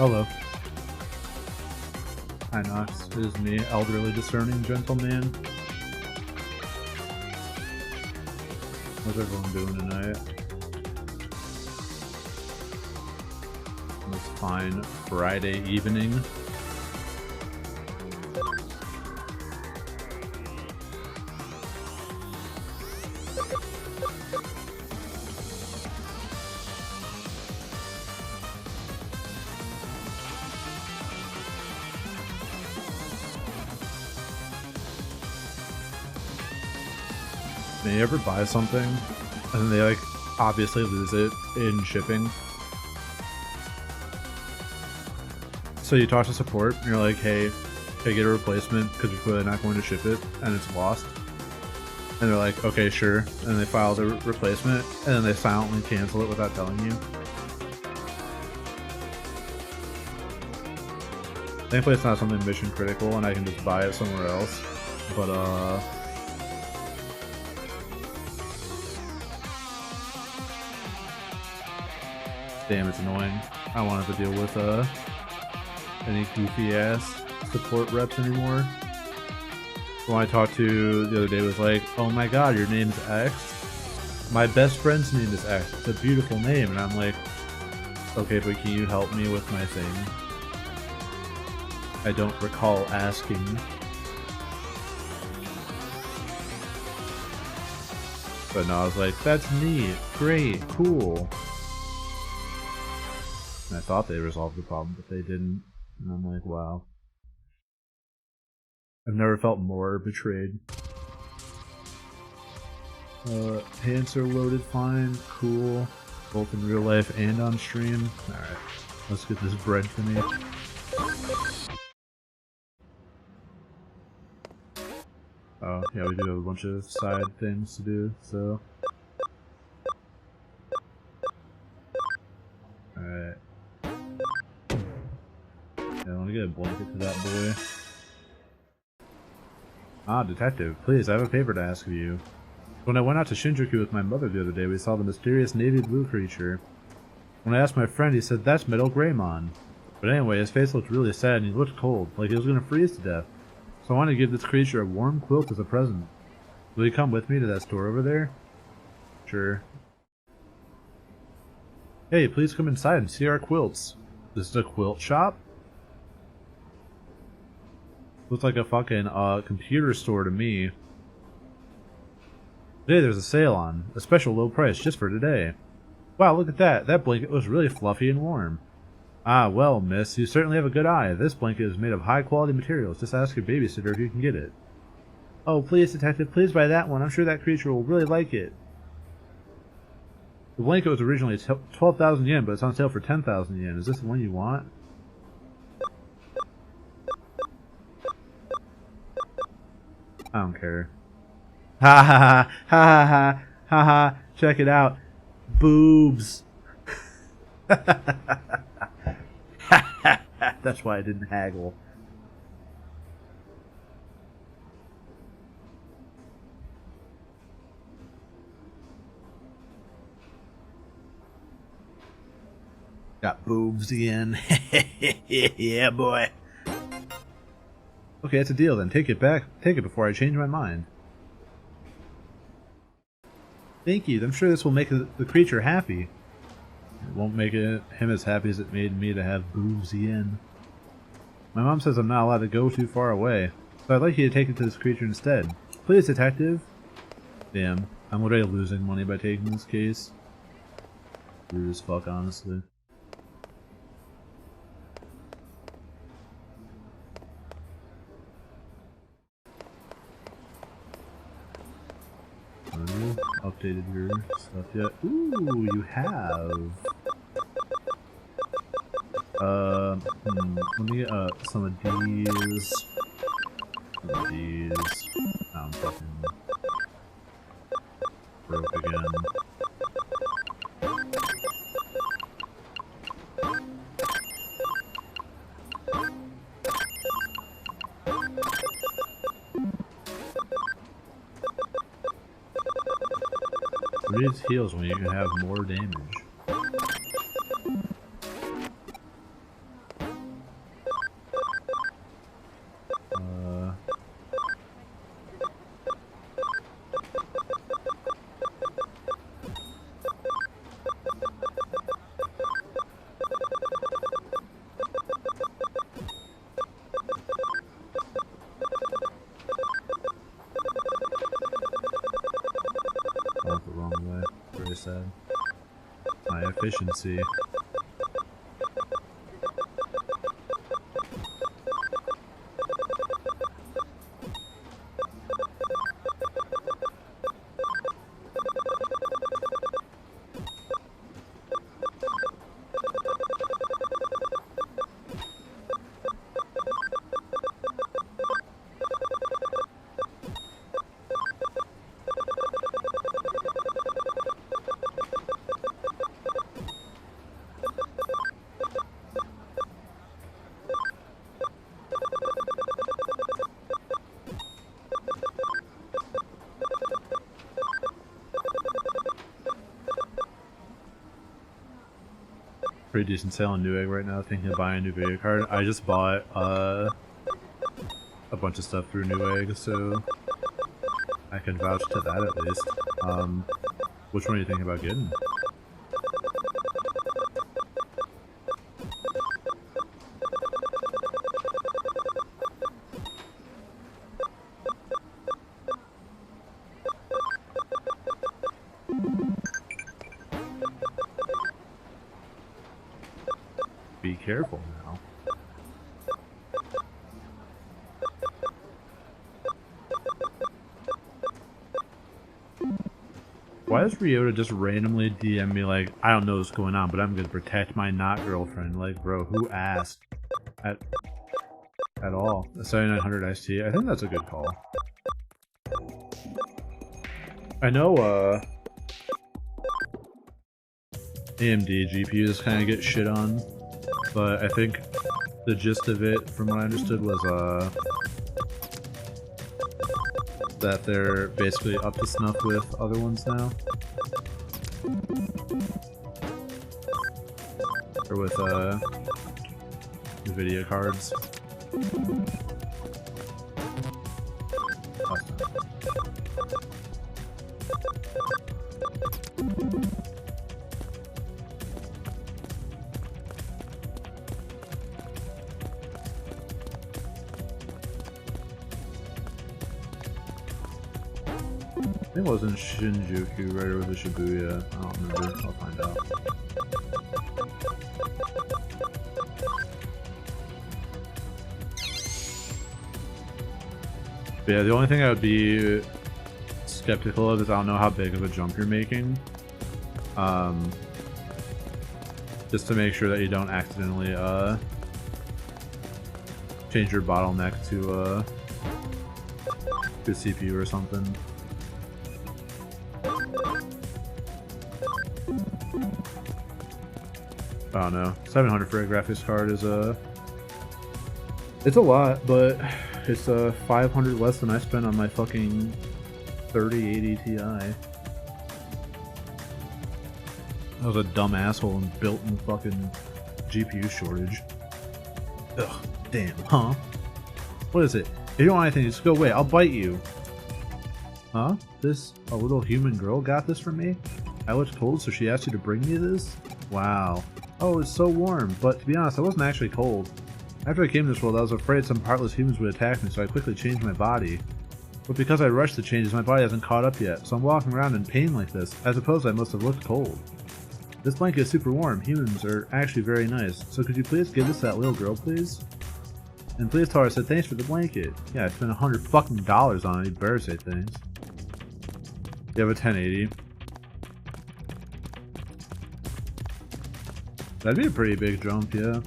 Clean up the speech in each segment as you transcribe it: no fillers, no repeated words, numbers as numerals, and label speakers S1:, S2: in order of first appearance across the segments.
S1: Hello. Hi Nox, it is me, elderly discerning gentleman. What's everyone doing tonight? This fine Friday evening. You ever buy something and then they like obviously lose it in shipping? So you talk to support and you're like, hey, can I get a replacement because you're clearly not going to ship it and it's lost? And they're like, okay, sure. And they file the replacement and then they silently cancel it without telling you. Thankfully it's not something mission critical and I can just buy it somewhere else. But damn, it's annoying. I don't want to have to deal with any goofy ass support reps anymore. The one I talked to the other day was like, oh my god, your name's X? My best friend's name is X. It's a beautiful name. And I'm like, okay, but can you help me with my thing? I don't recall asking. But no, I was like, that's neat, great, cool. And I thought they resolved the problem, but they didn't. And I'm like, wow. I've never felt more betrayed. Hands are loaded fine, cool. Both in real life and on stream. Alright, let's get this bread for me. Oh, yeah, we do have a bunch of side things to do, so. Alright. Yeah, I want to get a blanket to that boy. Ah, detective, please, I have a favor to ask of you. When I went out to Shinjuku with my mother the other day, we saw the mysterious navy blue creature. When I asked my friend, he said, that's Metal Greymon. But anyway, his face looked really sad and he looked cold, like he was going to freeze to death. So I wanted to give this creature a warm quilt as a present. Will you come with me to that store over there? Sure. Hey, please come inside and see our quilts. This is a quilt shop? Looks like a fucking computer store to me. Today there's a sale on. A special low price just for today. Wow, look at that. That blanket was really fluffy and warm. Ah, well, miss, you certainly have a good eye. This blanket is made of high-quality materials. Just ask your babysitter if you can get it. Oh, please, detective, please buy that one. I'm sure that creature will really like it. The blanket was originally 12,000 yen, but it's on sale for 10,000 yen. Is this the one you want? I don't care. Ha ha ha ha ha ha ha. Check it out. Boobs. That's why I didn't haggle. Got boobs again. Yeah, boy. Okay, that's a deal then. Take it back. Take it before I change my mind. Thank you. I'm sure this will make the creature happy. It won't make him as happy as it made me to have boobs again. My mom says I'm not allowed to go too far away, so I'd like you to take it to this creature instead. Please, detective. Damn, I'm already losing money by taking this case. Rude as fuck, honestly. Updated your stuff yet? Ooh, you have. Let me get some of these. Some of these. I'm fucking broke again. What needs heals when you can have more damage? efficiency. Pretty decent sale on Newegg right now, thinking of buying a new video card. I just bought a bunch of stuff through Newegg, so I can vouch to that at least. Which one are you thinking about getting? Be careful now. Why does Ryota just randomly DM me like, I don't know what's going on, but I'm gonna protect my not girlfriend? Like, bro, who asked? At all. A 7900 iced tea? I think that's a good call. I know, AMD GPUs kind of get shit on, but I think the gist of it, from what I understood, was that they're basically up to snuff with other ones now. Or with NVIDIA cards. I think it was in Shinjuku, right, or was it Shibuya? I don't remember. I'll find out. But yeah, the only thing I would be skeptical of is I don't know how big of a jump you're making. Just to make sure that you don't accidentally change your bottleneck to CPU or something. I don't know. 700 for a graphics card is it's a lot, but it's 500 less than I spent on my fucking 3080 Ti. I was a dumb asshole and built in fucking GPU shortage. Ugh, damn, huh? What is it? If you don't want anything, just go away. I'll bite you. Huh? A little human girl got this for me? I looked cold, so she asked you to bring me this? Wow. Oh, it's so warm, but to be honest, I wasn't actually cold. After I came to this world, I was afraid some heartless humans would attack me, so I quickly changed my body. But because I rushed the changes, my body hasn't caught up yet, so I'm walking around in pain like this. I suppose I must have looked cold. This blanket is super warm. Humans are actually very nice, so could you please give this to that little girl, please? And please tell her I said thanks for the blanket. Yeah, I spent $100 fucking on it. You better say thanks. You have a 1080. That'd be a pretty big jump, yeah.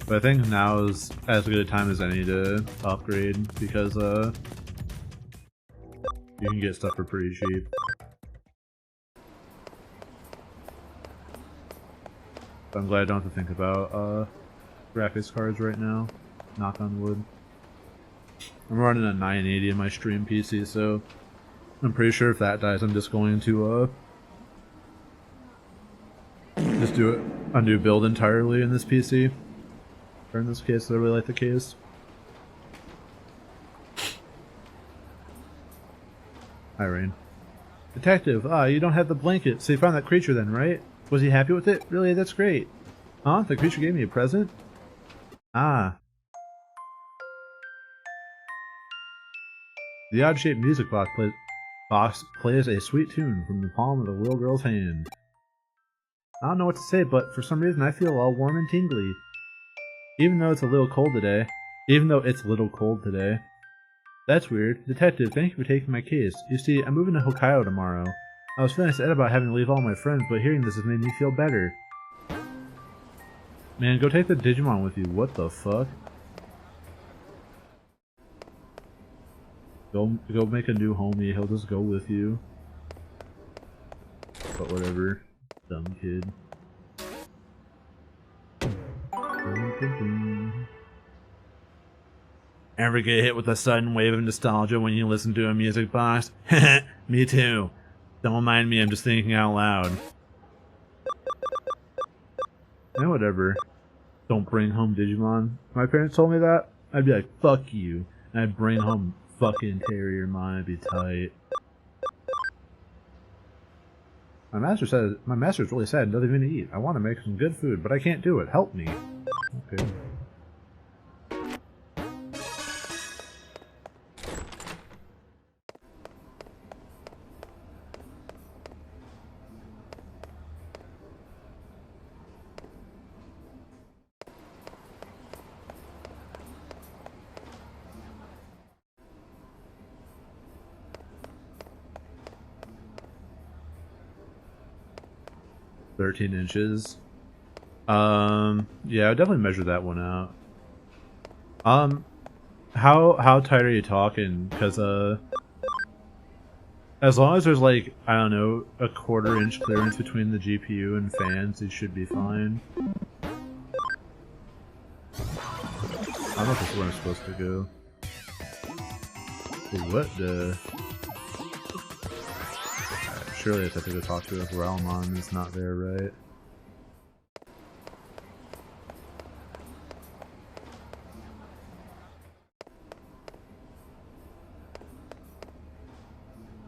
S1: But I think now is as good a time as any to upgrade because you can get stuff for pretty cheap. So I'm glad I don't have to think about graphics cards right now. Knock on wood. I'm running a 980 in my stream PC, so I'm pretty sure if that dies, I'm just going to just do a new build entirely in this PC. Or in this case, I really like the case. Hi, Rain. Detective, you don't have the blanket, so you found that creature then, right? Was he happy with it? Really? That's great. Huh? The creature gave me a present? Ah. The odd-shaped music box plays a sweet tune from the palm of the little girl's hand. I don't know what to say, but for some reason I feel all warm and tingly. Even though it's a little cold today. That's weird. Detective, thank you for taking my case. You see, I'm moving to Hokkaido tomorrow. I was feeling sad about having to leave all my friends, but hearing this has made me feel better. Man, go take the Digimon with you. What the fuck? Go make a new homie. He'll just go with you. But whatever. Dumb kid. Ever get hit with a sudden wave of nostalgia when you listen to a music box? Me too. Don't mind me, I'm just thinking out loud. Yeah, whatever. Don't bring home Digimon. If my parents told me that, I'd be like, fuck you. And I'd bring home fucking Terriermon, it'd be tight. My master's really sad and doesn't even eat. I want to make some good food, but I can't do it. Help me. Okay. "13 inches. Yeah, I would definitely measure that one out. How tight are you talking? Because as long as there's like, I don't know, a 1/4 inch clearance between the GPU and fans, it should be fine. I don't know if this is where I'm supposed to go. What the? Surely I have to go talk to a Realmon. It's not there, right?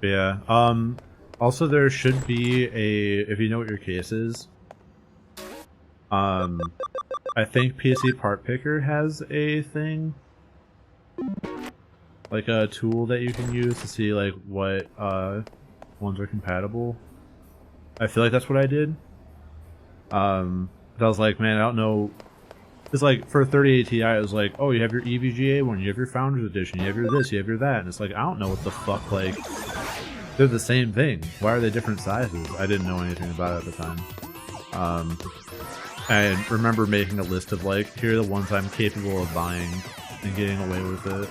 S1: But yeah. Also, there should be a, if you know what your case is. I think PC Part Picker has a thing, like a tool that you can use to see like what ones are compatible. I feel like that's what I did. But I was like, man, I don't know. It's like for 3080 Ti, it was like, oh, you have your EVGA one, you have your Founders Edition, you have your this, you have your that, and it's like, I don't know what the fuck, like, they're the same thing. Why are they different sizes? I didn't know anything about it at the time. I remember making a list of like, here are the ones I'm capable of buying and getting away with it.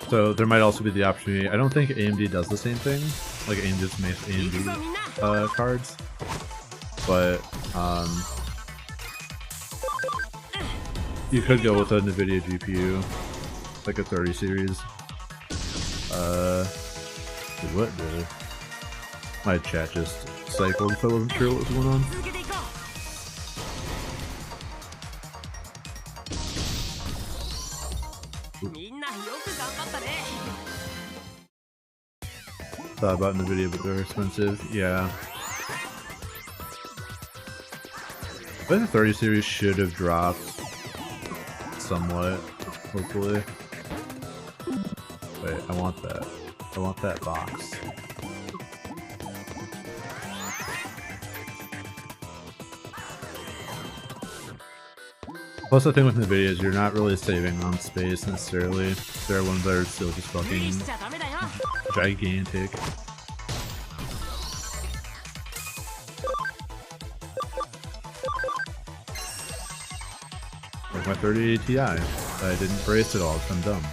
S1: So there might also be the opportunity. I don't think AMD does the same thing. Like AMD just makes AMD cards, but you could go with a NVIDIA GPU, like a 30 series. What the? My chat just cycled, so I wasn't sure what was going on. Thought about NVIDIA, but they're expensive. Yeah. I think the 30 series should have dropped somewhat, hopefully. Wait, I want that. I want that box. Plus the thing with NVIDIA is you're not really saving on space necessarily. There are ones that are still just fucking gigantic. Like my 3080 Ti. I didn't brace it all because I'm dumb.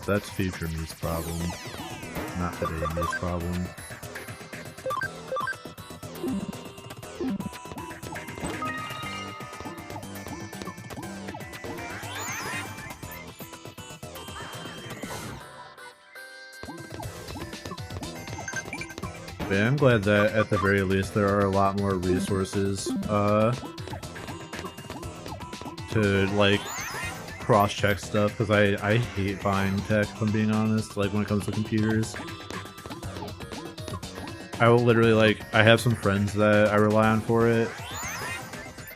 S1: That's future me's problem, not today me's problem. But I'm glad that at the very least there are a lot more resources to like cross-check stuff because I hate buying tech, if I'm being honest, like when it comes to computers. I will literally, like, I have some friends that I rely on for it.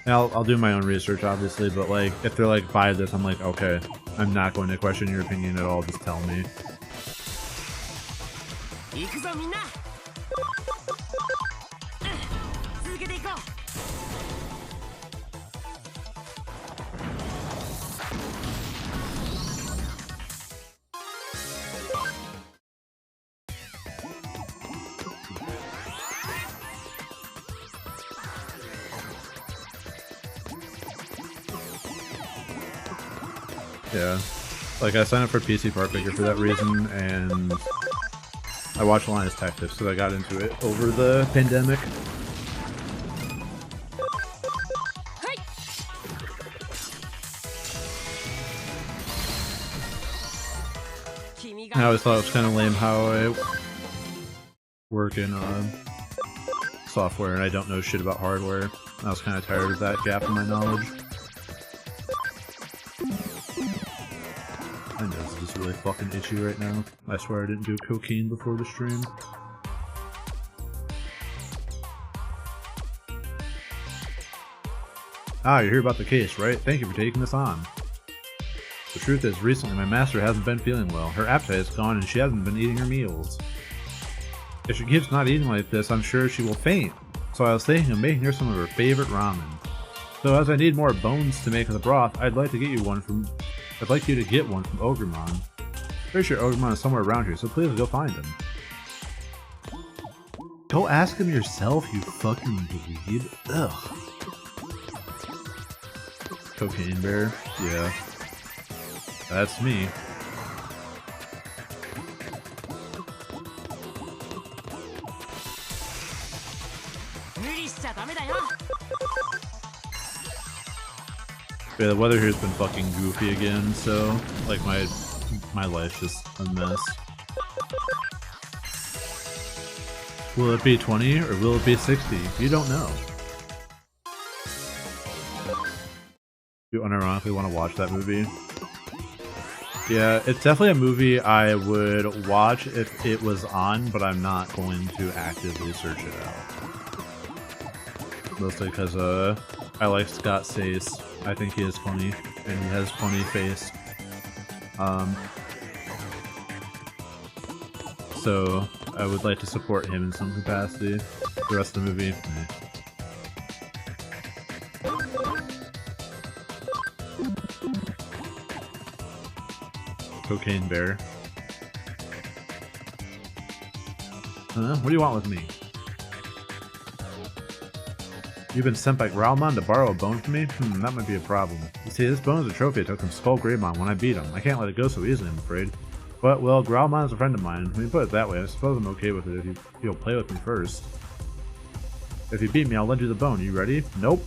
S1: And I'll do my own research, obviously, but like, if they're like, buy this, I'm like, okay, I'm not going to question your opinion at all, just tell me. Yeah, like I signed up for PC Part Picker for that reason, and I watched Alliance Tactics because I got into it over the pandemic. I always thought it was kind of lame how I work in software and I don't know shit about hardware. I was kind of tired of that gap in my knowledge. My nose is really fucking itchy right now. I swear I didn't do cocaine before the stream. Ah, you hear about the case, right? Thank you for taking this on. The truth is, recently my master hasn't been feeling well. Her appetite is gone and she hasn't been eating her meals. If she keeps not eating like this, I'm sure she will faint. So I was thinking of making her some of her favorite ramen. So as I need more bones to make the broth, I'd like you to get one from Ogremon. Pretty sure Ogremon is somewhere around here, so please go find him. Go ask him yourself, you fucking dweeb. Ugh. Cocaine Bear? Yeah. That's me. Yeah, the weather here's been fucking goofy again, so like my life's just a mess. Will it be 20 or will it be 60? You don't know. You unironically want to watch that movie? Yeah, it's definitely a movie I would watch if it was on, but I'm not going to actively search it out. Mostly because I like Scott Sace. I think he is funny, and he has funny face. So I would like to support him in some capacity. The rest of the movie, meh. Cocaine Bear. What do you want with me? You've been sent by Growlmon to borrow a bone from me? That might be a problem. You see, this bone is a trophy I took from Slorpglorpin when I beat him. I can't let it go so easily, I'm afraid. But, well, Growlmon is a friend of mine. When you put it that way, I suppose I'm okay with it if you'll play with me first. If you beat me, I'll lend you the bone. You ready? Nope.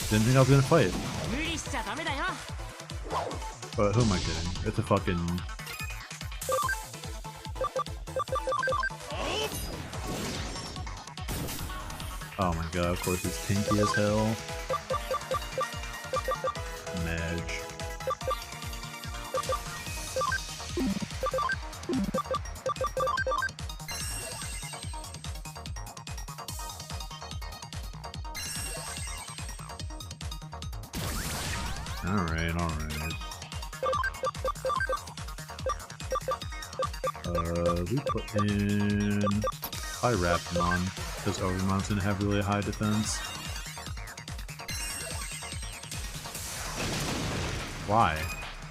S1: Didn't think I was gonna fight. But who am I kidding? It's a fucking... Oh my god, of course it's tinky as hell. Madge. Alright, alright. We put in Rapmon, because Ogremmon's gonna have really high defense. Why?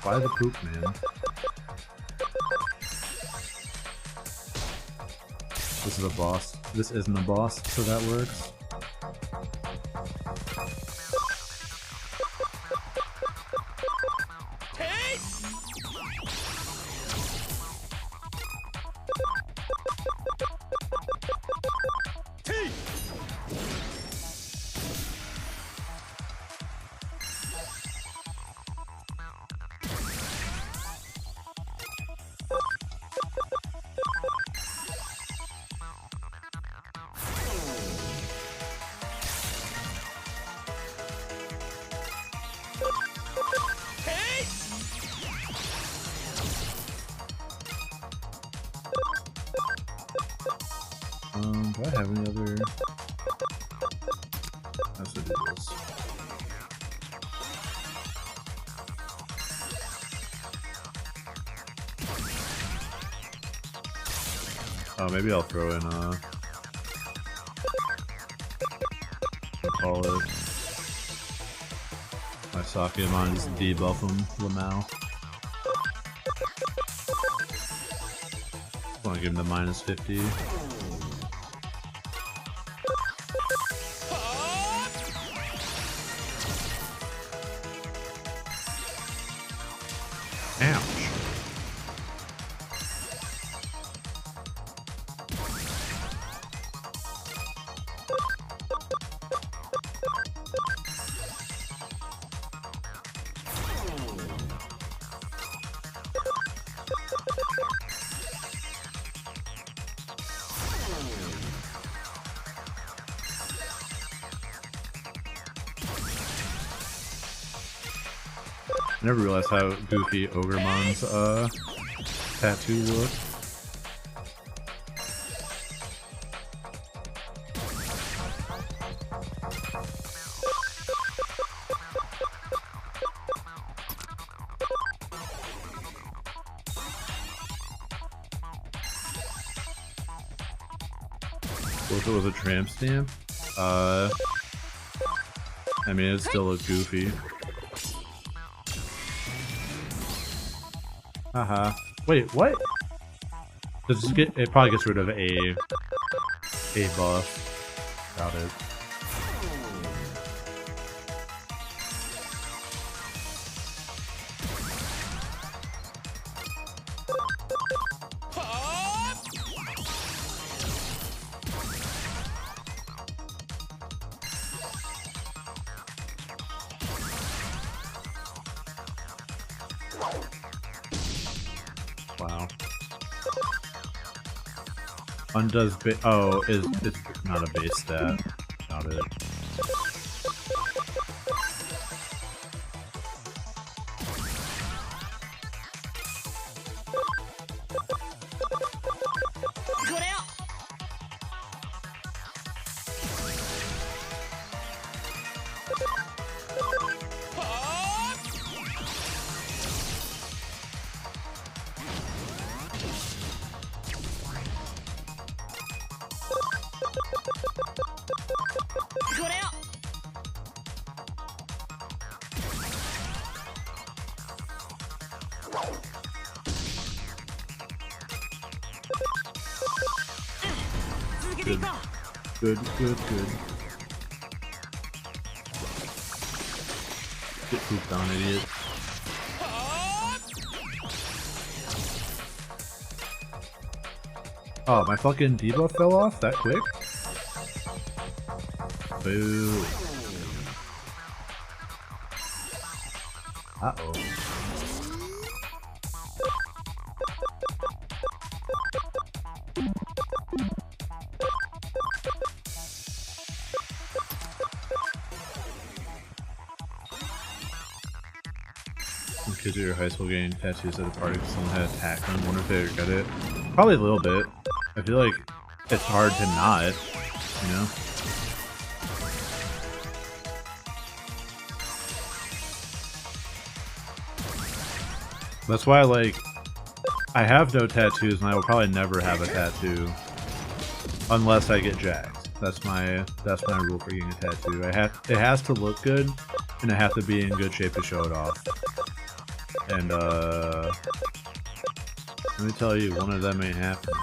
S1: Why the poop, man? This is a boss. This isn't a boss, so that works. Let's do this. Oh, maybe I'll throw in call it my Sakemon, just debuff him, Lamau. I want to give him the -50. Ouch. I never realized how goofy Ogremon's tattoo looked. What if it was a tramp stamp? I mean, it still looked goofy. Haha. Wait, what? Does this get? It probably gets rid of a buff. Got it. Wow. Undoes oh, it's not a base stat. Got it. Good. Good. Get pooped on, idiot. Oh, my fucking debuff fell off that quick? Boo. Uh-oh. Kids at your high school getting tattoos at a party because someone had a tack on. Wonder if they regret it. Probably a little bit. I feel like it's hard to not, you know? That's why, like, I have no tattoos and I will probably never have a tattoo unless I get jacked. That's my rule for getting a tattoo. It has to look good and I have to be in good shape to show it off. And let me tell you, one of them ain't happening.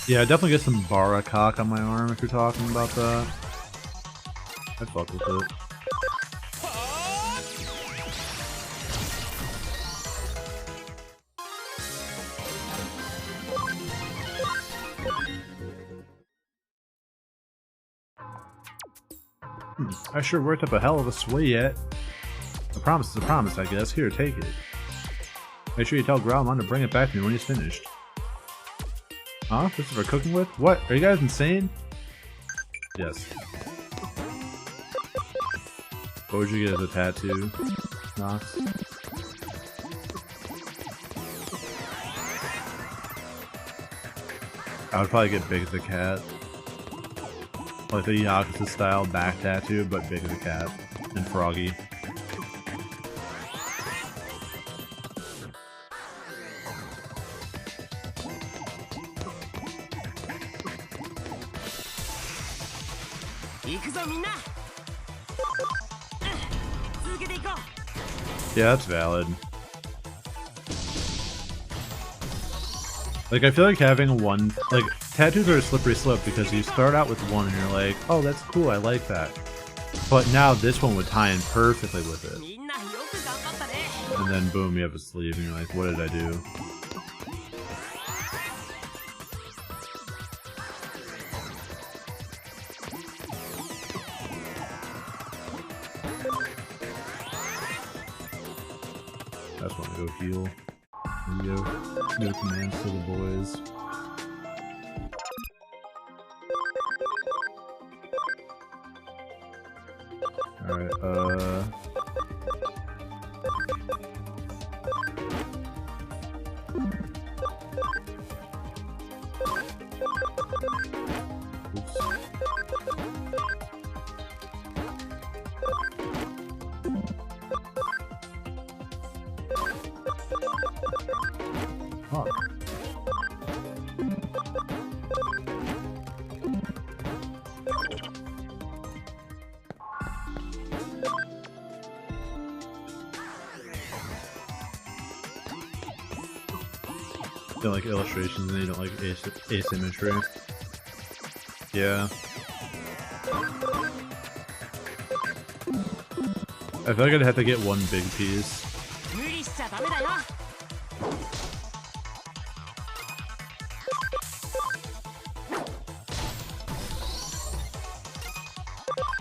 S1: Yeah, I definitely get some Baracock on my arm if you're talking about that. I'd fuck with it. I sure worked up a hell of a sweat. A promise is a promise, I guess. Here, take it. Make sure you tell Growlmon to bring it back to me when he's finished. Huh? This is for cooking with? What? Are you guys insane? Yes. What would you get as a tattoo, Nox? I would probably get Big as a Cat. Like the Yakuza style back tattoo, but Big as a Cat. And Froggy. Yeah, that's valid. Like, I feel like having one, like, tattoos are a slippery slope because you start out with one and you're like, oh, that's cool, I like that. But now this one would tie in perfectly with it. And then boom, you have a sleeve and you're like, what did I do? I just want to go heal. There we go. No commands to the boys. Alright, oops. Oh. You don't like illustrations and you don't like asymmetry. Yeah. I feel like I'd have to get one big piece.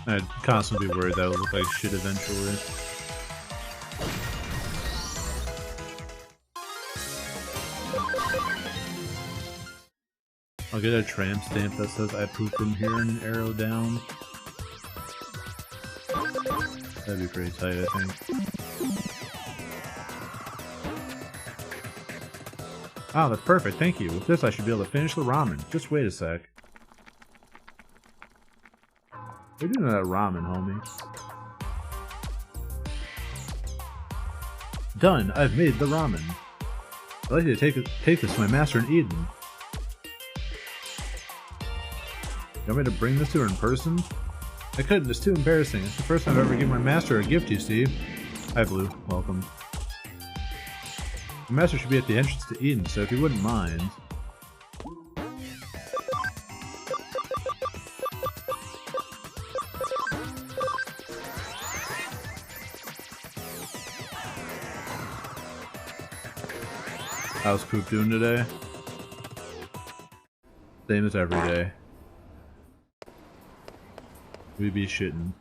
S1: I'd constantly be worried that would look like shit eventually. I'll get a tramp stamp that says I pooped in here and an arrow down. That'd be pretty tight, I think. Ah, that's perfect, thank you. With this I should be able to finish the ramen. Just wait a sec. We're doing that ramen, homie. Done! I've made the ramen. I'd like you to take this to my master in Eden. You want me to bring this to her in person? I couldn't, it's too embarrassing. It's the first time I've ever given my master a gift, you see. Hi, Blue. Welcome. The master should be at the entrance to Eden, so if you wouldn't mind... How's Poop doing today? Same as every day. We be shitting.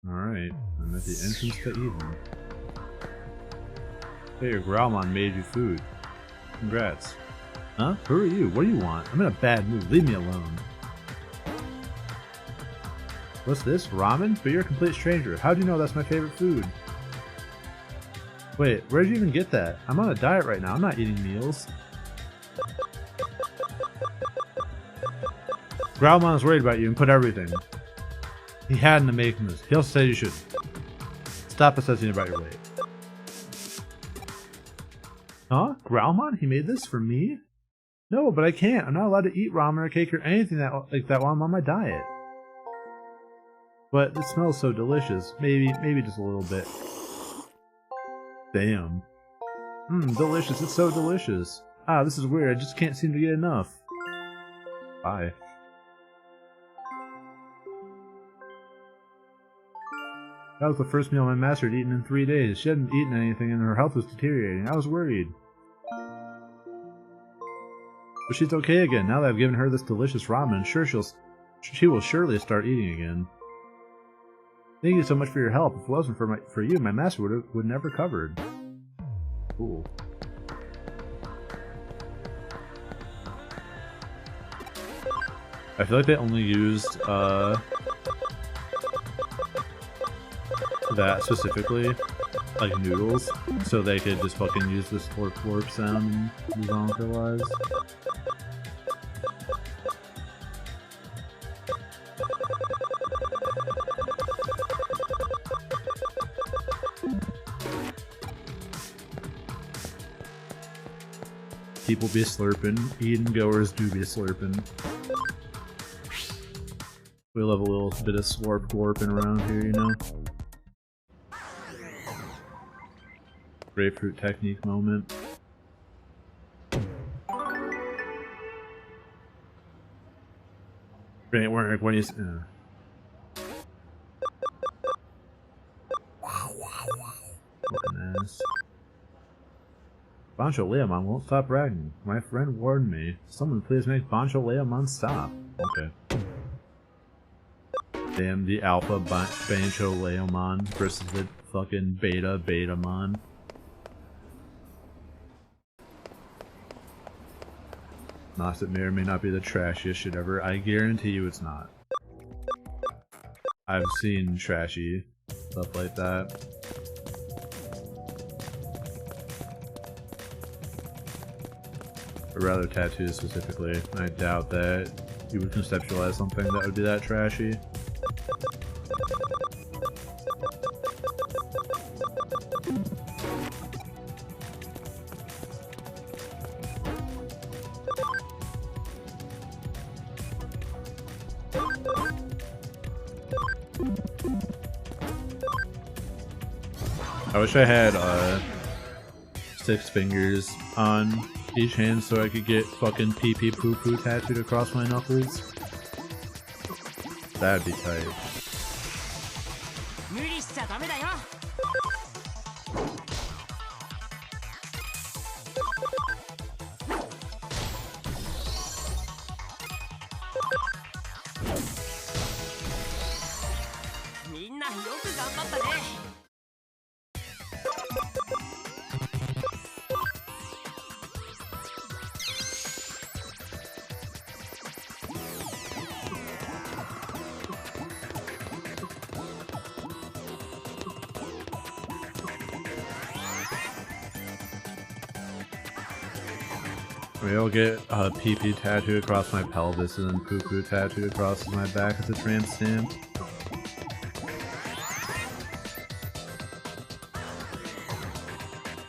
S1: Alright, I'm at the entrance to Eden. Hey, your Growlmon made you food. Congrats. Huh? Who are you? What do you want? I'm in a bad mood. Leave me alone. What's this? Ramen? But you're a complete stranger. How do you know that's my favorite food? Wait, where'd you even get that? I'm on a diet right now. I'm not eating meals. Growlmon's worried about you and put everything. He had in the making this. He also said you should stop obsessing about your weight. Huh? Growlmon? He made this for me? No, but I can't. I'm not allowed to eat ramen or cake or anything like that while I'm on my diet. But it smells so delicious. Maybe just a little bit. Damn. Delicious. It's so delicious. Ah, this is weird. I just can't seem to get enough. Bye. That was the first meal my master had eaten in 3 days. She hadn't eaten anything and her health was deteriorating. I was worried. But she's okay again. Now that I've given her this delicious ramen, she will surely start eating again. Thank you so much for your help. If it wasn't for you, my master would never recovered. Cool. I feel like they only used that specifically, like noodles, so they could just fucking use this slorp sound and move on with their lives. People be slurping, Eden goers do be slurping. We love a little bit of Slorpglorpin around here, you know? Grapefruit technique moment. Right, when you fucking ass. Bancho Leomon won't stop bragging. My friend warned me. Someone please make Bancho Leomon stop. Okay. Damn, the alpha Bancho Leomon versus the fucking beta Betamon. It may or may not be the trashiest shit ever. I guarantee you it's not. I've seen trashy stuff like that. Or rather tattoos specifically. I doubt that you would conceptualize something that would be that trashy. I wish I had 6 fingers on each hand so I could get fucking pee pee poo poo tattooed across my knuckles. That'd be tight. Maybe I'll get a pee-pee tattoo across my pelvis and then poo-poo tattoo across my back as a tramp stamp.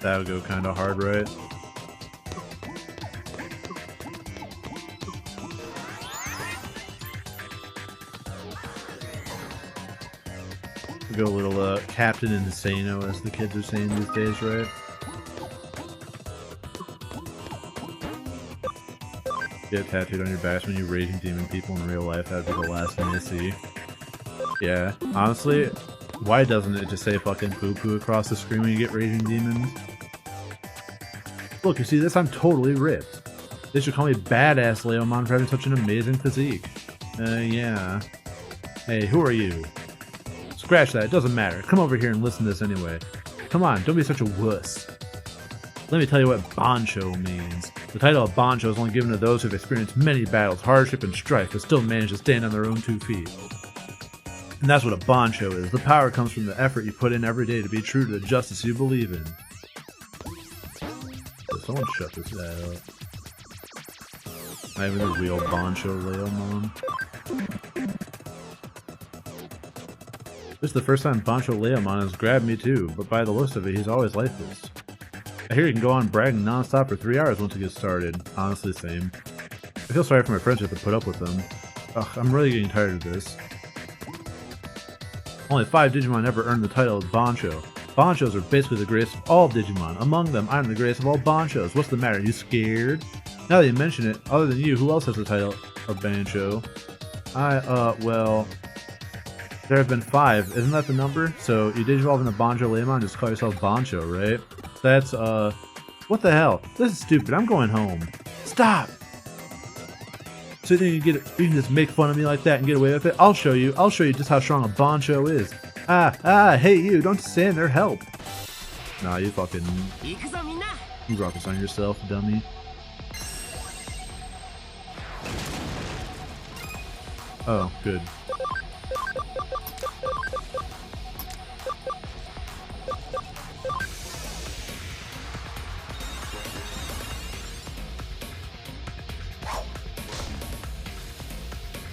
S1: That would go kinda hard, right? Go a little Captain Insano, as the kids are saying these days, right? Get tattooed on your back when you raging demon people in real life. That'd be the last thing they see. Yeah, honestly, why doesn't it just say fucking poo-poo across the screen when you get raging demons? Look, you see this? I'm totally ripped. They should call me Badass Leomon for having such an amazing physique. Yeah. Hey, who are you? Scratch that, it doesn't matter. Come over here and listen to this anyway. Come on, don't be such a wuss. Let me tell you what Bancho means. The title of Bancho is only given to those who have experienced many battles, hardship, and strife, but still manage to stand on their own 2 feet. And that's what a Bancho is. The power comes from the effort you put in every day to be true to the justice you believe in. So someone shut this guy up. Not even the real Bancho Leomon. This is the first time Bancho Leomon has grabbed me too, but by the looks of it, he's always lifeless. I hear he can go on bragging non-stop for 3 hours once he gets started. Honestly, same. I feel sorry for my friends who have to put up with them. Ugh, I'm really getting tired of this. Only 5 Digimon ever earned the title of Bancho. Banchos are basically the greatest of all Digimon. Among them, I'm the greatest of all Banchos. What's the matter? You scared? Now that you mention it, other than you, who else has the title of Bancho? Well... There have been 5, isn't that the number? So you digivolve into Bancho Leomon, just call yourself Bancho, right? That's, what the hell? This is stupid, I'm going home. Stop! So then you can just make fun of me like that and get away with it? I'll show you just how strong a Bancho is. Hey you, don't stand there, help! Nah, you fucking... You brought this on yourself, dummy. Oh, good.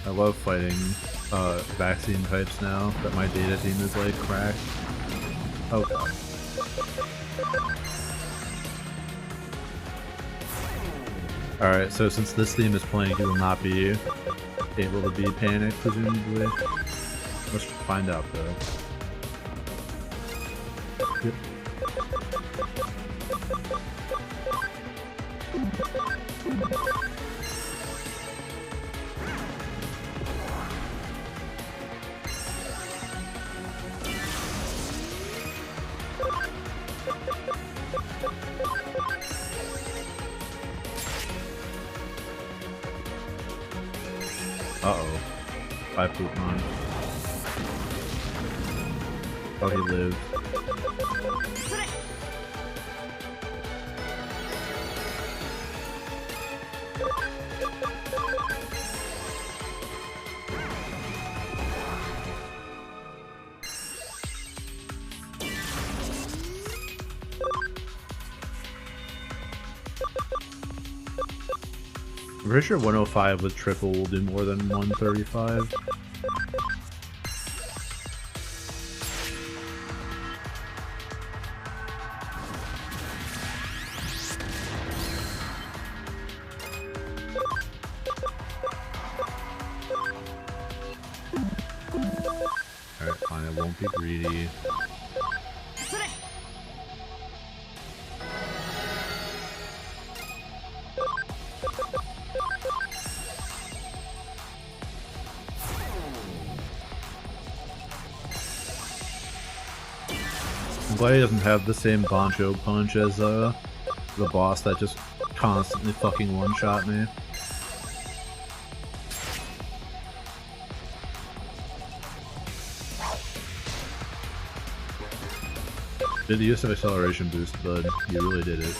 S1: I love fighting vaccine types now that my data team is like cracked. Oh god. Alright, so since this theme is playing, he will not be able to be panicked, presumably. Let's find out though. Yep. Uh-oh. Bye, Poopmon. Oh, he lived. I'm pretty sure 105 with triple will do more than 135. Alright, fine, I won't be greedy. I'm glad he doesn't have the same Bancho punch as the boss that just constantly fucking one-shot me. Did the use of acceleration boost, bud. You really did it.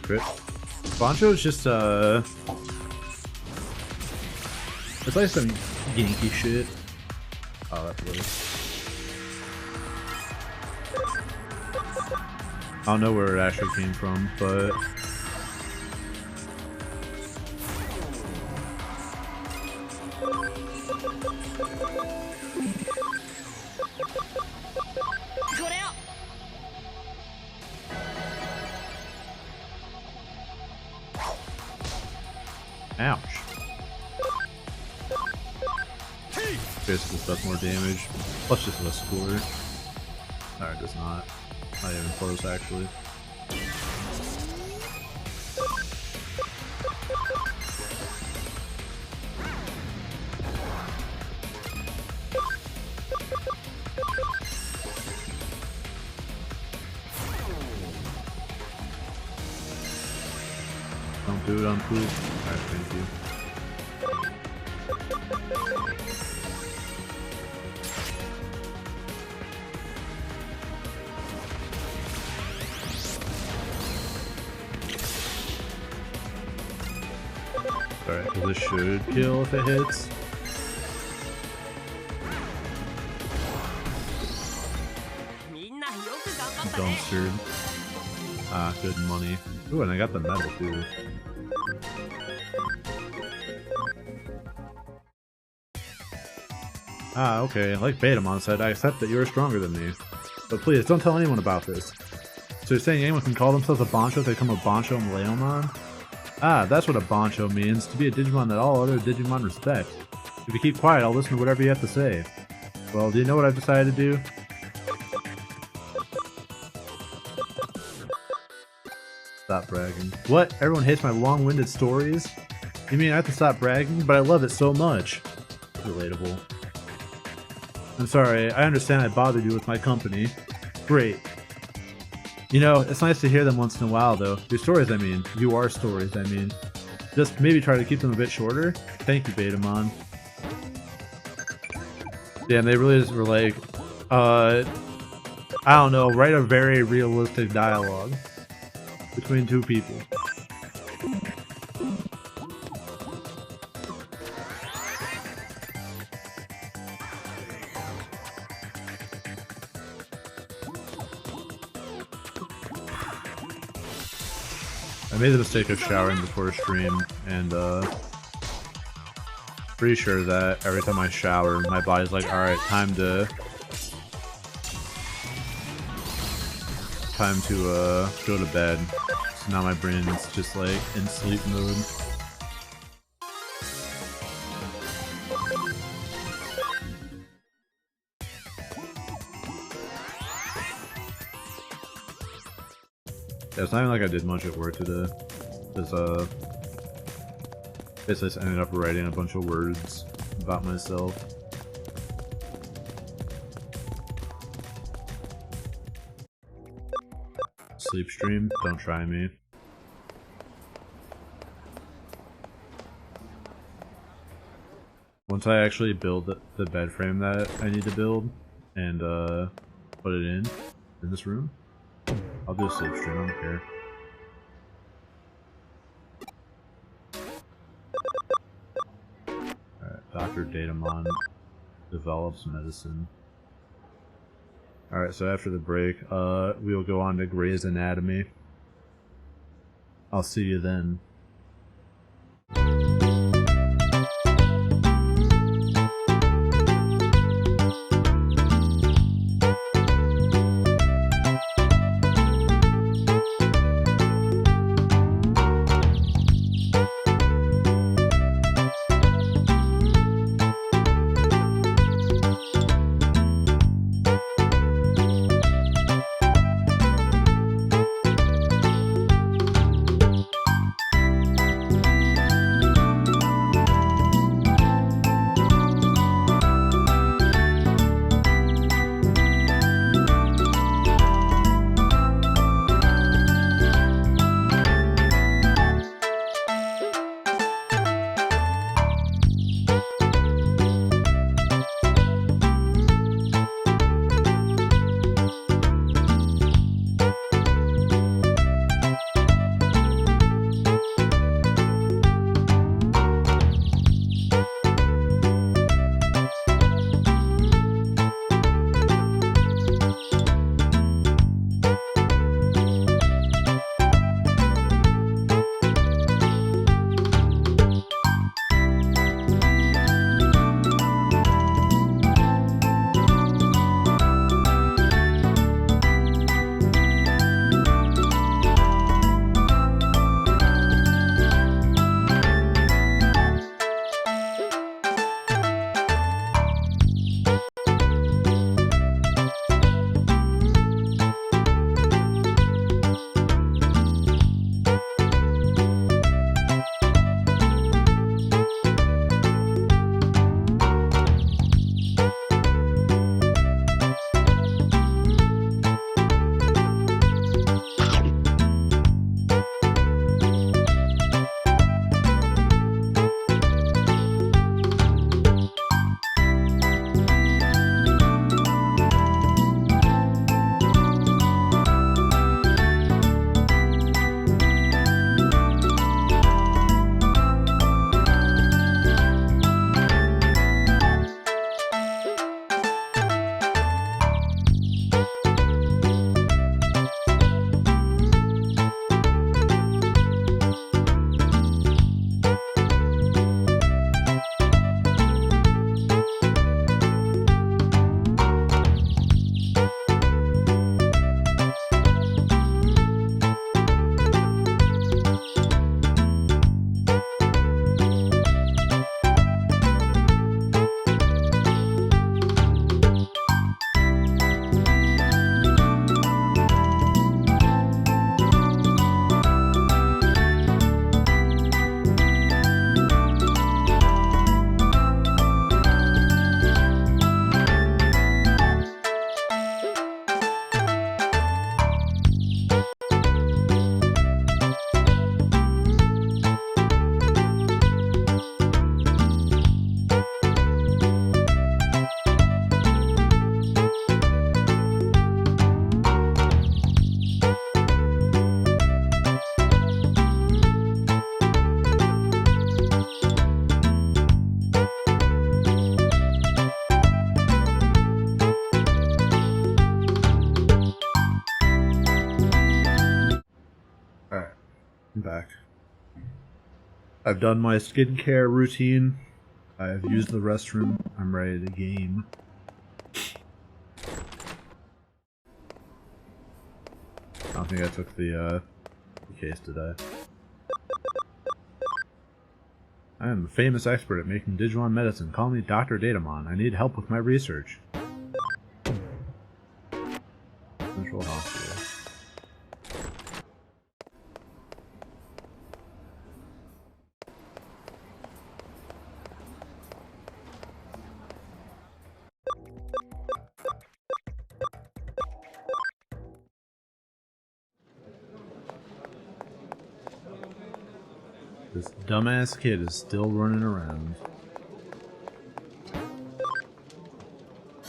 S1: Crit. Bancho is just it's like some Yankee shit. Oh, that's weird. I don't know where it actually came from, but ouch. Basically does more damage. Plus just less score. No, it does not. Not even close, actually. Don't do it on poop. Alright, thank you. Alright, because this should kill if it hits. Dumpstered. Ah, good money. Ooh, and I got the medal too. Ah, okay. Like Betamon said, I accept that you are stronger than me. But please, don't tell anyone about this. So you're saying anyone can call themselves a Bancho if they become a Bancho and Leomon? Ah, that's what a Bancho means, to be a Digimon that all other Digimon respect. If you keep quiet, I'll listen to whatever you have to say. Well, do you know what I've decided to do? Stop bragging. What? Everyone hates my long-winded stories? You mean I have to stop bragging? But I love it so much. Relatable. I'm sorry, I understand I bothered you with my company. Great. You know, it's nice to hear them once in a while, though. Your stories, I mean. Your stories, I mean. Just maybe try to keep them a bit shorter? Thank you, Betamon. Damn, they really just were like, I don't know, write a very realistic dialogue between two people. I made the mistake of showering before stream, and pretty sure that every time I shower, my body's like, alright, time to go to bed. So now my brain's just like in sleep mode. Yeah, it's not even like I did much at work today. Because, basically just ended up writing a bunch of words about myself. Sleep stream, don't try me. Once I actually build the bed frame that I need to build and put it in this room, I'll do a sleep stream, I don't care. Alright, Dr. Datamon develops medicine. Alright, so after the break, we'll go on to Grey's Anatomy. I'll see you then. I'm back. I've done my skincare routine. I've used the restroom. I'm ready to game. I don't think I took the case today. I am a famous expert at making Digimon medicine. Call me Dr. Datamon. I need help with my research. Central Hospital. This dumbass kid is still running around.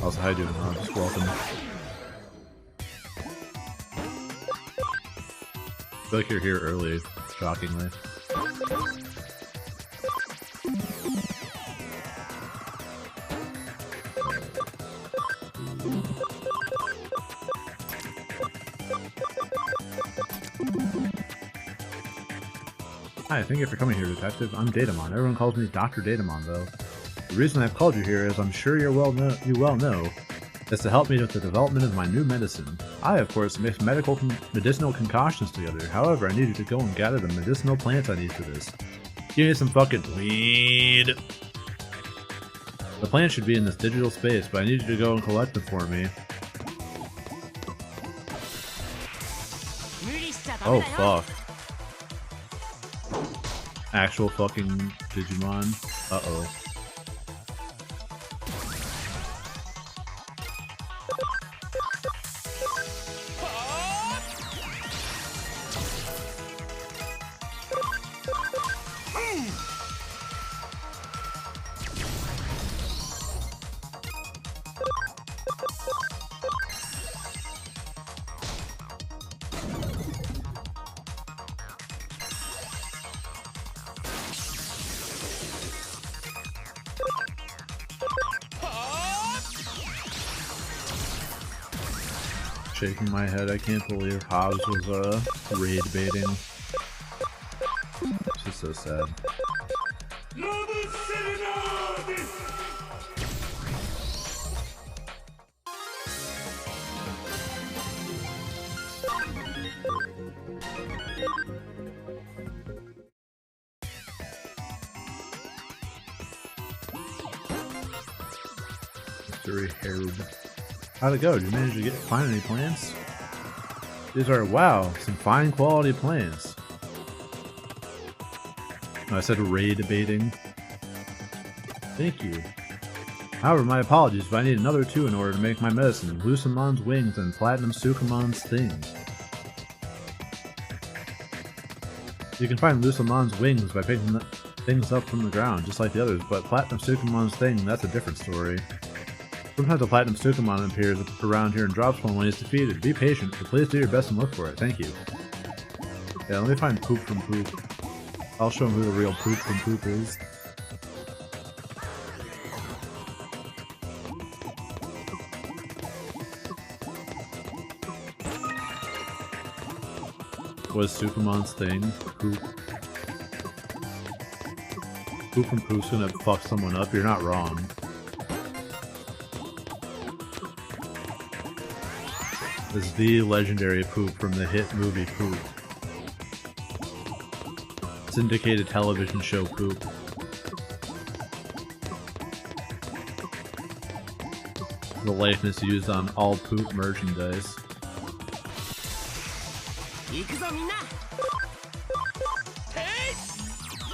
S1: Also, how you doing, Hobbs? Welcome. I feel like you're here early, shockingly. Hi, thank you for coming here, Detective. I'm Datamon. Everyone calls me Dr. Datamon, though. The reason I've called you here is I'm sure you well know, is to help me with the development of my new medicine. I, of course, mix medicinal concoctions together. However, I need you to go and gather the medicinal plants I need for this. Give me some fucking weed. The plant should be in this digital space, but I need you to go and collect them for me. Oh, fuck. Actual fucking Digimon. Uh-oh. Shaking my head, I can't believe Hobbs was raid baiting. It's just so sad. Mystery Herb. How'd it go? Did you manage to find any plants? These are, wow, some fine quality plants. No, I said raid baiting. Thank you. However, my apologies, but I need another two in order to make my medicine. Lucimon's wings and Platinum Sukumon's things. You can find Lucimon's wings by picking things up from the ground, just like the others, but Platinum Sukumon's thing, that's a different story. Sometimes a Platinum Sukumon appears around here and drops one when he's defeated. Be patient, but please do your best and look for it. Thank you. Yeah, let me find Poop from Poop. I'll show him who the real Poop from Poop is. What is Sukumon's thing? Poop. Poop from Poop's gonna fuck someone up? You're not wrong. Is the legendary Poop from the hit movie Poop. Syndicated television show Poop. The likeness used on all Poop merchandise.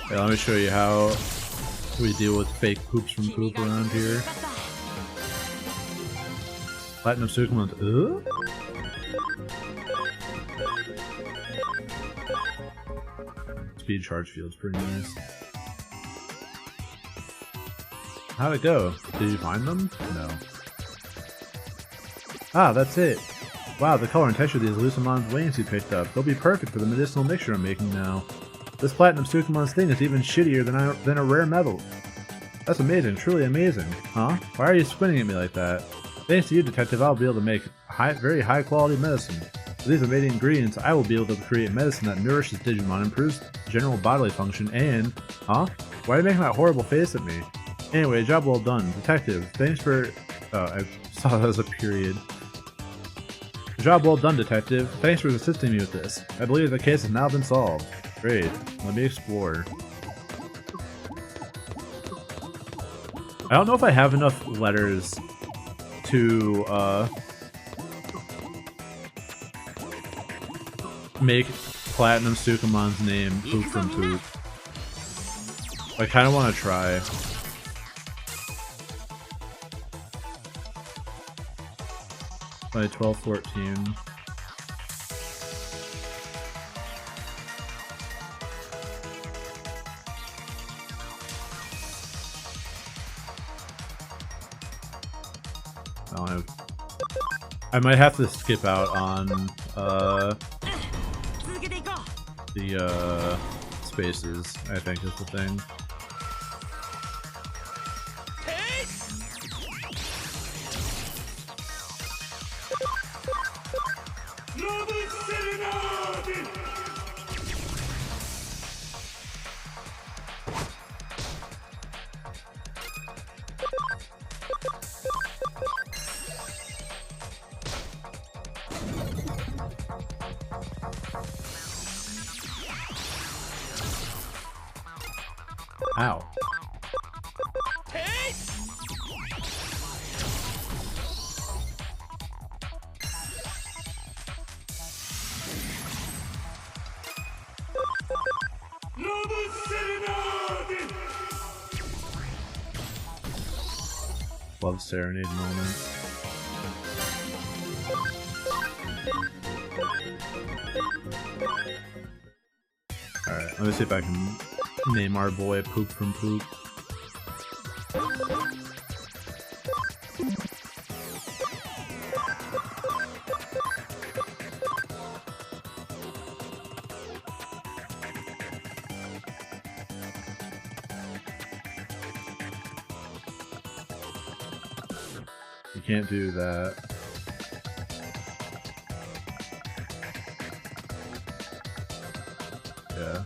S1: Okay, let me show you how we deal with fake Poops from Poop around here. Platinum Sukumon's Speed charge field's pretty nice. How'd it go? Did you find them? No. Ah, that's it. Wow, the color and texture of these Lucimon's wings you picked up. They'll be perfect for the medicinal mixture I'm making now. This Platinum Sukumon's thing is even shittier than a rare metal. That's amazing, truly amazing. Huh? Why are you squinting at me like that? Thanks to you, Detective, I'll be able to make very high quality medicine. With these amazing ingredients, I will be able to create medicine that nourishes Digimon, improves general bodily function, and... Huh? Why are you making that horrible face at me? Anyway, job well done. Detective, thanks for... I saw that as a period. Job well done, Detective. Thanks for assisting me with this. I believe the case has now been solved. Great. Let me explore. I don't know if I have enough letters to, make Platinum Sukumon's name Poop from Poop. I kind of want to try. By 12-14. I might have to skip out on the spaces, I think is the thing. Ow. Love serenade moment. Alright, let me see if I can name our boy Poop from Poop. You can't do that. Yeah.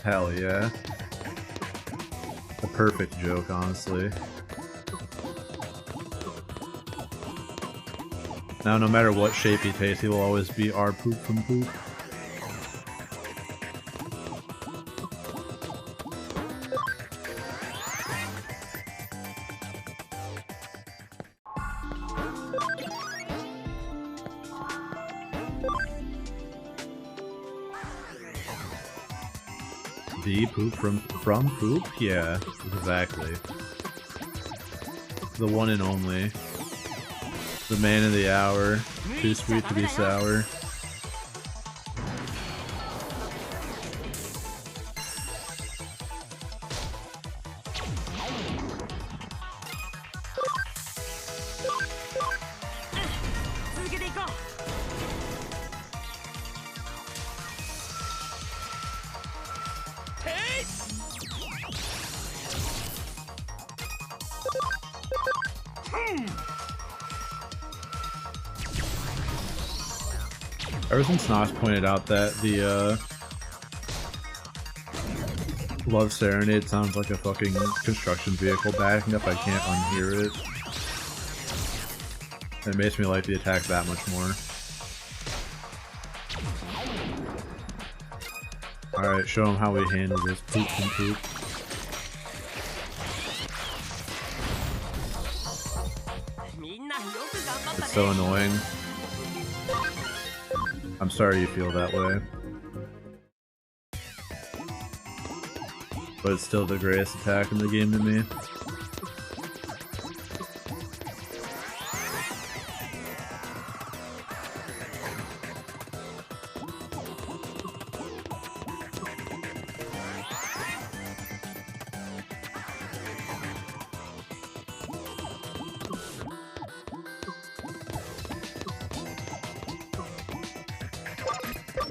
S1: Hell yeah. A perfect joke, honestly. Now, no matter what shape he takes, he will always be our Poop from Poop. The Poop from Poop? Yeah, exactly. The one and only. The man of the hour. Too sweet to be sour. Ever since Nos pointed out that the Love Serenade sounds like a fucking construction vehicle backing up, I can't unhear it. It makes me like the attack that much more. Alright, show him how we handle this Poop from Poop. It's so annoying. I'm sorry you feel that way. But it's still the greatest attack in the game to me.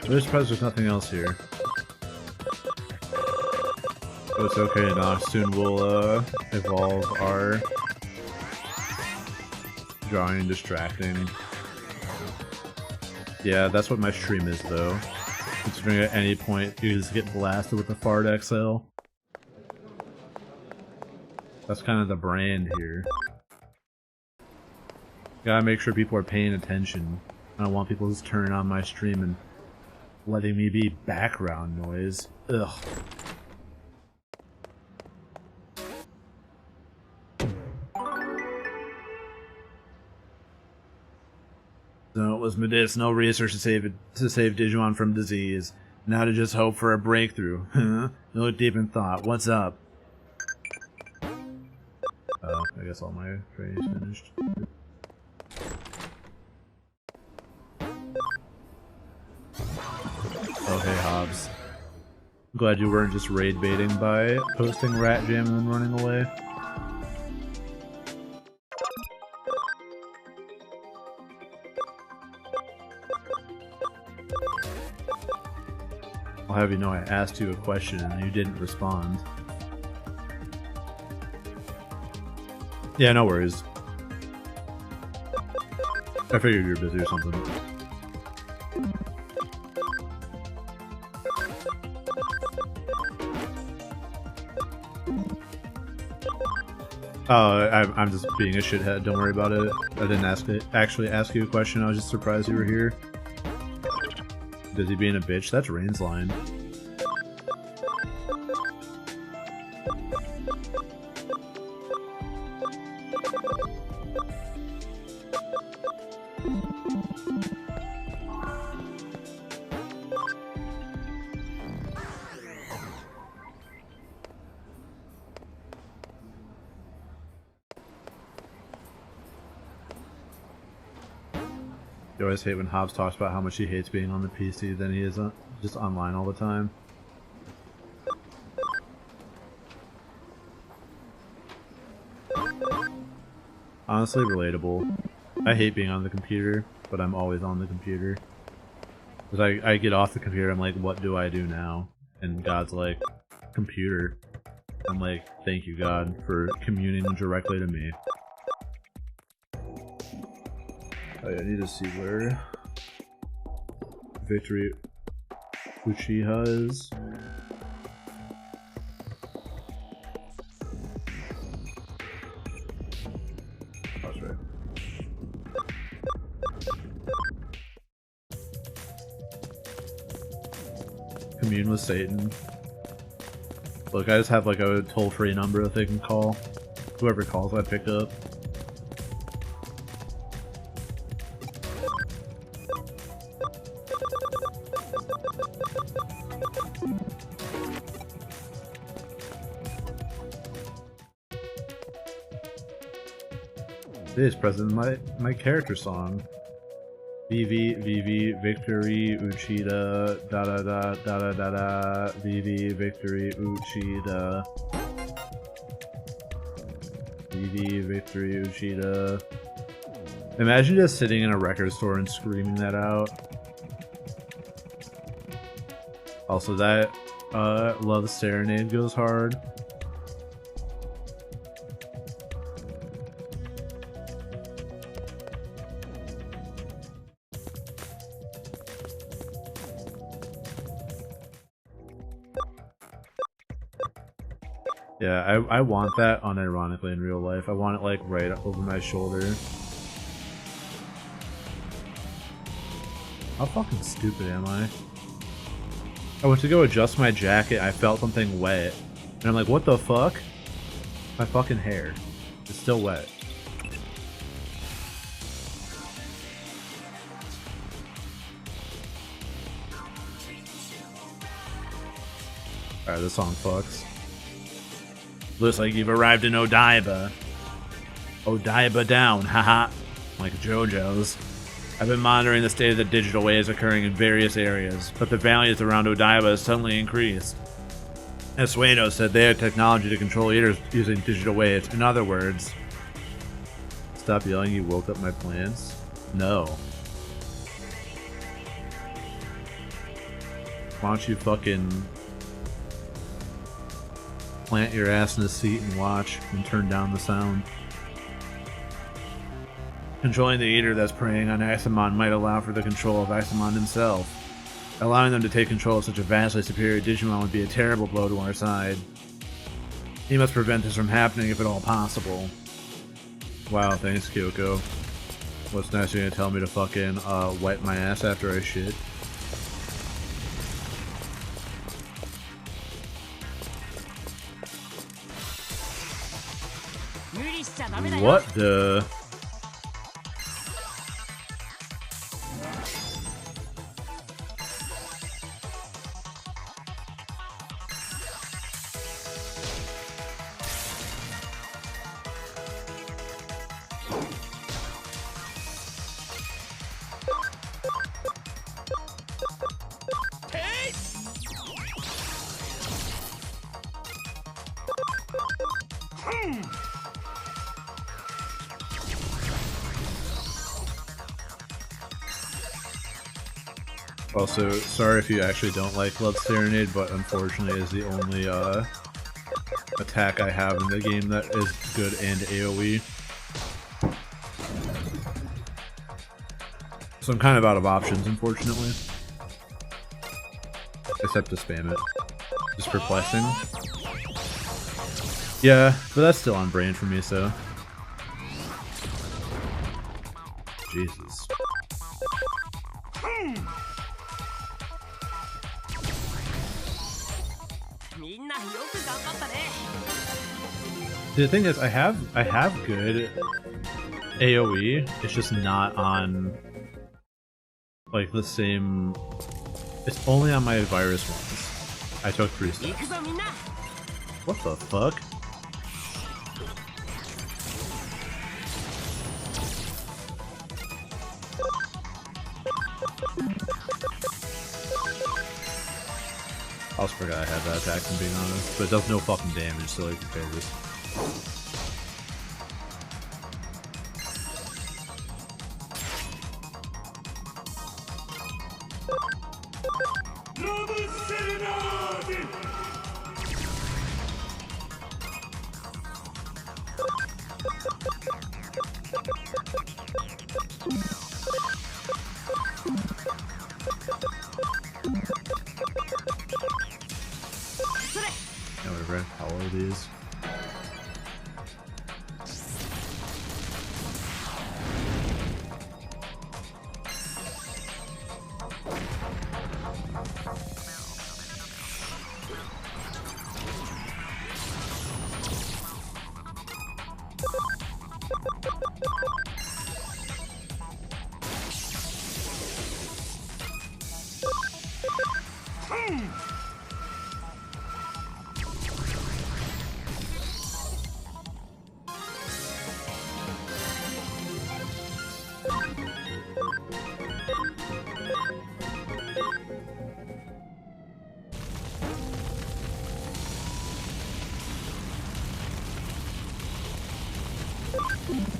S1: I'm surprised there's nothing else here. It's okay, Nox. Soon we'll evolve our drawing and distracting. Yeah, that's what my stream is, though. Considering at any point you just get blasted with the Fart XL. That's kind of the brand here. Gotta make sure people are paying attention. I don't want people just turning on my stream and letting me be background noise. Ugh. So it was medicinal research to save Digimon from disease. Now to just hope for a breakthrough. Look deep in thought. What's up? Oh, I guess all my training's finished. Oh, hey, Hobbs. I'm glad you weren't just raid baiting by posting Rat Jam and then running away. I'll have you know I asked you a question and you didn't respond. Yeah, no worries. I figured you were busy or something. Oh, I'm just being a shithead, don't worry about it. I didn't actually ask you a question, I was just surprised you were here. Busy being a bitch? That's Rain's line. You always hate when Hobbs talks about how much he hates being on the PC than he is just online all the time. Honestly, relatable. I hate being on the computer, but I'm always on the computer. Because I get off the computer, I'm like, what do I do now? And God's like, computer. I'm like, thank you, God, for communing directly to me. Oh yeah, I need to see where Victory Uchiha is. That's right. Commune with Satan. Look, I just have like a toll-free number that they can call. Whoever calls, I pick up. This present my character song. VV Victory Uchida da da da da da da da VV Victory Uchida VV Victory Uchida. Imagine just sitting in a record store and screaming that out. Also that Love Serenade goes hard. Yeah, I want that unironically in real life. I want it like right over my shoulder. How fucking stupid am I? I went to go adjust my jacket, I felt something wet. And I'm like, what the fuck? My fucking hair. It's still wet. Alright, this song fucks. Looks like you've arrived in Odaiba. Odaiba down, haha. Like JoJo's. I've been monitoring the state of the digital waves occurring in various areas, but the values around Odaiba has suddenly increased. Esueno said they had technology to control eaters using digital waves. In other words... Stop yelling, you woke up my plants? No. Why don't you fucking... plant your ass in the seat and watch and turn down the sound. Controlling the eater that's preying on Axamon might allow for the control of Axamon himself. Allowing them to take control of such a vastly superior Digimon would be a terrible blow to our side. He must prevent this from happening if at all possible. Wow, thanks Kyoko. What's next? You're gonna tell me to fucking wipe my ass after I shit? What the? Also, sorry if you actually don't like Love Serenade, but unfortunately is the only attack I have in the game that is good and AoE. So I'm kind of out of options, unfortunately. Except to spam it. Just perplexing. Yeah, but that's still on brand for me, so. Jesus. The thing is, I have good AoE. It's just not on like the same. It's only on my virus ones. I took 3 steps. What the fuck? I also forgot I had that attack, I'm being honest, but it does no fucking damage, so like, okay, this. How are these?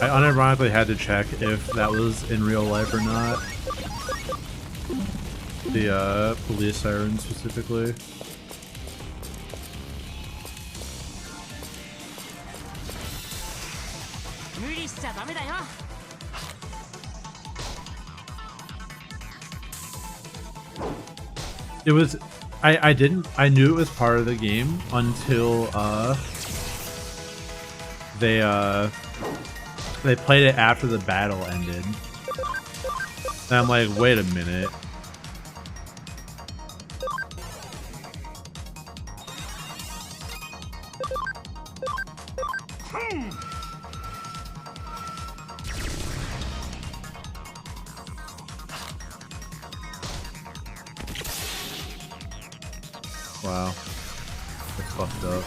S1: I unironically had to check if that was in real life or not. The police siren specifically. It was, I knew it was part of the game until they played it after the battle ended. And I'm like, wait a minute. Wow. That's fucked up.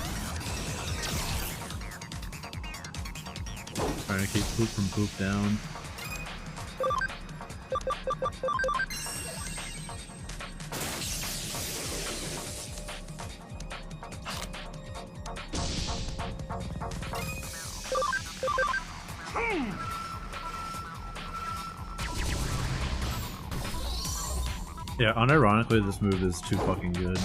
S1: Trying to keep poop from poop down. Yeah, unironically, this move is too fucking good.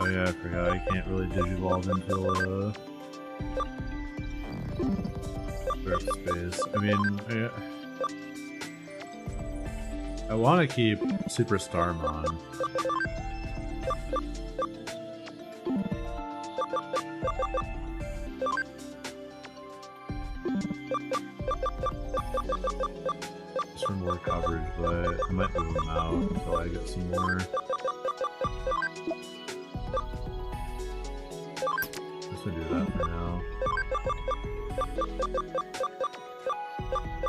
S1: Oh yeah, I forgot. I can't really digivolve until Earth space. I mean, I want to keep Super Starmon. Just for more coverage, but I might move them out until I get some more. Just gonna do that for now.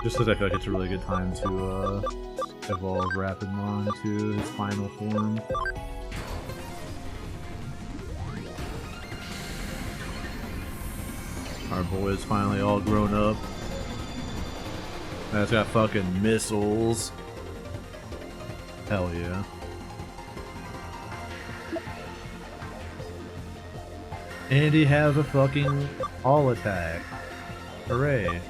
S1: Just because I feel like it's a really good time to evolve Rapidmon to his final form. Our boy is finally all grown up. That's got fucking missiles. Hell yeah. And he has a fucking all attack. Hooray.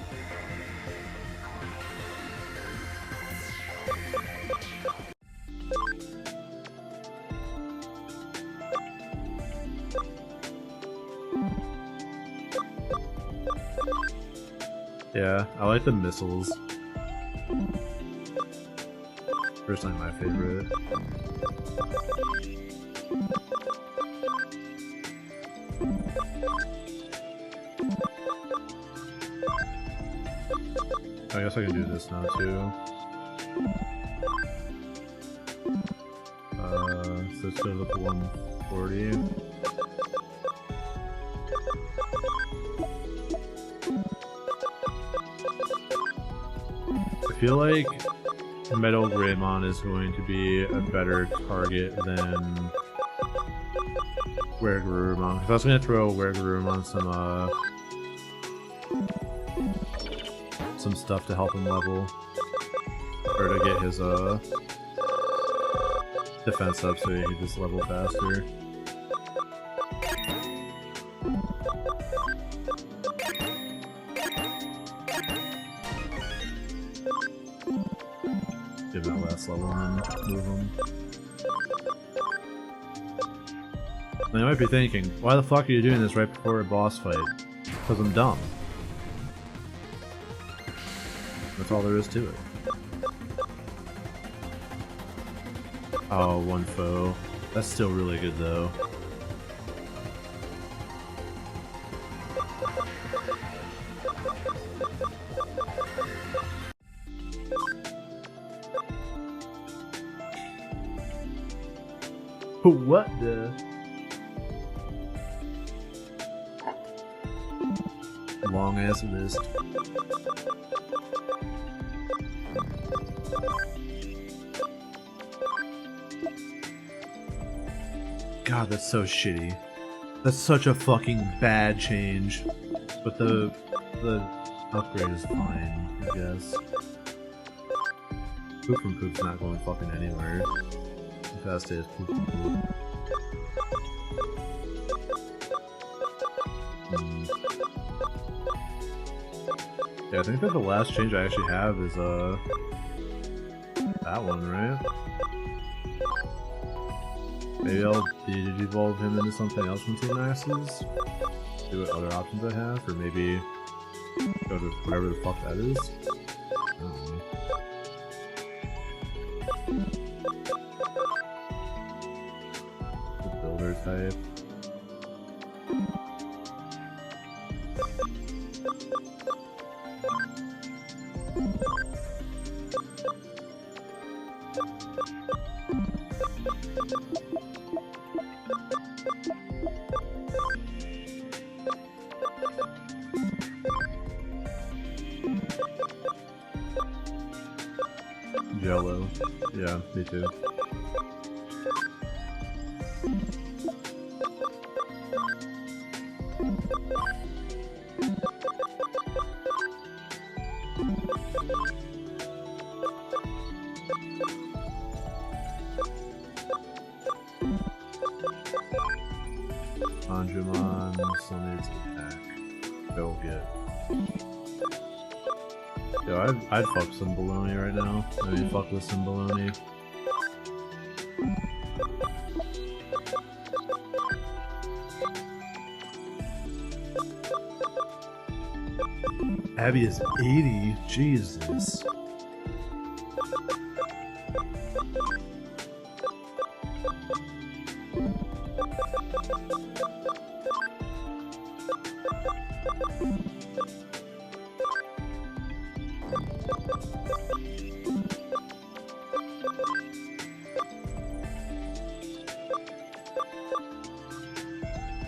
S1: Yeah, I like the missiles. Personally, my favorite. I guess I can do this now too. So let's go with 140. I feel like Metal Greymon is going to be a better target than Weregarurumon. I was going to throw Weregarurumon some stuff to help him level, or to get his defense up so he can just level faster. Give him that last level and move him. And you might be thinking, why the fuck are you doing this right before a boss fight? Because I'm dumb. That's all there is to it. Oh, one foe. That's still really good though. What the? Long ass list. God, that's so shitty. That's such a fucking bad change. But the upgrade is fine, I guess. Poop from Poop's not going fucking anywhere. Fast is Poop from Poop. Yeah, I think that the last change I actually have is that one, right? Maybe I'll evolve him into something else from Team Max's. See what other options I have, or maybe go to whatever the fuck that is. I don't know. The builder type. Jello. Yeah, me too. go get. Yo, I'd fuck some bologna right now. Maybe fuck with some bologna. Abby is 80. Jesus.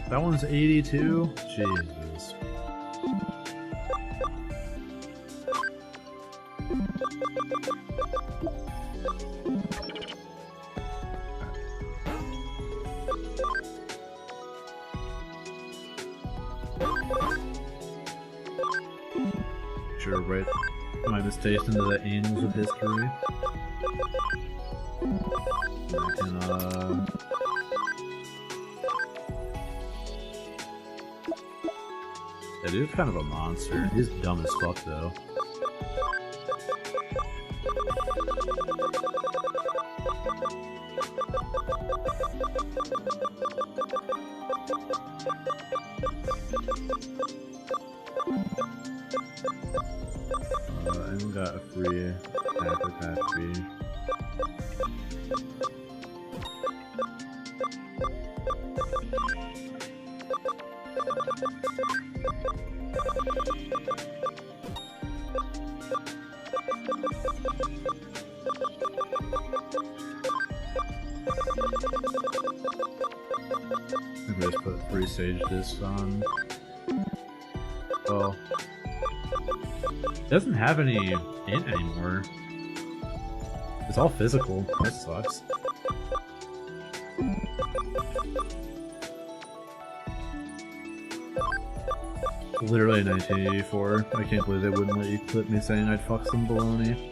S1: That one's 82? Jesus. Sure, right. My mistakes into the annals of history. I can, yeah, dude's kind of a monster. He's dumb as fuck, though. I got a free capacity. I'm gonna just put 3 sage discs on. Oh. It doesn't have any int anymore. It's all physical. That sucks. Literally 1984. I can't believe they wouldn't let you clip me saying I'd fuck some baloney.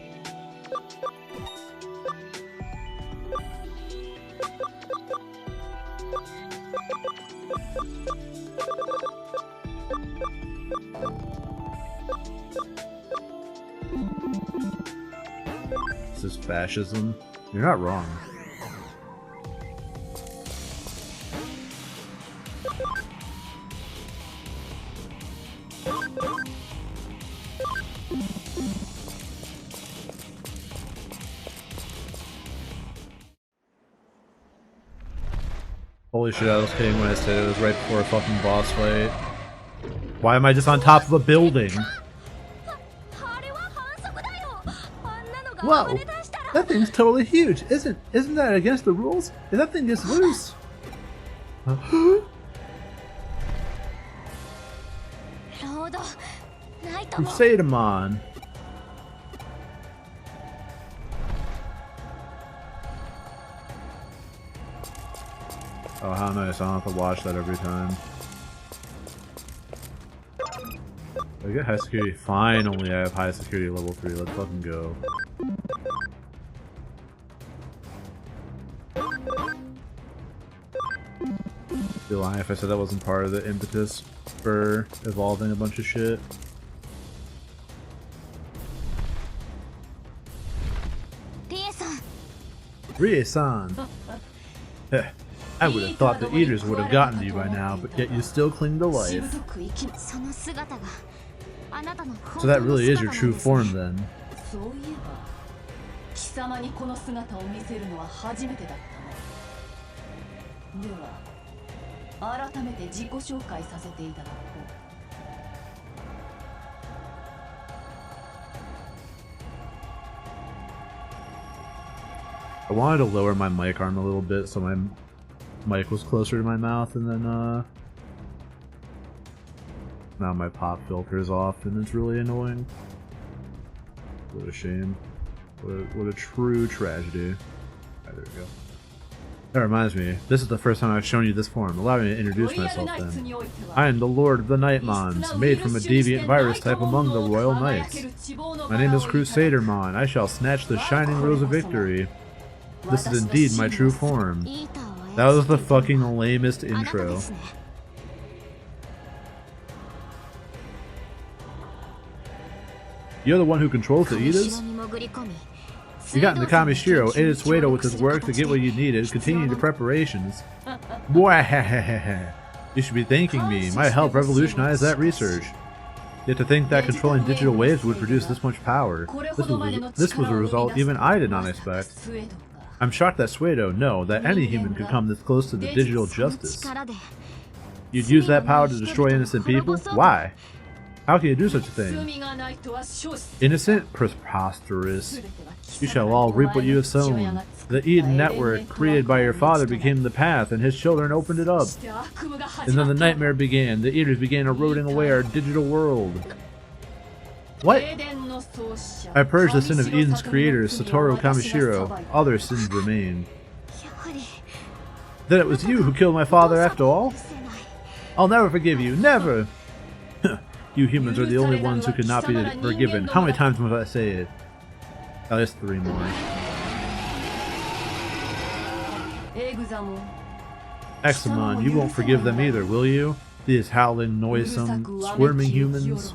S1: This is fascism. You're not wrong. Holy shit, I was kidding when I said it was right before a fucking boss fight. Why am I just on top of a building? Whoa! That thing's totally huge! Isn't that against the rules? If that thing gets loose... Crusademon! Oh, how nice. I don't have to watch that every time. I get high security. Finally, I have high security level 3. Let's fucking go. Be lying if I said that wasn't part of the impetus for evolving a bunch of shit. Rie-san! I would have thought the eaters would have gotten to you by now, but yet you still cling to life. So that really is your true form then. I wanted to lower my mic arm a little bit so my mic was closer to my mouth, and then now my pop filter is off and it's really annoying. What a shame. What a true tragedy. Alright, there we go. That reminds me, this is the first time I've shown you this form. Allow me to introduce myself then. I am the Lord of the Nightmons, made from a deviant virus type among the Royal Knights. My name is Crusademon. I shall snatch the shining rose of victory. This is indeed my true form. That was the fucking lamest intro. You're the one who controls the Idas? You got into Kamishiro, ate its Suedo with his work to get what you needed, continued your preparations. You should be thanking me. My help revolutionized that research. Yet to think that controlling digital waves would produce this much power. This was a result even I did not expect. I'm shocked that Suedo, no, that any human could come this close to the digital justice. You'd use that power to destroy innocent people? Why? How can you do such a thing? Innocent? Preposterous. You shall all reap what you have sown. The Eden network, created by your father, became the path, and his children opened it up. And then the nightmare began. The Eaters began eroding away our digital world. What? I purged the sin of Eden's creator, Satoru Kamishiro. Other sins remain. Then it was you who killed my father after all? I'll never forgive you. Never! You humans are the only ones who could not be forgiven. How many times must I say it? Oh, there's 3 more. Examon, you won't forgive them either, will you? These howling, noisome, squirming humans.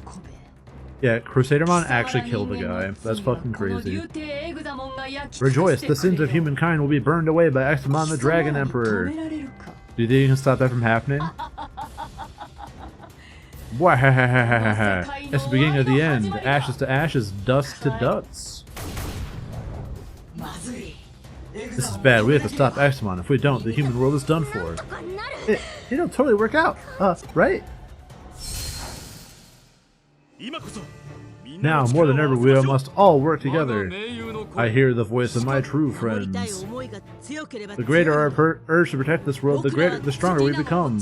S1: Yeah, Crusadermon actually killed a guy. That's fucking crazy. Rejoice, the sins of humankind will be burned away by Examon the Dragon Emperor. Do you think you can stop that from happening? It's the beginning of the end. Ashes to ashes, dust to dust. This is bad. We have to stop Examon. If we don't, the human world is done for. It'll totally work out. Right? Now, more than ever, we must all work together. I hear the voice of my true friends. The greater our urge to protect this world, the stronger we become.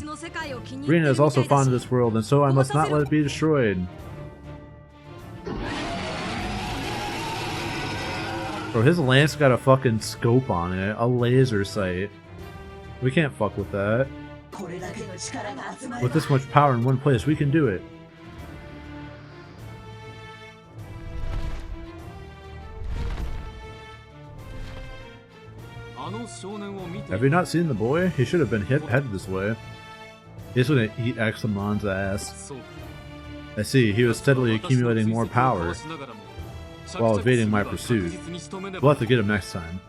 S1: Rina is also fond of this world, and so I must not let it be destroyed. Bro, his lance got a fucking scope on it, a laser sight. We can't fuck with that. With this much power in one place, we can do it. Have you not seen the boy? He should have been headed this way. He's gonna eat Examon's ass. I see, he was steadily accumulating more power while evading my pursuit. We'll have to get him next time.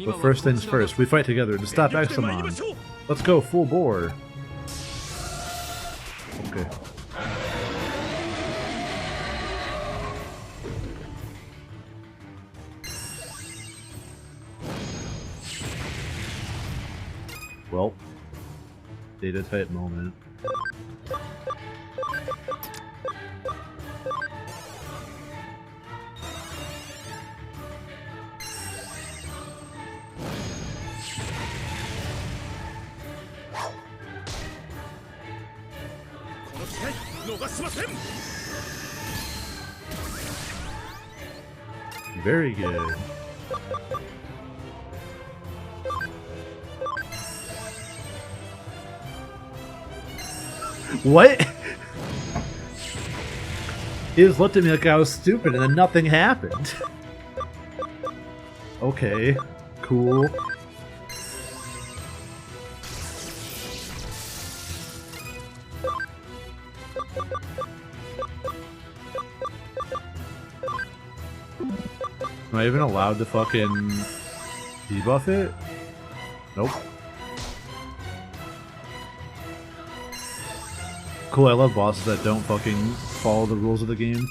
S1: But first things first, we fight together to stop Examon. Let's go full bore. Okay. Well, data type moment. Very good. What? He just looked at me like I was stupid and then nothing happened. Okay, cool. Am I even allowed to fucking debuff it? Nope. Cool, I love bosses that don't fucking follow the rules of the game.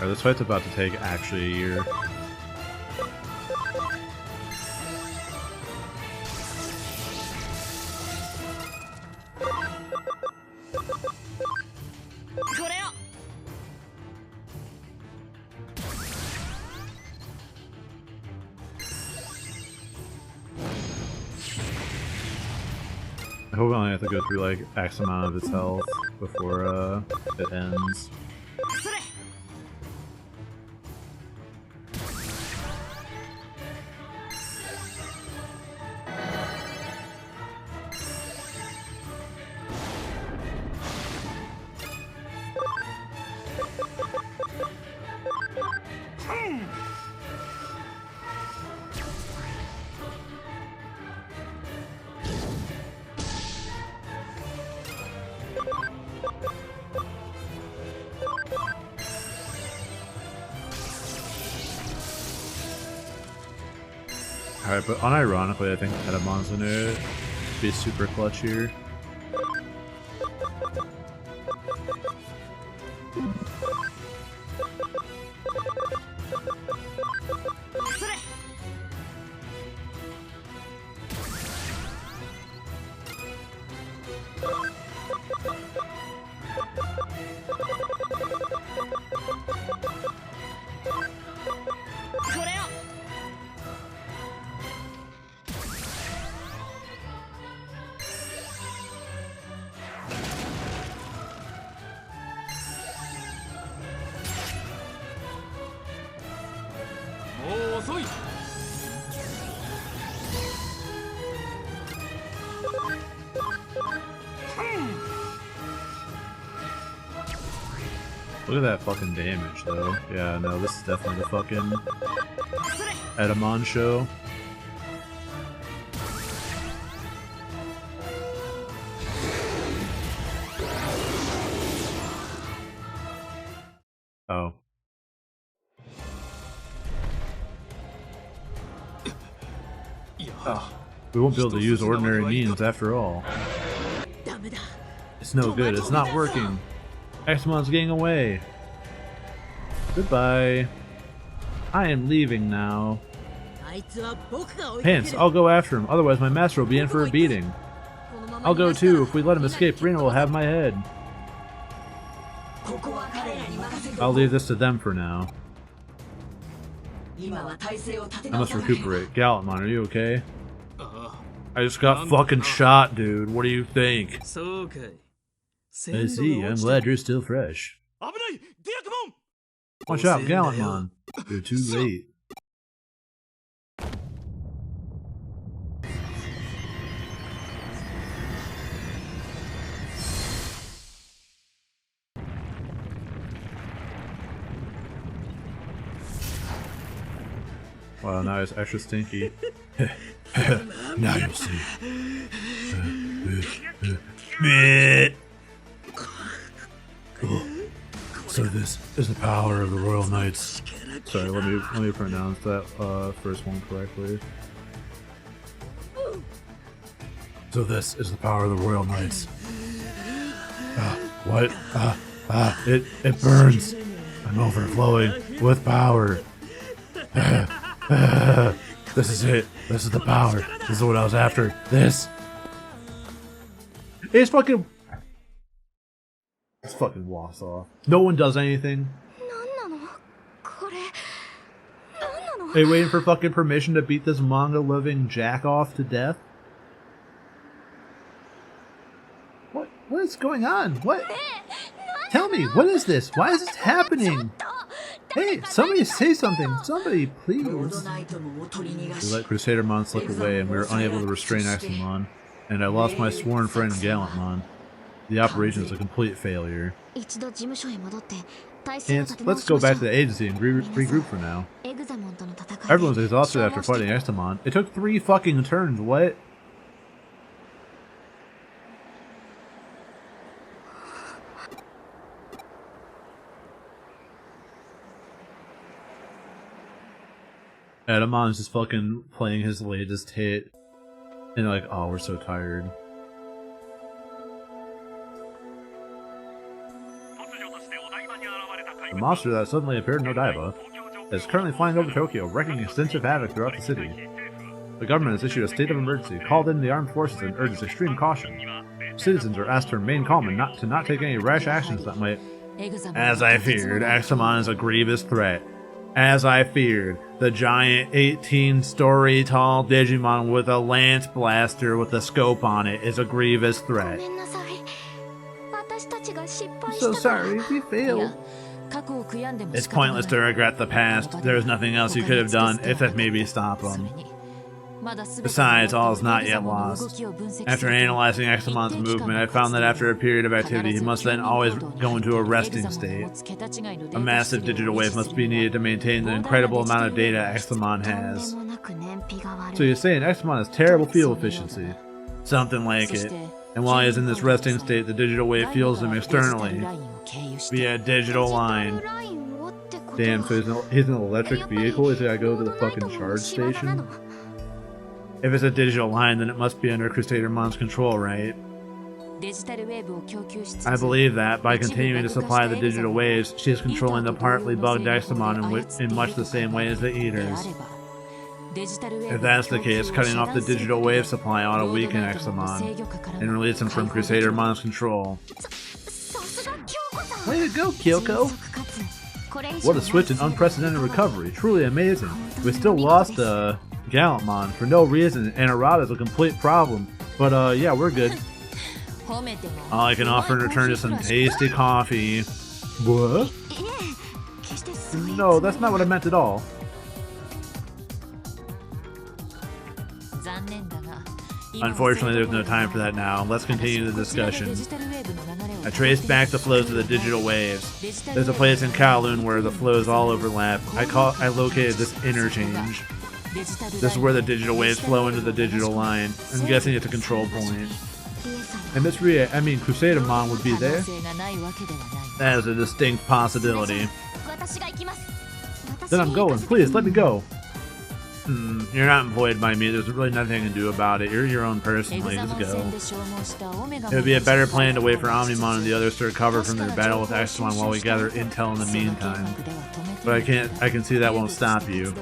S1: Alright, this fight's about to take actually a year. hope I only have to go through like X amount of its health before it ends. Alright, but unironically, I think Edamon's gonna be super clutch here. Look at that fucking damage, though. Yeah, no, this is definitely the fucking Edamon show. Oh. Oh. We won't be able to use ordinary means after all. It's no good, it's not working. Axemon's getting away. Goodbye. I am leaving now. Hence, I'll go after him, otherwise my master will be in for a beating. I'll go too. If we let him escape, Rena will have my head. I'll leave this to them for now. I must recuperate. Gallantmon, are you okay? I just got fucking shot, dude. What do you think? I see. I'm glad you're still fresh. Watch out, Gallantmon. You're too late. Wow, now it's extra stinky. Now you'll see. So this is the power of the Royal Knights. Sorry, let me pronounce that first one correctly. So this is the power of the Royal Knights. What? It burns. I'm overflowing with power. This is it. This is the power. This is what I was after. This. It's fucking walks off. No one does anything. Are you waiting for fucking permission to beat this manga loving jack off to death? What is going on? What? Tell me, what is this? Why is this happening? Hey, somebody say something. Somebody, please. We let Crusadermon slip away and we were unable to restrain Axelmon. And I lost my sworn friend Gallantmon. The operation is a complete failure. And let's go back to the agency and regroup for now. Everyone's exhausted after fighting Axelmon. It took 3 fucking turns, what? Edamon's just fucking playing his latest hit. And like, oh, we're so tired. The monster that suddenly appeared in Odaiba is currently flying over Tokyo, wreaking extensive havoc throughout the city. The government has issued a state of emergency, called in the armed forces, and urges extreme caution. Citizens are asked to remain calm and not to take any rash actions that might... As I feared, Axelmon is a grievous threat. As I feared, the giant 18-story tall Digimon with a lance blaster with a scope on it is a grievous threat.
S2: I'm so sorry, we failed.
S1: It's pointless to regret the past. There is nothing else you could have done except maybe stop him. Besides, all is not yet lost. After analyzing Eximon's movement, I found that after a period of activity, he must then always go into a resting state. A massive digital wave must be needed to maintain the incredible amount of data Eximon has. So you're saying Eximon has terrible fuel efficiency? Something like it. And while he is in this resting state, the digital wave fuels him externally via a digital line. Damn, so he's an electric vehicle? He's gotta go to the fucking charge station? If it's a digital line, then it must be under Crusadermon's control, right? I believe that, by continuing to supply the digital waves, she is controlling the partly bugged Eximon in much the same way as the Eaters. If that's the case, cutting off the digital wave supply ought to weaken Eximon and release him from Crusadermon's control.
S2: Way to go, Kyoko!
S1: What a swift and unprecedented recovery, truly amazing. We still lost Gallantmon for no reason, and Arata's a complete problem. But yeah, we're good. All I can offer in return is some tasty coffee. What? No, that's not what I meant at all. Unfortunately, there's no time for that now. Let's continue the discussion. I traced back the flows of the digital waves. There's a place in Kowloon where the flows all overlap. I located this interchange. This is where the digital waves flow into the digital line. I'm guessing it's a control point. And Miss Ria, I mean Crusadermon would be there? That is a distinct possibility. Then I'm going. Please, let me go. You're not employed by me. There's really nothing I can do about it. You're your own person. Like, just go. It would be a better plan to wait for Omnimon and the others to recover from their battle with Eximon while we gather intel in the meantime. But I can see that won't stop you.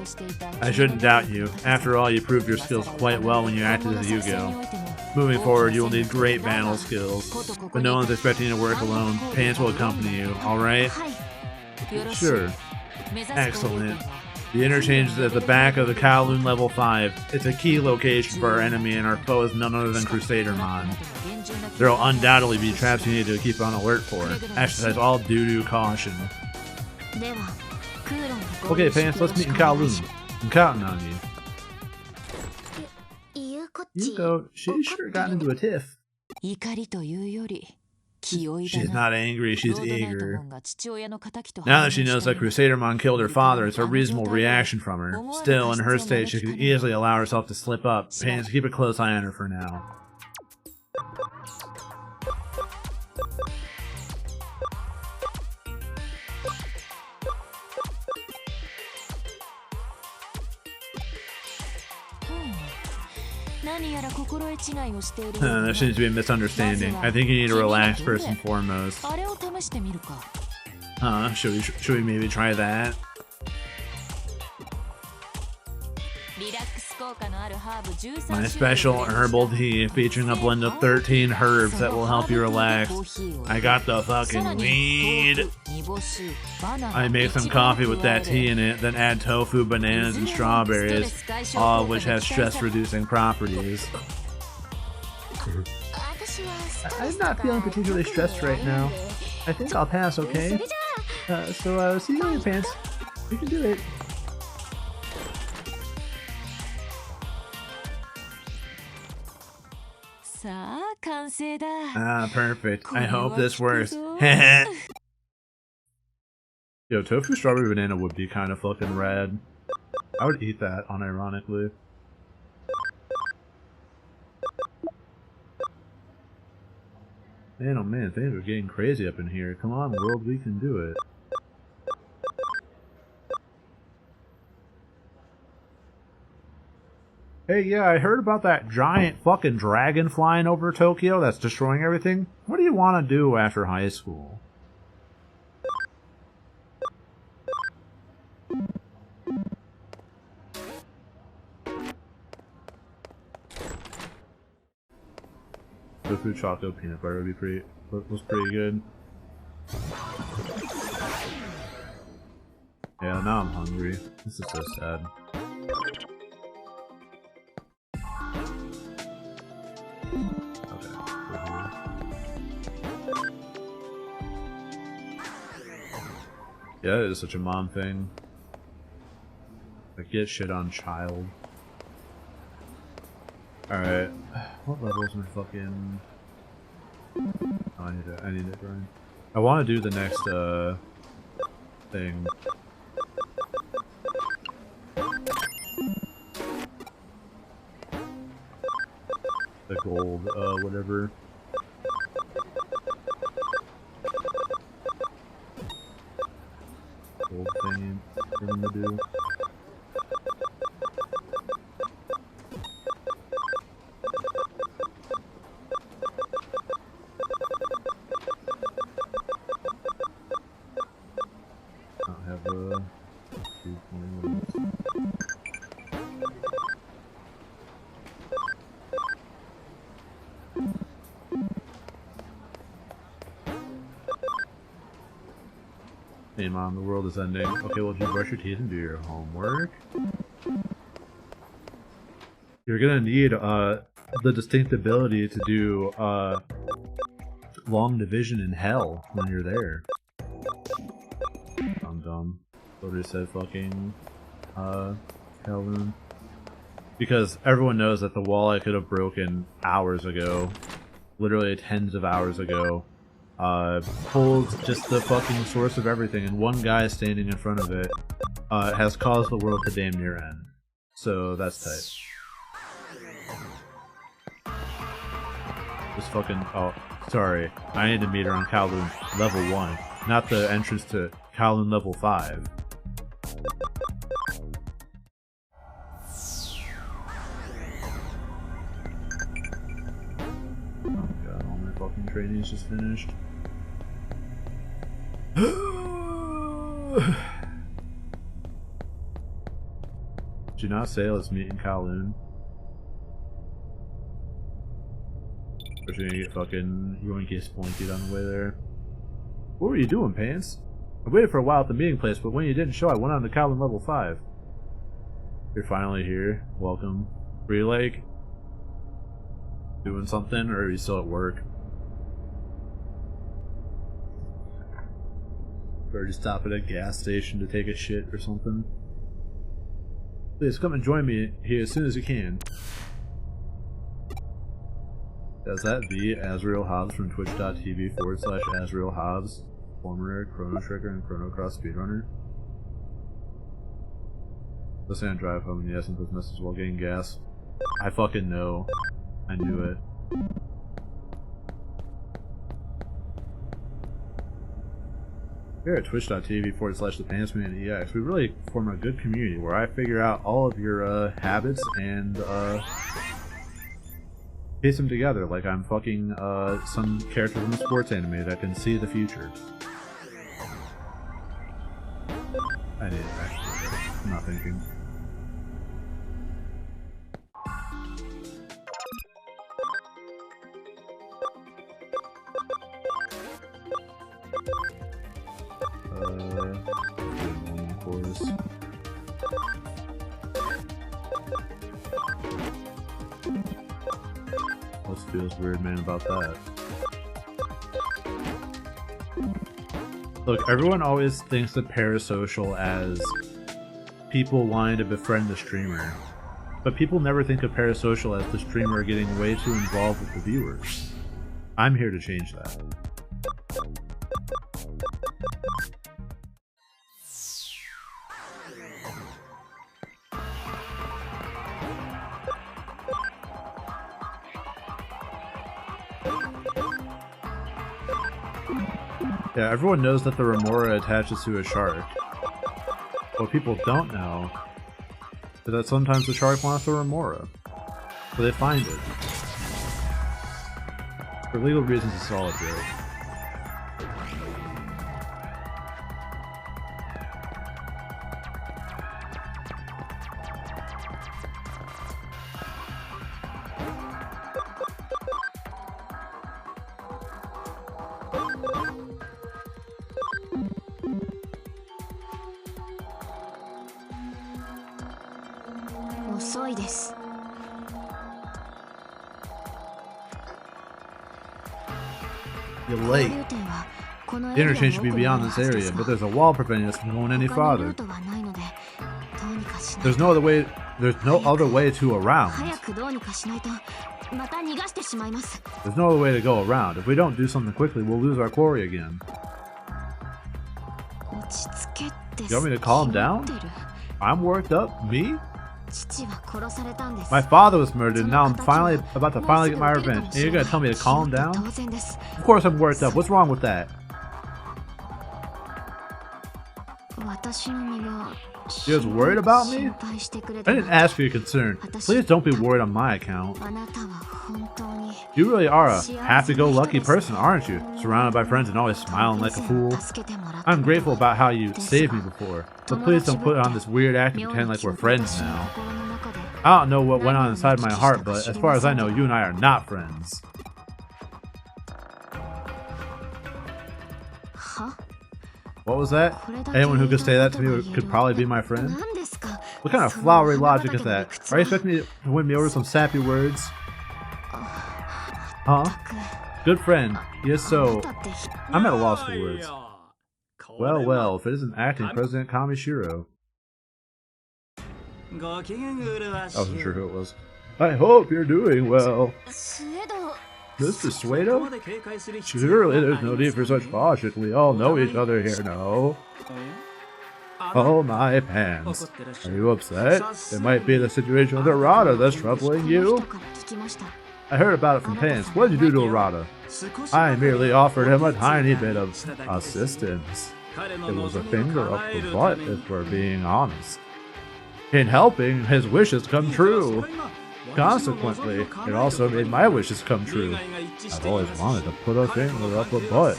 S1: I shouldn't doubt you. After all, you proved your skills quite well when you acted as Yugo. Moving forward, you will need great battle skills. But no one's expecting you to work alone. Pants will accompany you, alright? Sure. Excellent. The interchange is at the back of the Kowloon Level 5. It's a key location for our enemy, and our foe is none other than Crusadermon. There will undoubtedly be traps you need to keep on alert for. Exercise all due caution. Okay, Pants, let's meet in Kowloon. I'm counting on you. Yuko, she's sure gotten into a tiff. She's not angry, she's eager. Now that she knows that Crusadermon killed her father, it's a reasonable reaction from her. Still, in her state, she could easily allow herself to slip up. Pants, keep a close eye on her for now. There seems to be a misunderstanding. I think you need to relax first and foremost. Should we maybe try that? My special herbal tea featuring a blend of 13 herbs that will help you relax. I got the fucking weed. I make some coffee with that tea in it, then add tofu, bananas, and strawberries, all of which have stress-reducing properties. I'm not feeling particularly stressed right now. I think I'll pass, okay? See you later, Pants. You can do it. Perfect. I hope this works. Yo, tofu strawberry banana would be kind of fucking rad. I would eat that, unironically. Man, oh man, things are getting crazy up in here. Come on, world, we can do it. Hey, yeah, I heard about that giant fucking dragon flying over Tokyo that's destroying everything. What do you want to do after high school? Tofu chocolate peanut butter would be was pretty good. Yeah, now I'm hungry. This is so sad. Okay, we're here. Yeah, it is such a mom thing. Like, get shit on child. Alright. What level is my fucking... Oh, I need it, Brian. I want to do the next, thing. The gold, whatever. Gold thing for them to do. Hey mom, the world is ending. Okay, well, if you brush your teeth and do your homework, you're gonna need the distinct ability to do long division in hell when you're there. I'm dumb. Totally said fucking hell room. Because everyone knows that the wall I could have broken hours ago, literally tens of hours ago, holds just the fucking source of everything, and one guy standing in front of it has caused the world to damn near end. So that's tight. Just fucking... oh, sorry. I need to meet her on Kowloon level 1, not the entrance to Kowloon level 5. Oh god, all my fucking training's just finished. Did you not say let's meet in Kowloon? Or should you get fucking yoinky sploinky on the way there? What were you doing, Pants? I waited for a while at the meeting place, but when you didn't show, I went on to Kowloon level 5. You're finally here. Welcome. Were you like doing something, or are you still at work? Or just stop at a gas station to take a shit or something? Please come and join me here as soon as you can. Is that the Azrael Hobbs from twitch.tv/Azrael Hobbs, former Chrono Trigger and Chrono Cross speedrunner? Listen, I drive home and yes, and this message while getting gas. I fucking know. I knew it. Here at twitch.tv/thepantsmanex, we really form a good community where I figure out all of your habits and piece them together like I'm fucking some character from a sports anime that can see the future. I did actually. I'm not thinking. Of course. What feels weird, man, about that? Look, everyone always thinks of parasocial as people wanting to befriend the streamer. But people never think of parasocial as the streamer getting way too involved with the viewers. I'm here to change that. Yeah, everyone knows that the remora attaches to a shark. What people don't know is that sometimes the shark wants the remora. So they find it. For legal reasons, it's all a joke. You're late. The interchange should be beyond this area, but there's a wall preventing us from going any farther. There's no other way to around. There's no other way to go around. If we don't do something quickly, we'll lose our quarry again. You want me to calm down? I'm worked up? Me? My father was murdered, and now I'm about to get my revenge. And you're gonna tell me to calm down? Of course I'm worked up. What's wrong with that? You're just worried about me? I didn't ask for your concern. Please don't be worried on my account. You really are a happy-go-lucky person, aren't you? Surrounded by friends and always smiling like a fool. I'm grateful about how you saved me before, but please don't put on this weird act and pretend like we're friends now. I don't know what went on inside my heart, but as far as I know, you and I are not friends. What was that? Anyone who could say that to me could probably be my friend? What kind of flowery logic is that? Are you expecting me to win me over some sappy words? Huh? Good friend. Yes, so... I'm at a loss for words. Well, if it isn't acting President Kamishiro. I wasn't sure who it was. I hope you're doing well. Mr. Suedo? Surely there's no need for such caution. We all know each other here, no? Oh my pants. Are you upset? It might be the situation with Arata that's troubling you. I heard about it from Pants. What did you do to Arata? I merely offered him a tiny bit of assistance. It was a finger up the butt, if we're being honest. In helping his wishes come true. Consequently, it also made my wishes come true. I've always wanted to put a finger up a butt.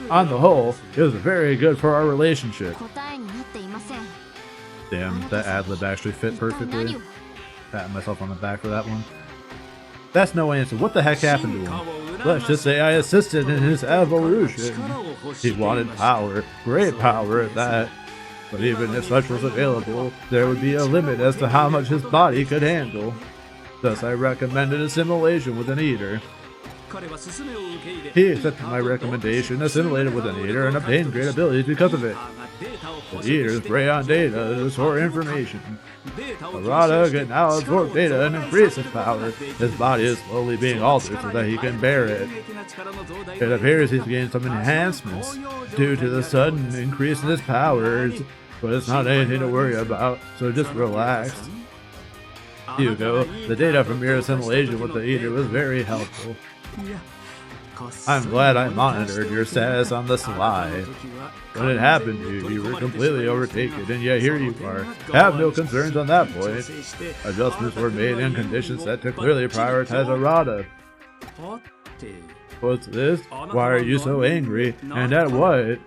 S1: On the whole, it was very good for our relationship. Damn, that ad-lib actually fit perfectly. Patting myself on the back for that one. That's no answer. What the heck happened to him? Let's just say I assisted in his evolution. He wanted power, great power at that. But even if such was available, there would be a limit as to how much his body could handle. Thus, I recommended assimilation with an eater. He accepted my recommendation, assimilated with an eater, and obtained great abilities because of it. The eaters prey on data to store information. Arata can now absorb data and increase his power. His body is slowly being altered so that he can bear it. It appears he's gained some enhancements due to the sudden increase in his powers, but it's not anything to worry about, so just relax. Hugo, the data from your assimilation with the eater was very helpful. I'm glad I monitored your status on the sly. When it happened to you, you were completely overtaken, and yet here you are. Have no concerns on that point. Adjustments were made in conditions set to clearly prioritize Arata. What's this? Why are you so angry? And at what?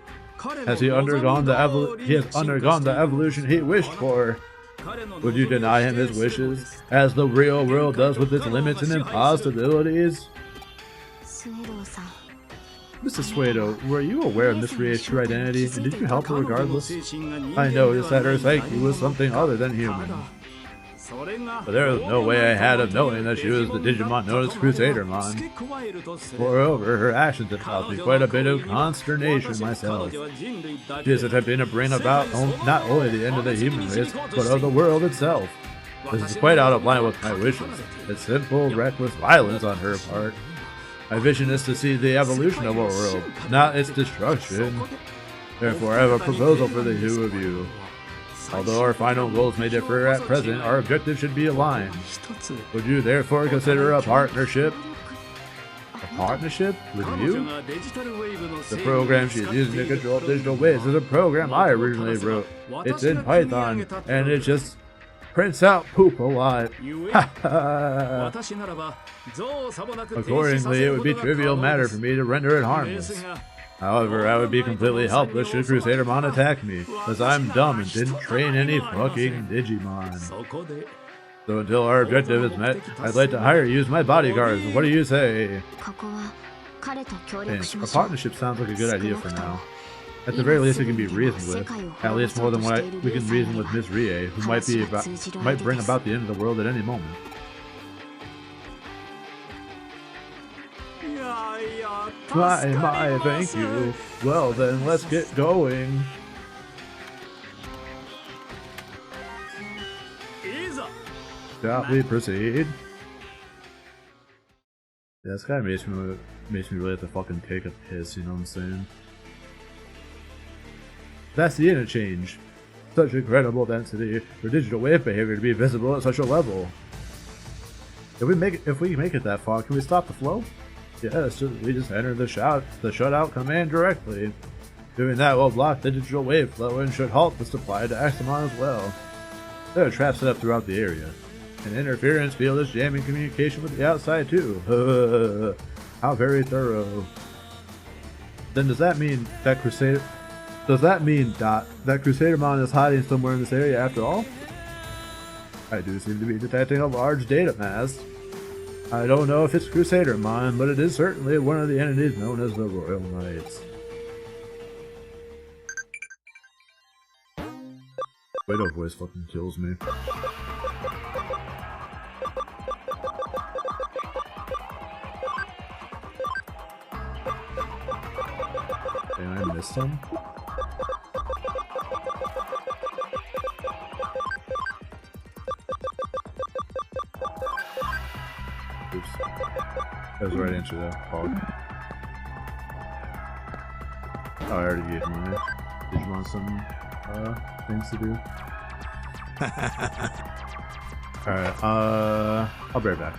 S1: Has he undergone the evolution he wished for? Would you deny him his wishes, as the real world does with its limits and impossibilities? Mr. Suedo, were you aware of Miss Rie's true identity, and did you help her regardless? I noticed that her psyche was something other than human. But there was no way I had of knowing that she was the Digimon known as Crusadermon. Moreover, her actions have caused me quite a bit of consternation myself. She is attempting to bring about not only the end of the human race, but of the world itself. This is quite out of line with my wishes. It's simple, reckless violence on her part. My vision is to see the evolution of our world, not its destruction. Therefore, I have a proposal for the two of you. Although our final goals may differ at present, our objectives should be aligned. Would you therefore consider a partnership? A partnership? With you? The program she is using to control digital waves is a program I originally wrote. It's in Python, and it just prints out poop a lot. Accordingly, it would be a trivial matter for me to render it harmless. However, I would be completely helpless should Crusadermon attack me, as I'm dumb and didn't train any fucking Digimon. So until our objective is met, I'd like to hire you as my bodyguards. What do you say? Thanks. A partnership sounds like a good idea for now. At the very least, it can be reasoned with. At least more than what we can reason with Miss Rie, who might bring about the end of the world at any moment. My, thank you. Well then, let's get going. Shall we proceed? Yeah, this guy makes me really have to fucking take a piss, you know what I'm saying? That's the interchange. Such incredible density for digital wave behavior to be visible at such a level. If we make it that far, can we stop the flow? Yes, we just enter the shutout command directly. Doing that will block the digital wave flow and should halt the supply to Axamon as well. There are traps set up throughout the area. An interference field is jamming communication with the outside too. How very thorough. Then does that mean that Crusadermon is hiding somewhere in this area after all? I do seem to be detecting a large data mass. I don't know if it's Crusadermon, but it is certainly one of the entities known as the Royal Knights. Widow voice fucking kills me. Did I miss some? Oops. That was the right answer though. Hog. Oh, I already gave my Digimon some things to do. Alright, I'll be right back.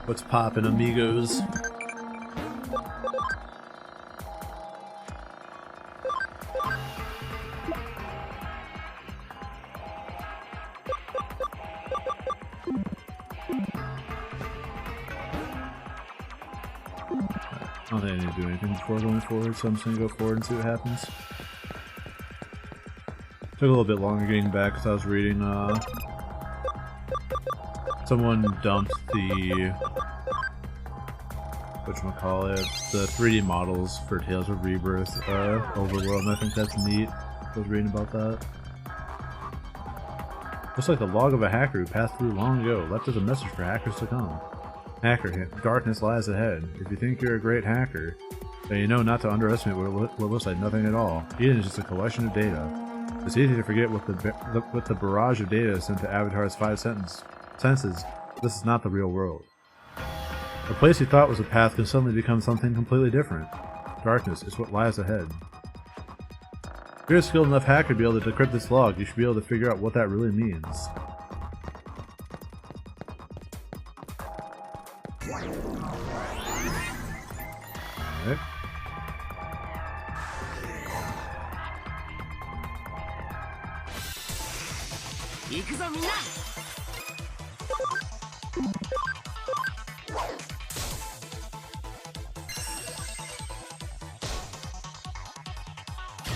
S1: What's poppin', amigos? I don't think I need to do anything before going forward, so I'm just gonna go forward and see what happens. Took a little bit longer getting back because I was reading, someone dumped the, whatchamacallit, the 3D models for Tales of Rebirth, Overworld, and I think that's neat. I was reading about that. Looks like the log of a hacker who passed through long ago, left us a message for hackers to come. Hacker, darkness lies ahead. If you think you're a great hacker, then you know not to underestimate what looks like nothing at all. Eden is just a collection of data. It's easy to forget what the barrage of data sent to Avatar's 5 senses. This is not the real world. A place you thought was a path can suddenly become something completely different. Darkness is what lies ahead. If you're a skilled enough hacker to be able to decrypt this log, you should be able to figure out what that really means. Alright.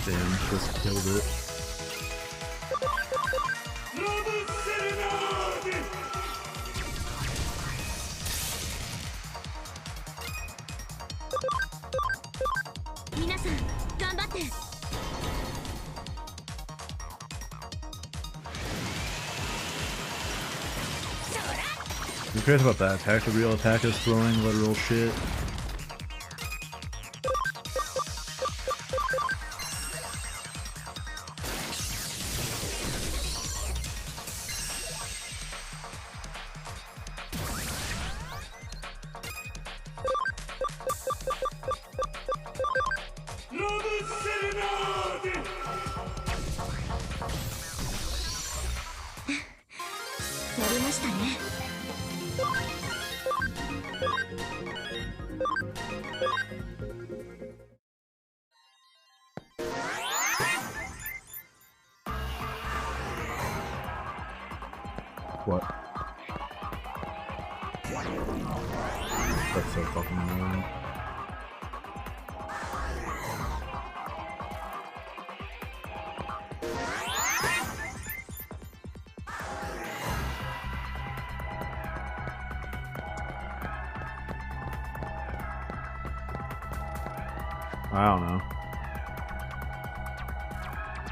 S1: Damn, just killed it. Who cares about that attack? The real attack is throwing literal shit. What? That's so fucking annoying. I don't know.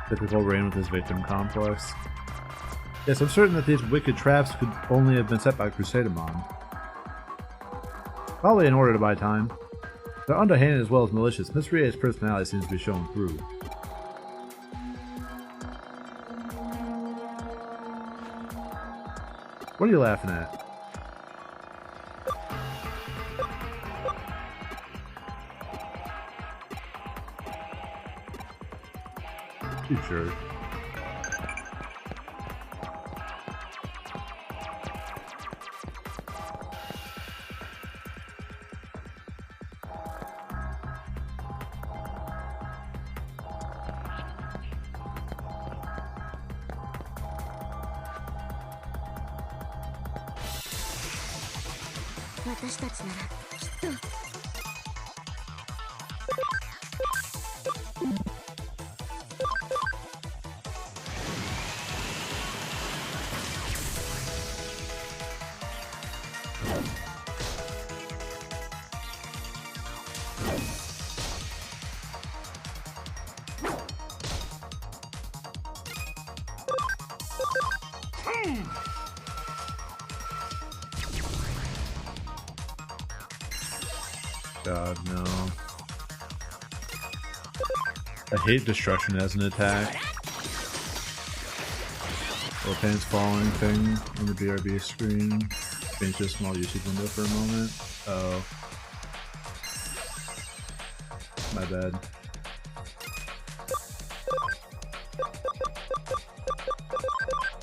S1: Typical Rain with his victim complex. Yes, I'm certain that these wicked traps could only have been set by Crusadamon. Probably in order to buy time. They're underhanded as well as malicious. Miss Rie's personality seems to be showing through. What are you laughing at? You jerk. God, no. I hate destruction as an attack. Little pants falling thing on the BRB screen. Change to a small YouTube window for a moment. Oh. My bad.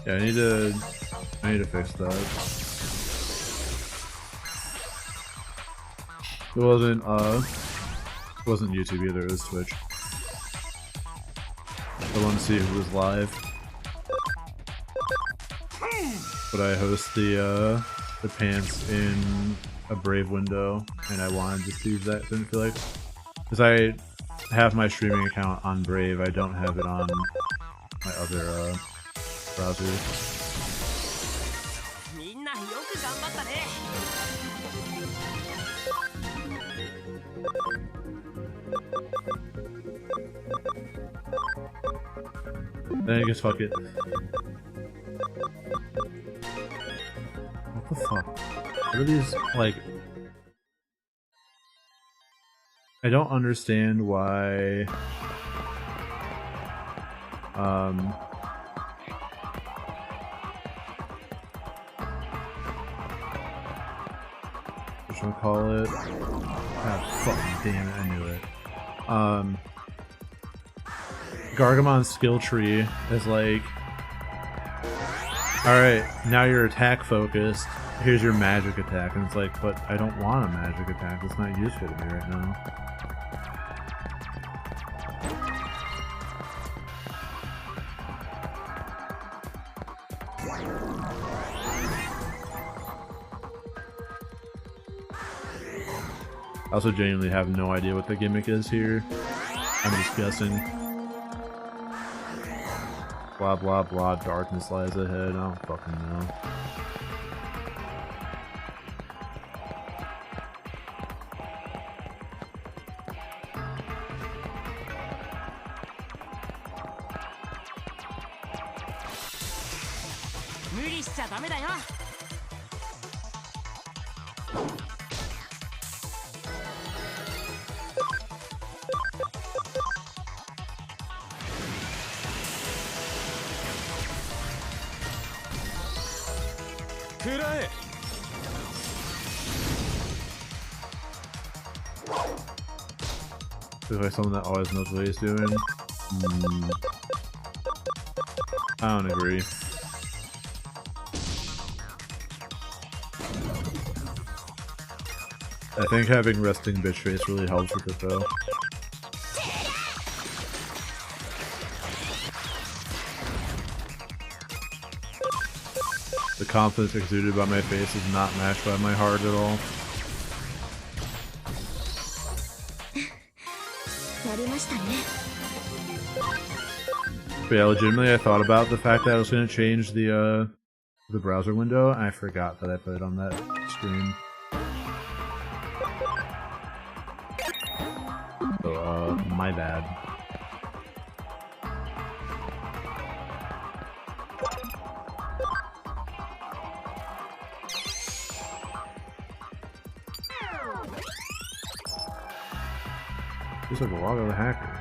S1: Yeah, I need to fix that. It wasn't YouTube either, it was Twitch. I want to see who was live. But I host the pants in a Brave window, and I wanted to see that. Didn't feel like, because I have my streaming account on Brave, I don't have it on my other browser. Then I guess fuck it. What the fuck? What are these, like... I don't understand why... What should I call it? God fucking damn it, I knew it. Gargamon's skill tree is like, alright, now you're attack focused, here's your magic attack, and it's like, but I don't want a magic attack, it's not useful to me right now. I also genuinely have no idea what the gimmick is here. I'm just guessing. Blah blah blah, darkness lies ahead, I don't fucking know. Feels like someone that always knows what he's doing. I don't agree. I think having resting bitch face really helps with it though. The confidence exuded by my face is not matched by my heart at all. But yeah, legitimately I thought about the fact that I was going to change the browser window, and I forgot that I put it on that screen. So, my bad. Just like a log of a hacker.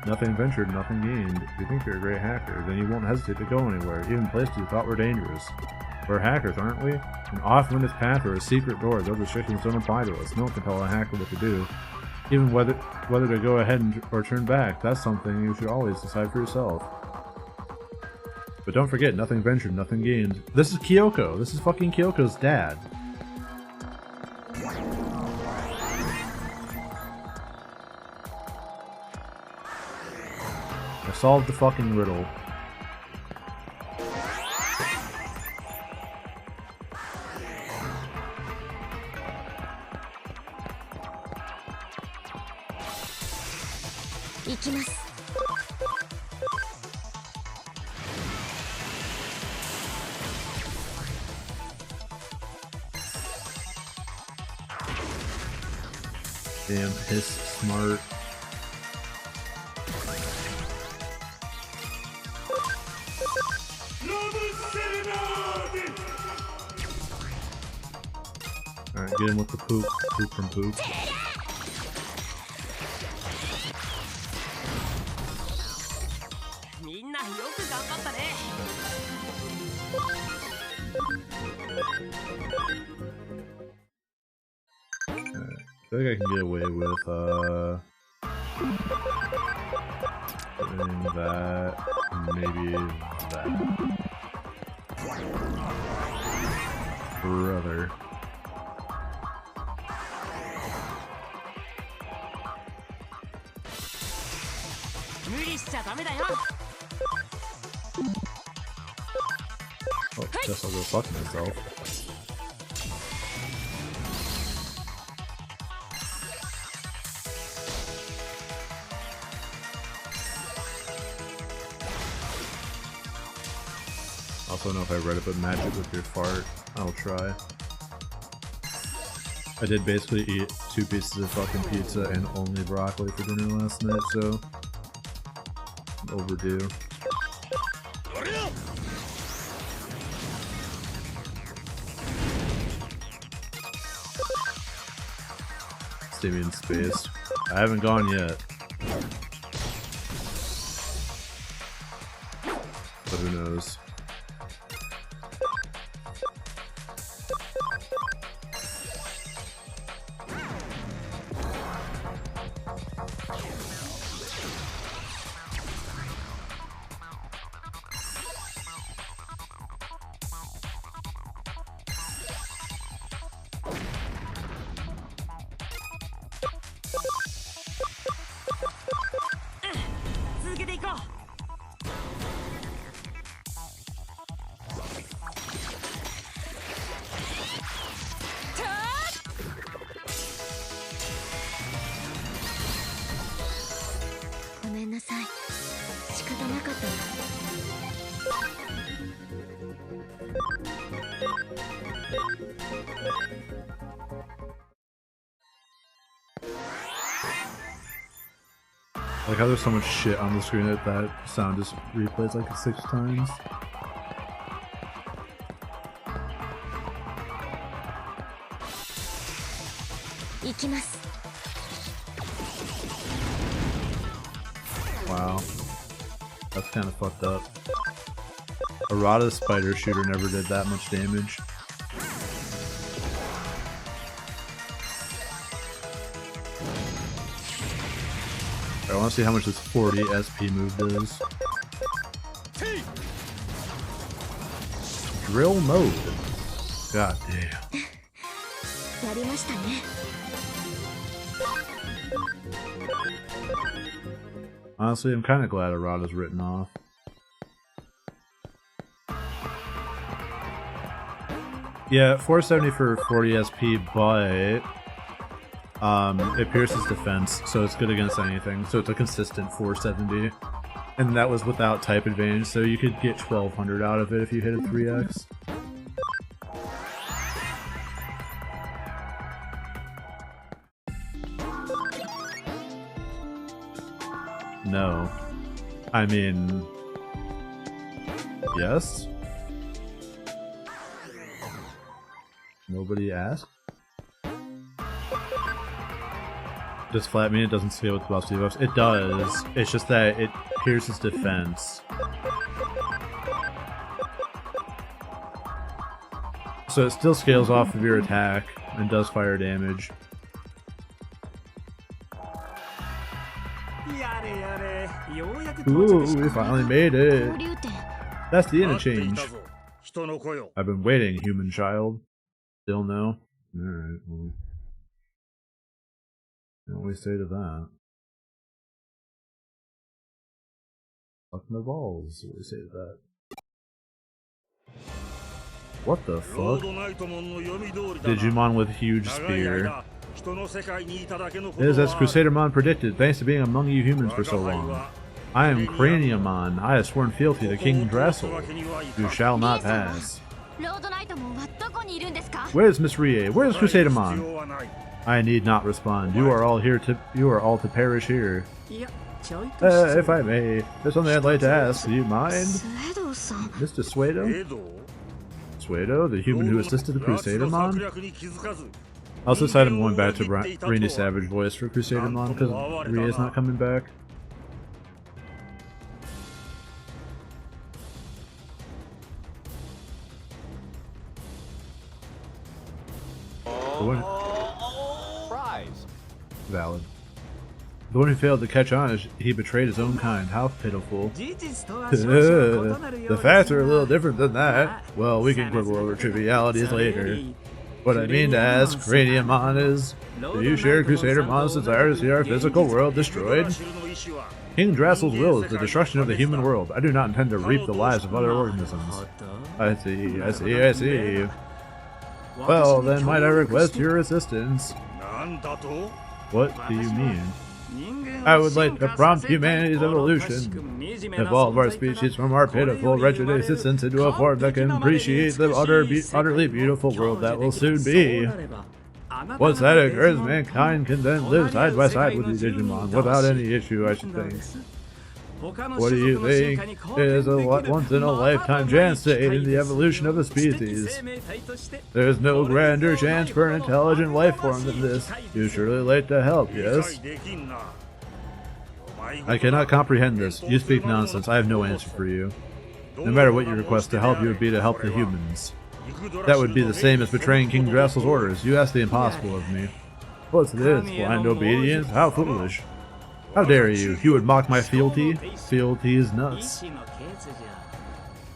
S1: Nothing ventured, nothing gained. If you think you're a great hacker, then you won't hesitate to go anywhere, even places you thought were dangerous. We're hackers, aren't we? An off-limits path or a secret door, those restrictions don't apply to us. No one can tell a hacker what to do. Even whether to go ahead or turn back, that's something you should always decide for yourself. But don't forget, nothing ventured, nothing gained. This is Kyoko. This is fucking Kyoko's dad. I solved the fucking riddle. Damn, his smart. Alright, get him with the poop. Poop from poop. I feel like I can get away with doing that, maybe that. Brother. Oh, guess I'll go fuck myself. Also know if I read it, but magic with your fart. I'll try. I did basically eat 2 pieces of fucking pizza and only broccoli for dinner last night, so I'm overdue. See me in space. I haven't gone yet. But who knows? Like how there's so much shit on the screen that that sound just replays like 6 times. Wow. That's kind of fucked up. Arata's spider shooter never did that much damage. I want to see how much this 40 SP move does. Drill mode. God damn. Honestly, I'm kind of glad Arata's written off. Yeah, 470 for 40 SP, but it pierces defense, so it's good against anything. So it's a consistent 470. And that was without type advantage, so you could get 1200 out of it if you hit a 3x. No. I mean... yes? Nobody asked? Does flat mean it doesn't scale with buffs debuffs? It does. It's just that it pierces defense. So it still scales off of your attack and does fire damage. Ooh, we finally made it. That's the interchange. I've been waiting, human child. Still no? Alright, well. What do we say to that? Fuck my balls. What do we say to that? What the fuck? Digimon with huge spear. It is as Crusadermon predicted, thanks to being among you humans for so long. I am Craniumon. I have sworn fealty to King Drassel. You shall not pass. Where's Miss Rie? Where's Crusadermon? I need not respond. You are all to perish here. If I may, there's something I'd like to ask. Do you mind? Mr. Suedo? Suedo, the human who assisted the Crusadermon? I also decided I'm going back to Randy Savage voice for Crusadermon because Rie's not coming back. Valid. The one who failed to catch on is he betrayed his own kind. How pitiful. The facts are a little different than that. Well, we can quibble over trivialities later. What I mean to ask, Craniumon, is, do you share Crusadermon's desire to see our physical world destroyed? King Drassel's will is the destruction of the human world. I do not intend to reap the lives of other organisms. I see. Well, then might I request your assistance? What do you mean? I would like to prompt humanity's evolution. Evolve our species from our pitiful, wretched existence into a form that can appreciate the utterly beautiful world that will soon be. Once that occurs, mankind can then live side by side with the Digimon without any issue, I should think. What do you think? It is a once-in-a-lifetime chance to aid in the evolution of a species. There is no grander chance for an intelligent life form than this. You surely like to help, yes? I cannot comprehend this. You speak nonsense. I have no answer for you. No matter what you request, to help you would be to help the humans. That would be the same as betraying King Drassel's orders. You ask the impossible of me. What's this? Blind obedience? How foolish. How dare you? You would mock my fealty? Fealty is nuts.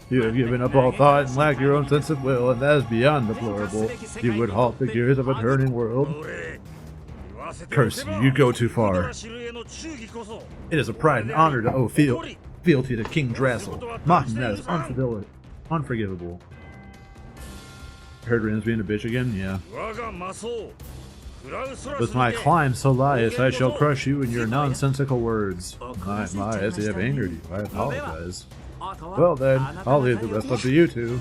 S1: You have given up all thought and lack your own sense of will, and that is beyond deplorable. You would halt the gears of a turning world. Curse you, you go too far. It is a pride and honor to owe fealty to King Drassel. Mocking that is unforgivable. Heard Ren's being a bitch again? Yeah. With my climb so light, I shall crush you in your nonsensical words. My, as they have angered you, I apologize. Well then, I'll leave the rest up to you two.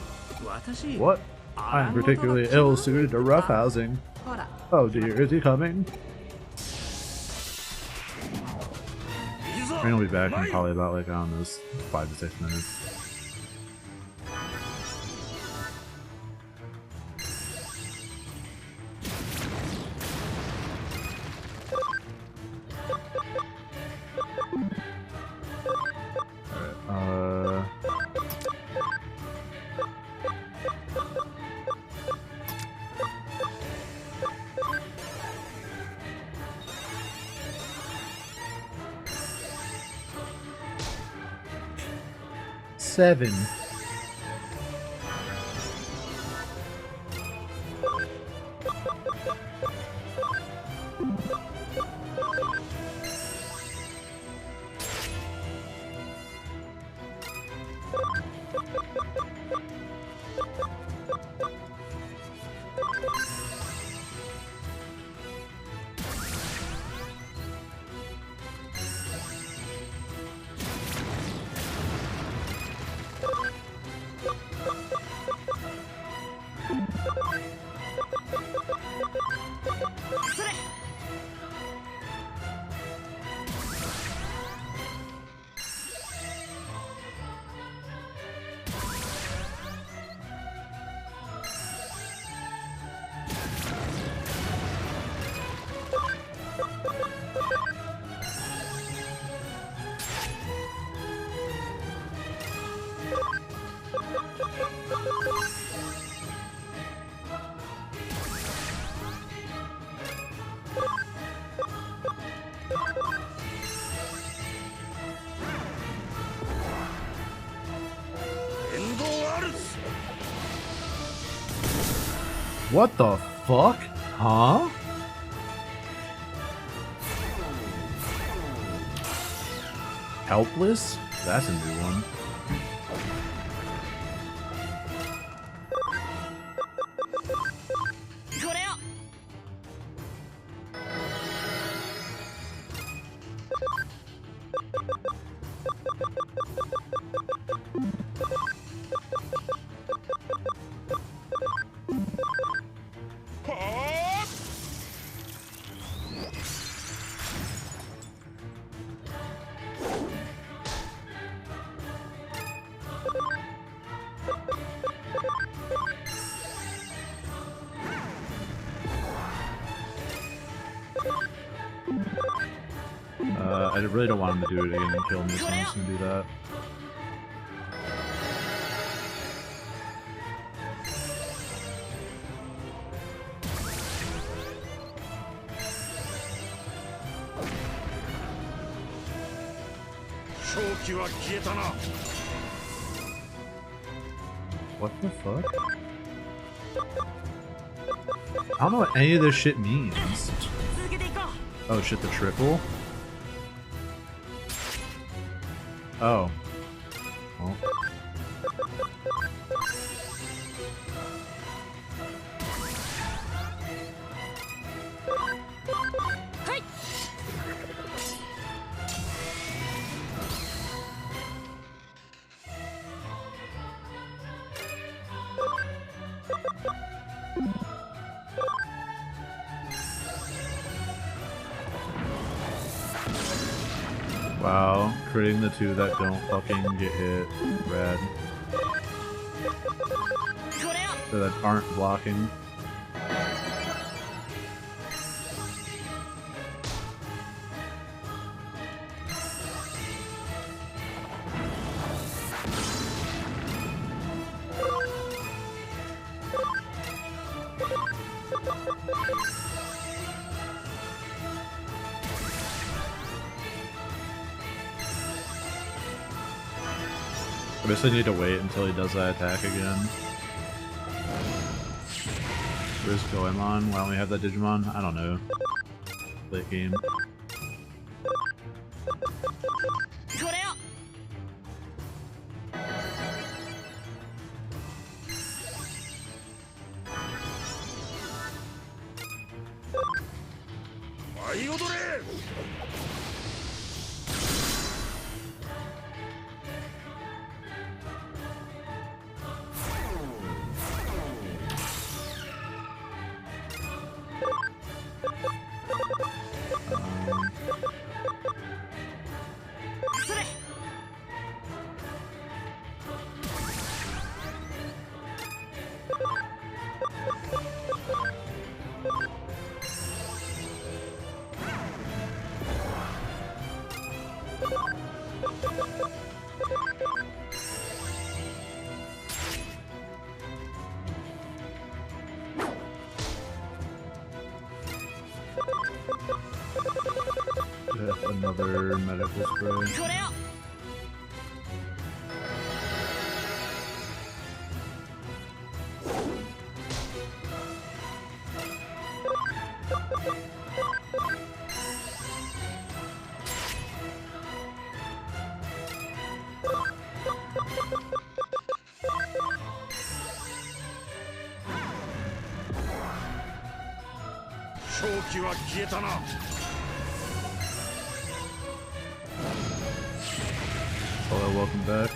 S1: What? I am particularly ill-suited to roughhousing. Oh dear, is he coming? Ren will be back in probably about, like, I don't know, 5 to 6 minutes. Seven. What the fuck? Huh? Helpless? That's a new one. I really don't want him to do it again and kill me, so I'm just gonna do that. What the fuck? I don't know what any of this shit means. Oh shit, the triple? Oh. Well. Wow, creating the two that don't fucking get hit. Rad. Or that aren't blocking. I guess I need to wait until he does that attack again. Where's Goemon? Why don't we have that Digimon? I don't know. Late game. Another medical spray. Hello, welcome back.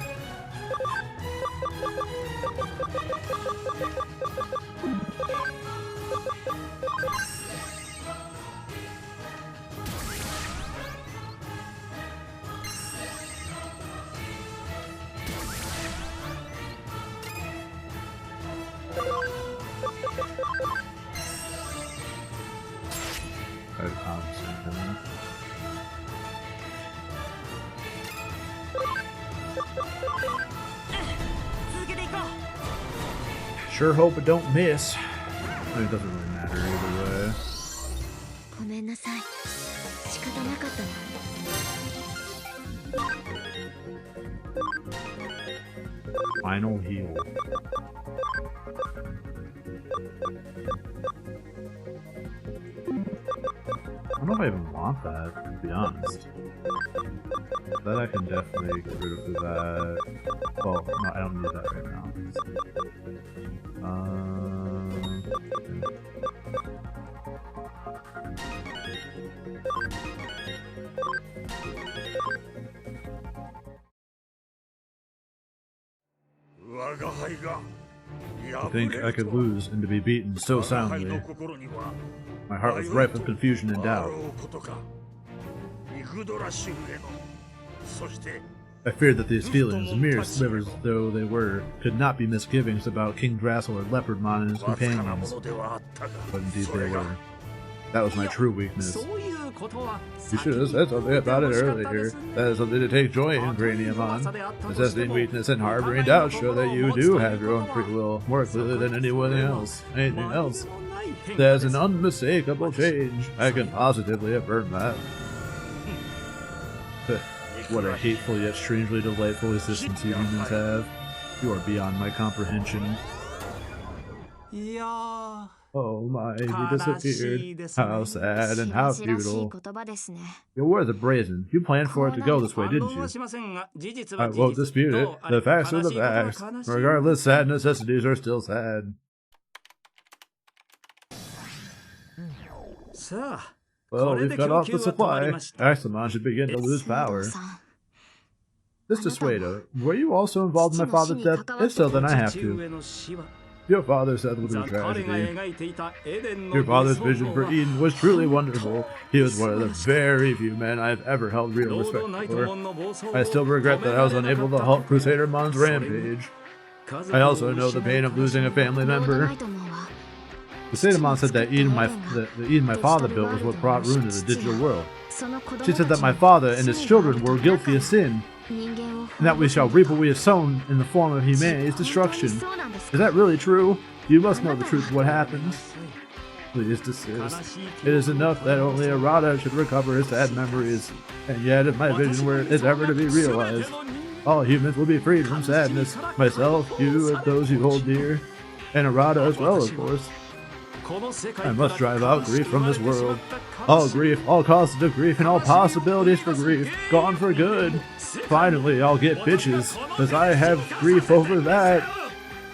S1: Sure hope it don't miss. I mean, it doesn't really matter either way. Final heal. I don't know if I even want that, to be honest. That I can definitely get rid of that. Well, no, I don't need that right now. I think I could lose and to be beaten so soundly. My heart was ripe with confusion and doubt. I feared that these feelings, mere slivers though they were, could not be misgivings about King Drassel or Leopardmon and his companions. But indeed they were. That was my true weakness. You should have said something about it earlier. That is something to take joy in, Graniamon. Necessity, weakness, and harboring doubt show that you do have your own free will, more clearly than anyone else. Anything else. There's an unmistakable change. I can positively affirm that. What a hateful yet strangely delightful existence you humans have. You are beyond my comprehension. Oh my, he disappeared. How sad and how futile. Your words are brazen. You planned for it to go this way, didn't you? I won't dispute it. The facts are the facts. Regardless, sad necessities are still sad. Well, we've cut off the supply. Axelmon should begin to lose power. Mr. Suedo, were you also involved in my father's death? If so, then I have to. Your father said with a tragedy. Your father's vision for Eden was truly wonderful. He was one of the very few men I have ever held real respect for. I still regret that I was unable to halt Crusadermon's rampage. I also know the pain of losing a family member. Crusadermon said that the Eden my father built was what brought ruin to the digital world. She said that my father and his children were guilty of sin, and that we shall reap what we have sown in the form of humanity's destruction. Is that really true? You must know the truth of what happened. Please desist. It is enough that only Arata should recover his sad memories, and yet if my vision were is ever to be realized, all humans will be freed from sadness. Myself, you, and those you hold dear, and Arata as well, of course. I must drive out grief from this world. All grief, all causes of grief, and all possibilities for grief, gone for good. Finally, I'll get bitches, because I have grief over that.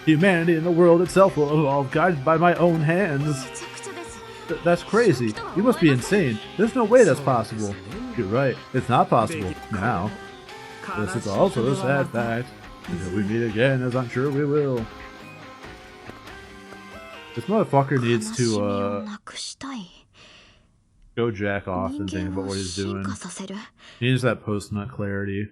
S1: Humanity and the world itself will evolve, guided by my own hands. That's crazy. You must be insane. There's no way that's possible. You're right. It's not possible. Now. This is also a sad fact. Until we meet again, as I'm sure we will. This motherfucker needs to, go jack off and think about what he's doing. He needs that post-nut clarity.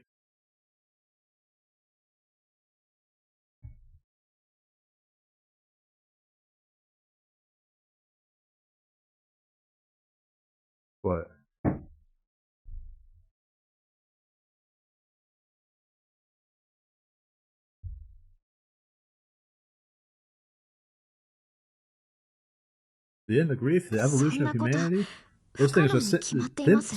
S1: What? The end of grief, the evolution of humanity? Those things just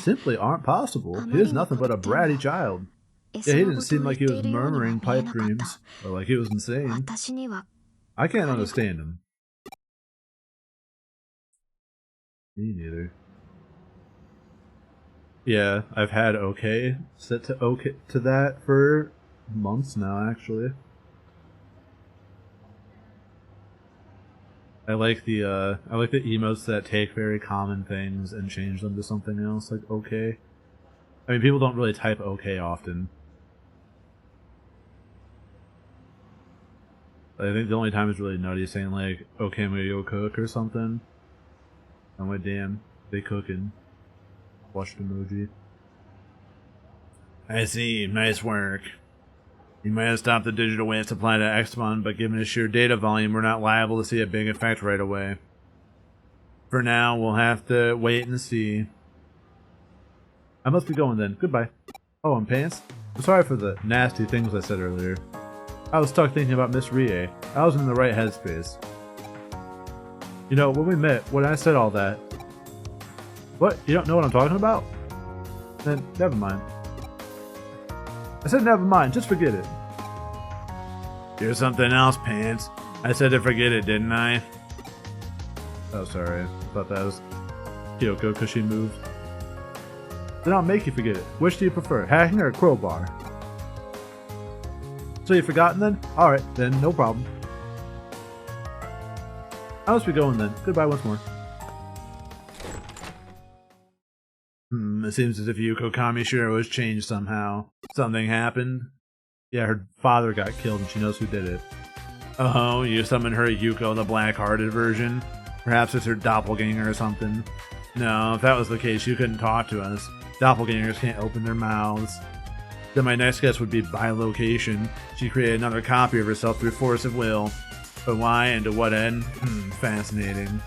S1: simply aren't possible. He is nothing but a bratty child. Yeah, he didn't seem like he was murmuring pipe dreams, or like he was insane. I can't understand him. Me neither. Yeah, I've had okay set to okay to that for months now, actually. I like the emotes that take very common things and change them to something else, like okay. I mean, people don't really type okay often. I think the only time it's really nutty is saying like, okay, I'm gonna go cook or something. I'm like, damn, they cooking. Watched emoji. I see, nice work. You might have stopped the digital waste supply to Axelmon, but given the sheer data volume, we're not liable to see a big effect right away. For now, we'll have to wait and see. I must be going then. Goodbye. Oh, and pants? I'm sorry for the nasty things I said earlier. I was stuck thinking about Miss Rie. I was in the right headspace. You know, when we met, when I said all that... What? You don't know what I'm talking about? Then, never mind. I said never mind, just forget it. Here's something else, Pants. I said to forget it, didn't I? Oh, sorry. I thought that was Kyoko because she moved. Then I'll make you forget it. Which do you prefer, hacking or a crowbar? So you've forgotten then? Alright, then no problem. I must be going then. Goodbye once more. It seems as if Yuko Kamishiro has changed somehow. Something happened. Yeah, her father got killed and she knows who did it. Oh, you summoned her Yuko, the black-hearted version? Perhaps it's her doppelganger or something. No, if that was the case, you couldn't talk to us. Doppelgangers can't open their mouths. Then my next guess would be bilocation. She created another copy of herself through force of will. But why and to what end? Fascinating.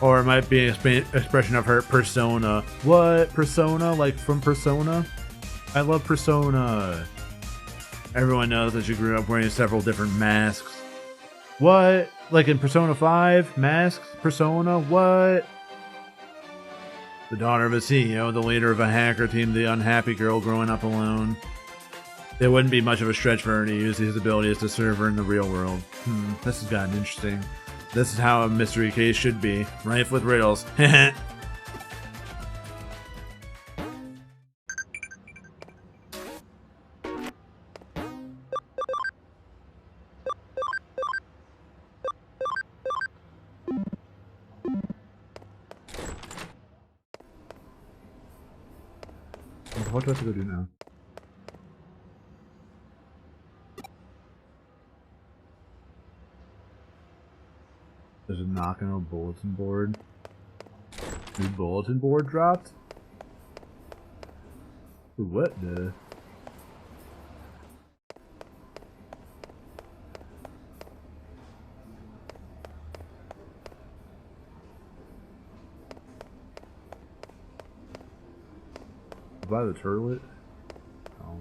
S1: Or it might be an expression of her persona. What? Persona? Like from Persona? I love Persona. Everyone knows that she grew up wearing several different masks. What? Like in Persona 5? Masks? Persona? What? The daughter of a CEO, the leader of a hacker team, the unhappy girl growing up alone. It wouldn't be much of a stretch for her to use these abilities to serve her in the real world. This has gotten interesting. This is how a mystery case should be, rife with riddles. What do I have to go do now? There's a knock on a bulletin board. New bulletin board dropped? What the? By the turlet? Oh.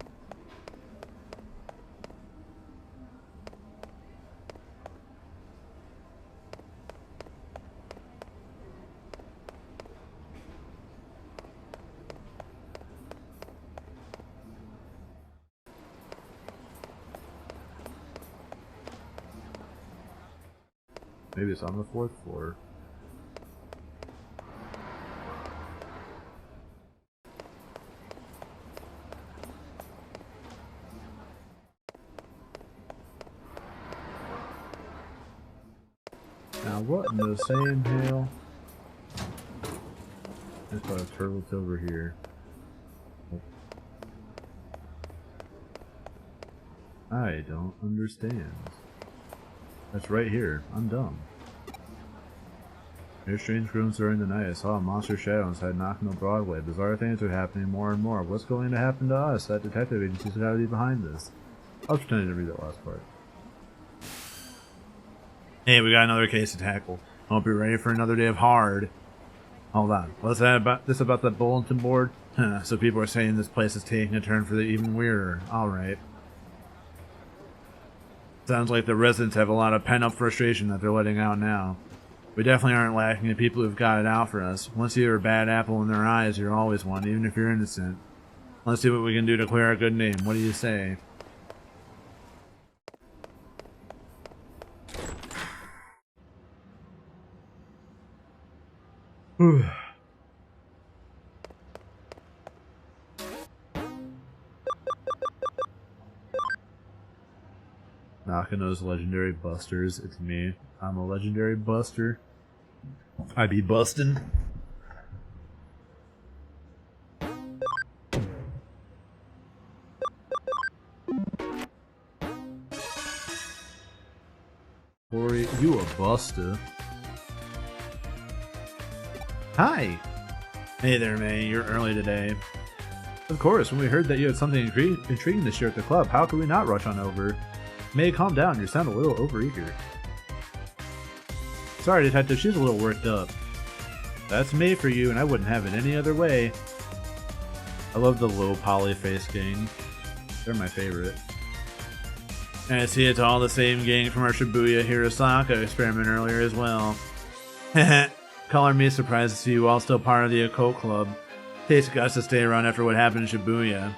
S1: Maybe it's on the 4th floor. Now what in the same hell? There's about a turtle over here. I don't understand. That's right here. I'm dumb. There's strange grooms during the night. I saw a monster shadow inside Nakano Broadway. Bizarre things are happening more and more. What's going to happen to us? That detective agency's got to be behind this. I was pretending to read that last part. Hey, we got another case to tackle. Hope you're ready for another day of hard. Hold on. What's that about? This about the bulletin board? So people are saying this place is taking a turn for the even weirder. Alright. Sounds like the residents have a lot of pent-up frustration that they're letting out now. We definitely aren't lacking in people who've got it out for us. Once you're a bad apple in their eyes, you're always one, even if you're innocent. Let's see what we can do to clear our good name. What do you say? Nakano's legendary busters. It's me. I'm a legendary buster. I be bustin'. Corey, you a buster. Hi! Hey there, May. You're early today. Of course, when we heard that you had something intriguing to share at the club, how could we not rush on over? May, calm down. You sound a little overeager. Sorry, Detective. She's a little worked up. That's May for you, and I wouldn't have it any other way. I love the low poly face gang. They're my favorite. And I see it's all the same gang from our Shibuya Hirosaka experiment earlier as well. Heh. Color me surprised to see you all still part of the occult club. Takes guts to stay around after what happened in Shibuya.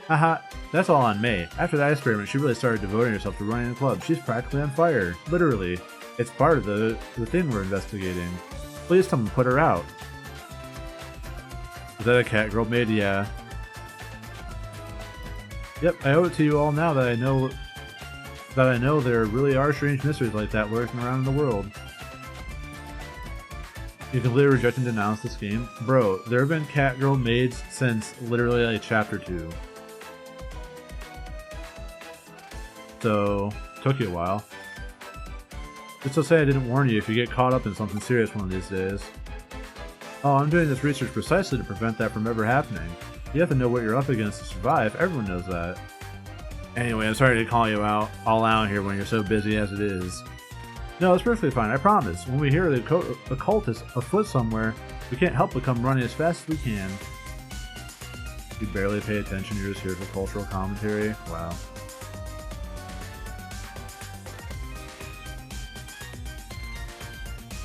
S1: Haha, that's all on May. After that experiment, she really started devoting herself to running the club. She's practically on fire. Literally. It's part of the thing we're investigating. Please tell me, put her out. Is that a cat girl maid? Yeah. Yep, I owe it to you all now that I know there really are strange mysteries like that lurking around in the world. You completely reject and denounce this game? Bro, there have been cat girl maids since literally like chapter 2. So, took you a while. It's so sad I didn't warn you if you get caught up in something serious one of these days. Oh, I'm doing this research precisely to prevent that from ever happening. You have to know what you're up against to survive, everyone knows that. Anyway, I'm sorry to call you all out here when you're so busy as it is. No, it's perfectly fine, I promise. When we hear the occult is afoot somewhere, we can't help but come running as fast as we can. You barely pay attention, you're just here for cultural commentary? Wow.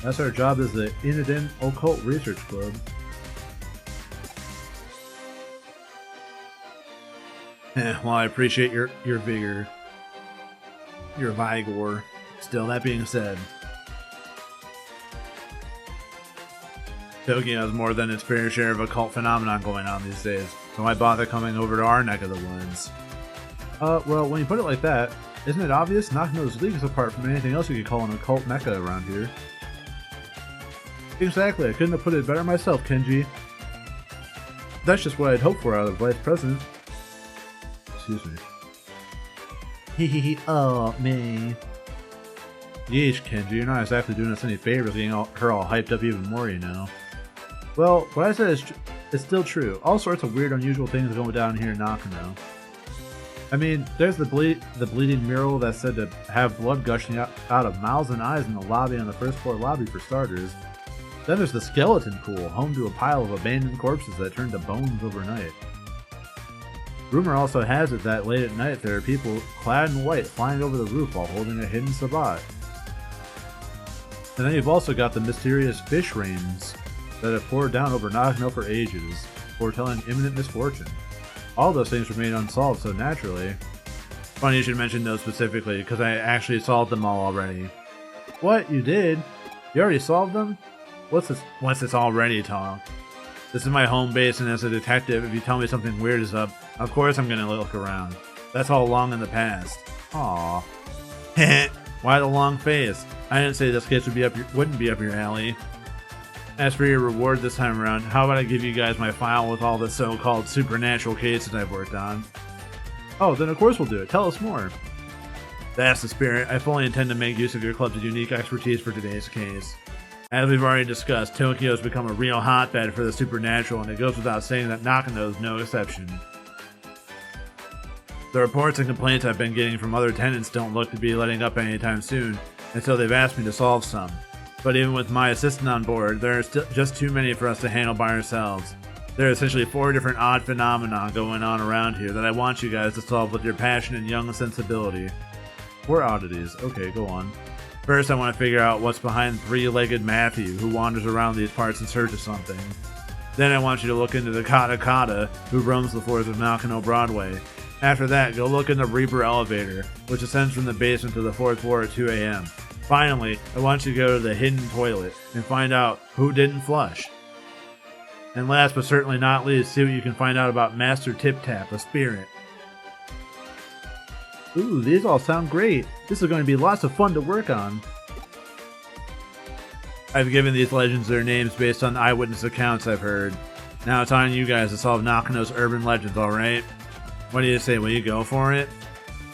S1: That's our job as the Iniden Occult Research Club. Well, I appreciate your vigor. Your vigor. Still, that being said, Tokyo has more than its fair share of occult phenomenon going on these days, so why bother coming over to our neck of the woods? Well, when you put it like that, isn't it obvious Nakano's League is apart from anything else you could call an occult mecca around here? Exactly, I couldn't have put it better myself, Kenji. That's just what I'd hoped for out of the vice president. Excuse me. Hehehe, oh, me. Yeesh, Kenji, you're not exactly doing us any favors getting her all hyped up even more, you know. Well, what I said is still true. All sorts of weird, unusual things going down here in Nakano. I mean, there's the bleeding mural that's said to have blood gushing out of mouths and eyes in the lobby on the first floor lobby for starters. Then there's the skeleton pool, home to a pile of abandoned corpses that turn to bones overnight. Rumor also has it that late at night there are people clad in white flying over the roof while holding a hidden sabbat. And then you've also got the mysterious fish rains that have poured down over Nakano for ages, foretelling imminent misfortune. All those things remain unsolved, so naturally... Funny you should mention those specifically, because I actually solved them all already. What? You did? You already solved them? What's this already talk? This is my home base, and as a detective, if you tell me something weird is up, of course I'm gonna look around. That's all long in the past. Aww. Heh. Why the long face? I didn't say this case wouldn't be up your alley. As for your reward this time around, how about I give you guys my file with all the so-called supernatural cases I've worked on? Oh, then of course we'll do it. Tell us more. That's the spirit. I fully intend to make use of your club's unique expertise for today's case. As we've already discussed, Tokyo's become a real hotbed for the supernatural, and it goes without saying that Nakano's no exception. The reports and complaints I've been getting from other tenants don't look to be letting up anytime soon, and so they've asked me to solve some. But even with my assistant on board, there are still just too many for us to handle by ourselves. There are essentially 4 different odd phenomena going on around here that I want you guys to solve with your passion and young sensibility. 4 oddities. Okay, go on. First, I want to figure out what's behind three-legged Matthew, who wanders around these parts in search of something. Then I want you to look into the Kata Kata, who roams the floors of Nakano Broadway. After that, go look in the Reaper elevator, which ascends from the basement to the 4th floor at 2 a.m. Finally, I want you to go to the hidden toilet and find out who didn't flush. And last but certainly not least, see what you can find out about Master Tip Tap, a spirit. Ooh, these all sound great. This is going to be lots of fun to work on. I've given these legends their names based on eyewitness accounts I've heard. Now it's on you guys to solve Nakano's urban legends, alright? What do you say, will you go for it?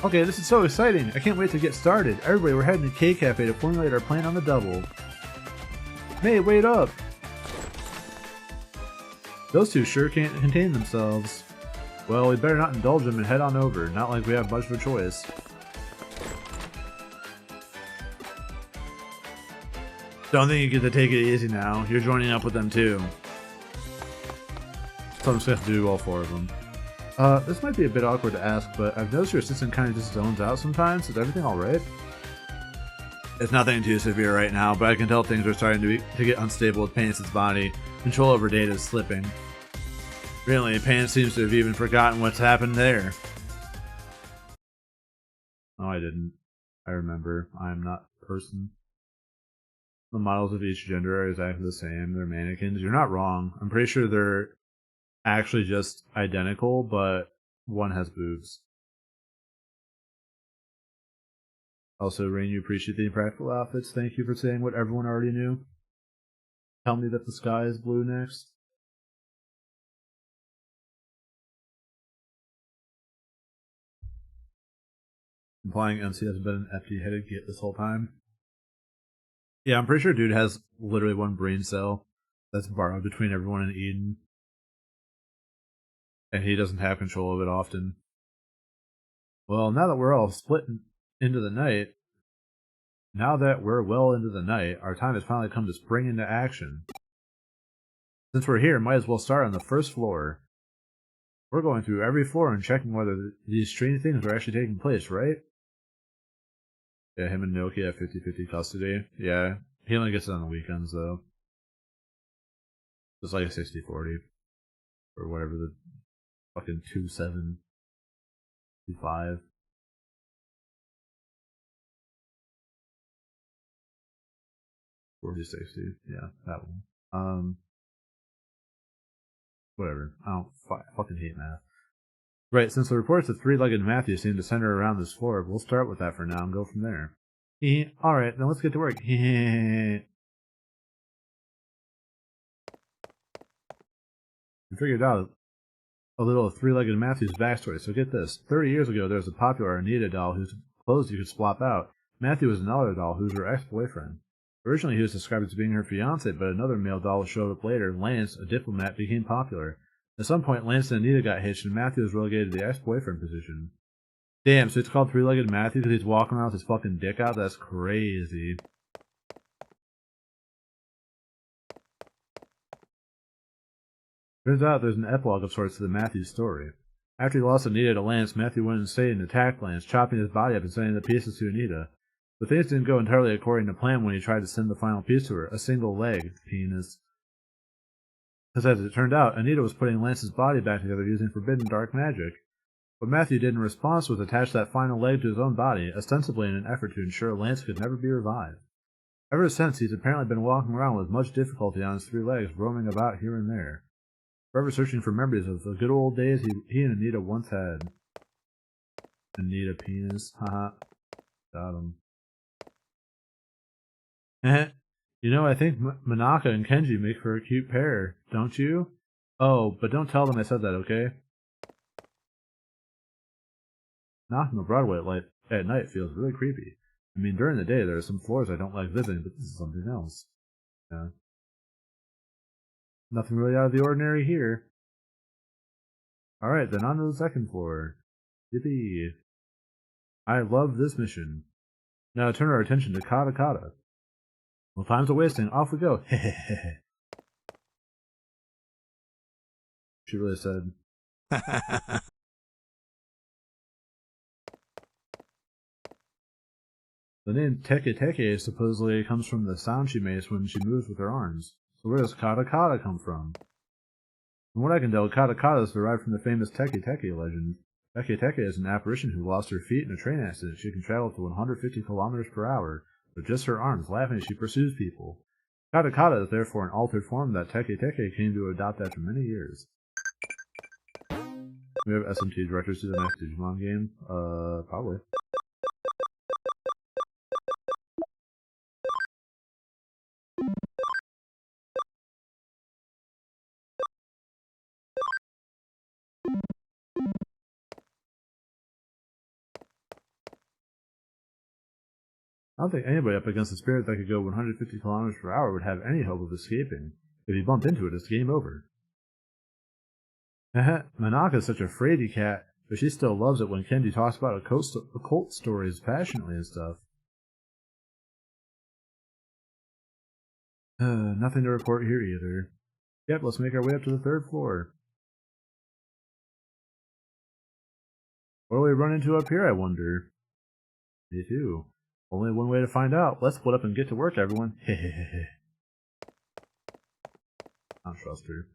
S1: Okay, this is so exciting. I can't wait to get started. Everybody, we're heading to K Cafe to formulate our plan on the double. Hey, wait up! Those two sure can't contain themselves. Well, we better not indulge them and head on over. Not like we have much of a choice. Don't think you get to take it easy now. You're joining up with them too. So I'm just gonna have to do all 4 of them. This might be a bit awkward to ask, but I've noticed your assistant kind of just zones out sometimes. Is everything alright? It's nothing too severe right now, but I can tell things are starting to get unstable with Pants' body. Control over data is slipping. Really, Pants seems to have even forgotten what's happened there. Oh, I didn't. I remember. I am not a person. The models of each gender are exactly the same. They're mannequins. You're not wrong. I'm pretty sure they're actually just identical, but one has boobs. Also, Rain, you appreciate the impractical outfits. Thank you for saying what everyone already knew. Tell me that the sky is blue next. Implying MC has been an empty-headed git this whole time. Yeah, I'm pretty sure dude has literally 1 brain cell that's borrowed between everyone in Eden. And he doesn't have control of it often. Well, now that we're all split into the night, our time has finally come to spring into action. Since we're here, might as well start on the 1st floor. We're going through every floor and checking whether these strange things are actually taking place, right? Yeah, him and Noki have 50-50 custody. Yeah, he only gets it on the weekends, though. It's like a 60-40. Or whatever the fucking 2-7-2-5. 40-60. Yeah, that one. Whatever. I fucking hate math. Right, since the reports of three-legged Matthew seem to center around this floor, we'll start with that for now and go from there. Alright, then let's get to work. We figured out a little of three-legged Matthew's backstory, so get this. 30 years ago, there was a popular Arata doll whose clothes you could swap out. Matthew was another doll who was her ex-boyfriend. Originally, he was described as being her fiancé, but another male doll showed up later. Lance, a diplomat, became popular. At some point, Lance and Anita got hitched, and Matthew was relegated to the ex-boyfriend position. Damn, so it's called Three-Legged Matthew because he's walking around with his fucking dick out? That's crazy. Turns out there's an epilogue of sorts to the Matthew story. After he lost Anita to Lance, Matthew went insane and attacked Lance, chopping his body up and sending the pieces to Anita. But things didn't go entirely according to plan when he tried to send the final piece to her, a single leg penis. Because as it turned out, Anita was putting Lance's body back together using forbidden dark magic. What Matthew did in response was attach that final leg to his own body, ostensibly in an effort to ensure Lance could never be revived. Ever since, he's apparently been walking around with much difficulty on his three legs, roaming about here and there, forever searching for memories of the good old days he and Anita once had. Anita penis, haha. Got him. You know, I think Manaka and Kenji make for a cute pair, don't you? Oh, but don't tell them I said that, okay? Knocking on Broadway at night feels really creepy. I mean, during the day there are some floors I don't like visiting, but this is something else. Yeah. Nothing really out of the ordinary here. Alright, then on to the second floor. Yippee. I love this mission. Now turn our attention to Kata Kata. Well, time's a wasting. Off we go. Hehehe. She really said. The name Teke Teke supposedly comes from the sound she makes when she moves with her arms. So where does Kata Kata come from? From what I can tell, Kata Kata is derived from the famous Teke Teke legend. Teke Teke is an apparition who lost her feet in a train accident. She can travel to 150 kilometers per hour. With just her arms, laughing as she pursues people. Kata Kata is therefore an altered form that Teke Teke came to adopt after many years. We have SMT directors to the next Digimon game? Probably. I don't think anybody up against a spirit that could go 150 kilometers per hour would have any hope of escaping. If you bump into it, it's game over. Manaka's such a fraidy cat, but she still loves it when Kenji talks about occult stories passionately and stuff. Nothing to report here either. Yep, let's make our way up to the third floor. What do we run into up here, I wonder? Me too. Only one way to find out. Let's split up and get to work, everyone. Hehehe. I don't trust her.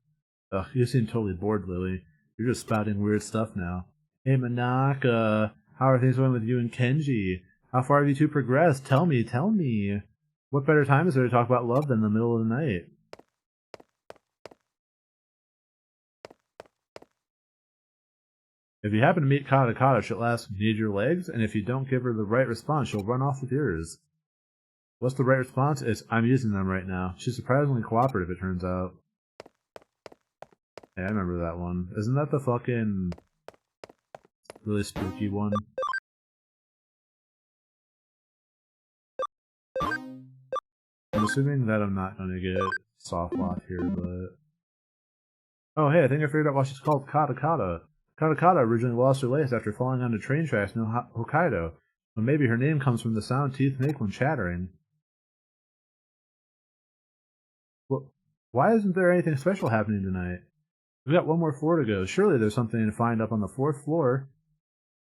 S1: Ugh, you seem totally bored, Lily. You're just spouting weird stuff now. Hey, Manaka, how are things going with you and Kenji? How far have you two progressed? Tell me, tell me. What better time is there to talk about love than the middle of the night? If you happen to meet Kata Kata, she'll ask, need your legs? And if you don't give her the right response, she'll run off with yours. What's the right response? It's, I'm using them right now. She's surprisingly cooperative, it turns out. Yeah, I remember that one. Isn't that the fucking really spooky one? I'm assuming that I'm not gonna get soft lock here, but... Oh hey, I think I figured out why she's called Kata Kata. Kata Kata originally lost her legs after falling onto train tracks in Hokkaido, but maybe her name comes from the sound teeth make when chattering. Well, why isn't there anything special happening tonight? We've got one more floor to go. Surely there's something to find up on the 4th floor.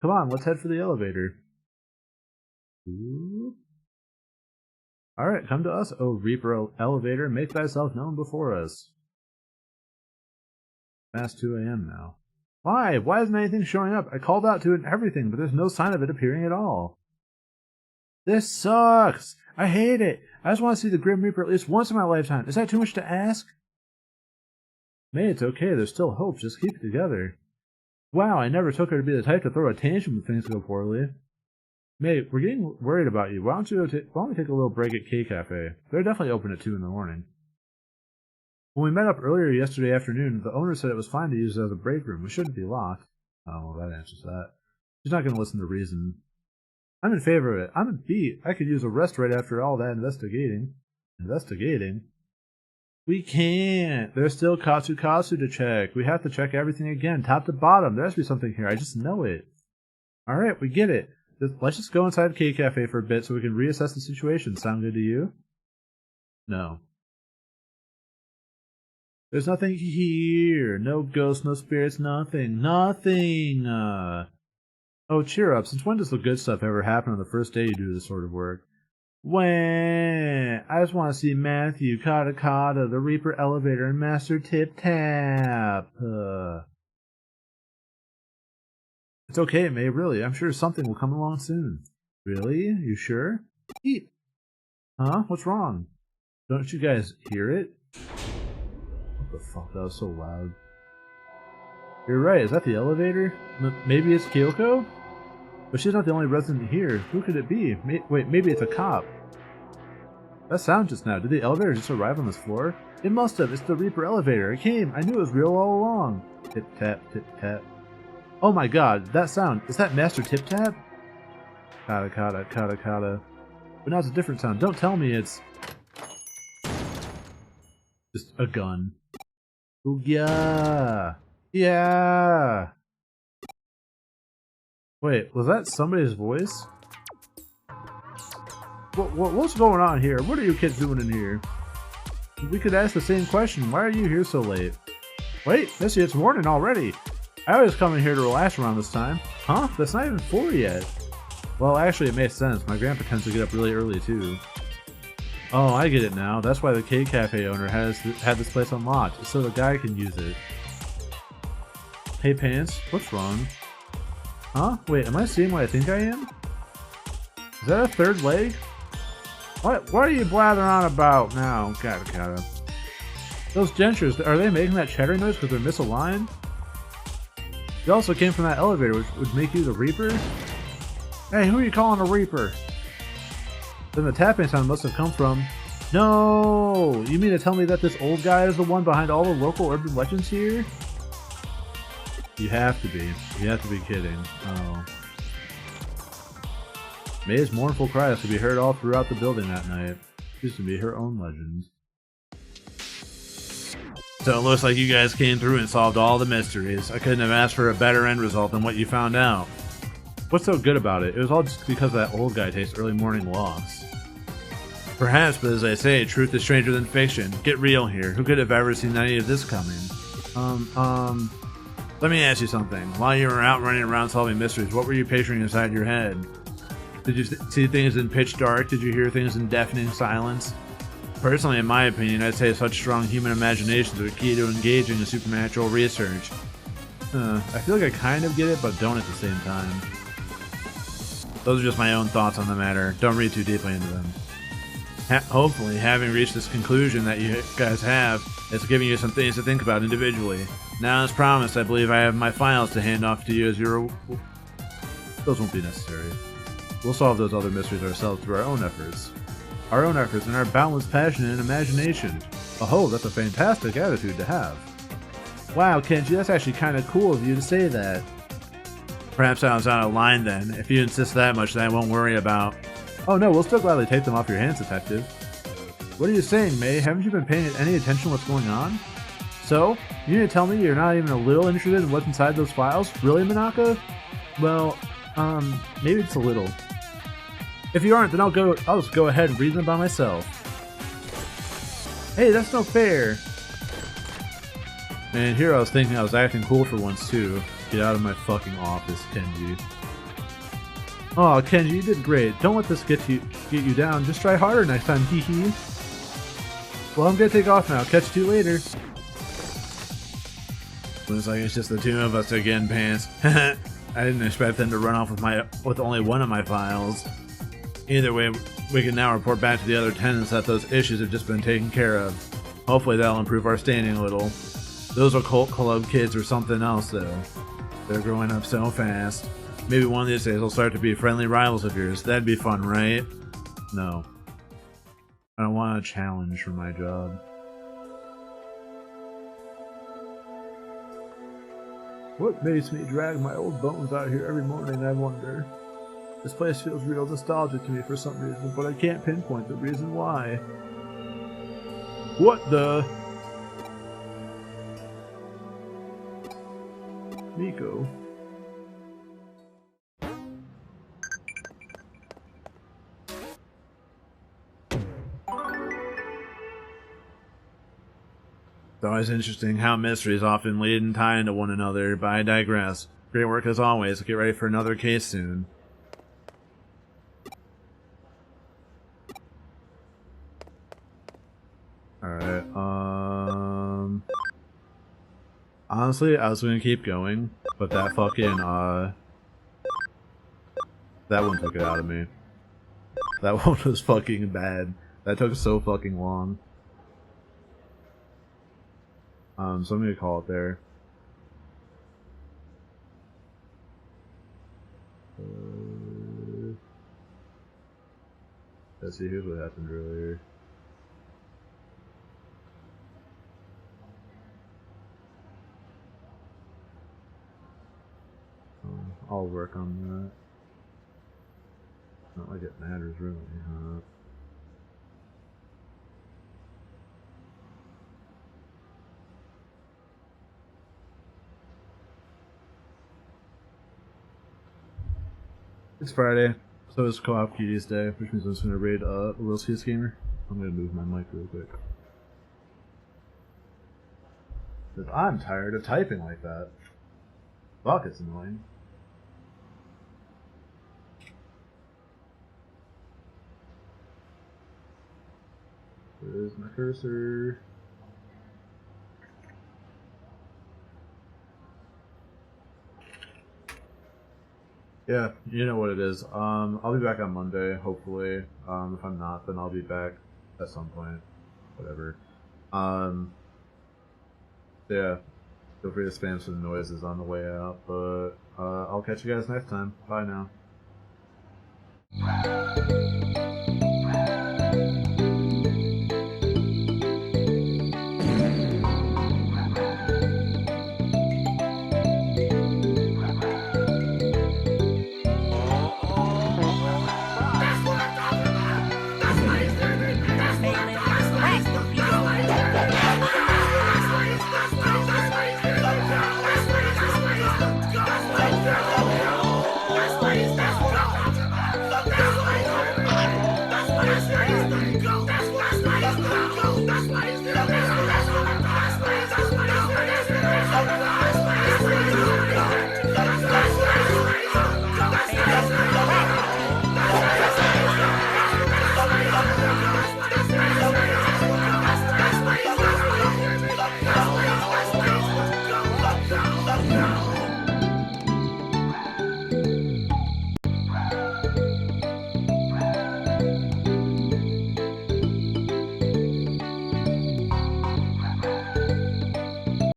S1: Come on, let's head for the elevator. Alright, come to us, O Reaper Elevator. Make thyself known before us. Past 2 a.m. now. Why? Why isn't anything showing up? I called out to it and everything, but there's no sign of it appearing at all. This sucks! I hate it! I just want to see the Grim Reaper at least once in my lifetime. Is that too much to ask? May, it's okay. There's still hope. Just keep it together. Wow, I never took her to be the type to throw a tantrum when things go poorly. May, we're getting worried about you. Why don't we take a little break at K Cafe? They're definitely open at 2 in the morning. When we met up earlier yesterday afternoon, the owner said it was fine to use it as a break room. We shouldn't be locked. Oh, well, that answers that. She's not going to listen to reason. I'm in favor of it. I'm beat. I could use a rest right after all that investigating. Investigating? We can't. There's still Katsu to check. We have to check everything again, top to bottom. There has to be something here. I just know it. Alright, we get it. Let's just go inside K Cafe for a bit so we can reassess the situation. Sound good to you? No. There's nothing here. No ghosts, no spirits, nothing. Nothing! Oh, cheer up. Since when does the good stuff ever happen on the first day you do this sort of work? When? I just want to see Matthew, Kata, the Reaper Elevator, and Master Tip Tap. It's okay, May, really. I'm sure something will come along soon. Really? You sure? Eat. Huh? What's wrong? Don't you guys hear it? What the fuck? That was so loud. You're right. Is that the elevator? Maybe it's Kyoko? But she's not the only resident here. Who could it be? Wait, maybe it's a cop. That sound just now. Did the elevator just arrive on this floor? It must have. It's the Reaper elevator. It came. I knew it was real all along. Tip tap, tip tap. Oh my god, that sound. Is that Master Tip Tap? Kata. But now it's a different sound. Don't tell me it's just a gun. Ooh, yeah. Yeah. Wait, was that somebody's voice? What's going on here? What are you kids doing in here? We could ask the same question. Why are you here so late? Wait, Missy, it's morning already. I always come in here to relax around this time. Huh? That's not even 4 yet. Well, actually, it makes sense. My grandpa tends to get up really early, too. Oh, I get it now. That's why the K Cafe owner had this place unlocked, so the guy can use it. Hey, Pants, what's wrong? Huh? Wait, am I seeing what I think I am? Is that a third leg? What are you blathering on about now? Kata. Those dentures, are they making that chattering noise because they're misaligned? They also came from that elevator, which would make you the Reaper? Hey, who are you calling a Reaper? Then the tapping sound must have come from... No! You mean to tell me that this old guy is the one behind all the local urban legends here? You have to be. You have to be kidding. Oh. May's mournful cries could be heard all throughout the building that night. Used to be her own legends. So it looks like you guys came through and solved all the mysteries. I couldn't have asked for a better end result than what you found out. What's so good about it? It was all just because that old guy takes early morning walks. Perhaps, but as I say, truth is stranger than fiction. Get real here. Who could have ever seen any of this coming? Let me ask you something. While you were out running around solving mysteries, what were you picturing inside your head? Did you see things in pitch dark? Did you hear things in deafening silence? Personally, in my opinion, I'd say such strong human imaginations are key to engaging in supernatural research. I feel like I kind of get it, but don't at the same time. Those are just my own thoughts on the matter. Don't read too deeply into them. Hopefully, having reached this conclusion that you guys have, it's giving you some things to think about individually. Now, as promised, I believe I have my files to hand off to you as your... Those won't be necessary. We'll solve those other mysteries ourselves through our own efforts. Our own efforts and our boundless passion and imagination. Oh, that's a fantastic attitude to have. Wow, Kenji, that's actually kind of cool of you to say that. Perhaps I was out of line then. If you insist that much, then I won't worry about... Oh no, we'll still gladly take them off your hands, Detective. What are you saying, May? Haven't you been paying any attention to what's going on? So? You need to tell me you're not even a little interested in what's inside those files? Really, Minaka? Well, maybe it's a little. If you aren't, then I'll just go ahead and read them by myself. Hey, that's no fair! Man, here I was thinking I was acting cool for once too. Get out of my fucking office, Kenji. Aw, Kenji, you did great. Don't let this get you down. Just try harder next time, hee hee. Well, I'm gonna take off now. Catch you later. Looks like it's just the two of us again, Pants. I didn't expect them to run off with only one of my files. Either way, we can now report back to the other tenants that those issues have just been taken care of. Hopefully that'll improve our standing a little. Those occult club kids or something else, though. They're growing up so fast. Maybe one of these days they'll start to be friendly rivals of yours. That'd be fun, right? No. I don't want a challenge for my job. What makes me drag my old bones out here every morning, I wonder? This place feels real nostalgic to me for some reason, but I can't pinpoint the reason why. What the? Nico. It's always interesting how mysteries often lead and tie into one another, but I digress. Great work as always. Get ready for another case soon. Alright, honestly, I was gonna keep going, but that fucking, that one took it out of me. That one was fucking bad. That took so fucking long. So I'm gonna call it there. Let's see, here's what happened earlier. I'll work on that. Not like it matters really, huh? It's Friday, so it's Co-op Cuties Day, which means I'm just gonna raid a World Series Gamer. I'm gonna move my mic real quick. Because I'm tired of typing like that. Fuck, it's annoying. Where's my cursor? Yeah, you know what it is. I'll be back on Monday, hopefully. If I'm not, then I'll be back at some point. Whatever. Yeah. Feel free to spam some noises on the way out, but I'll catch you guys next time. Bye now.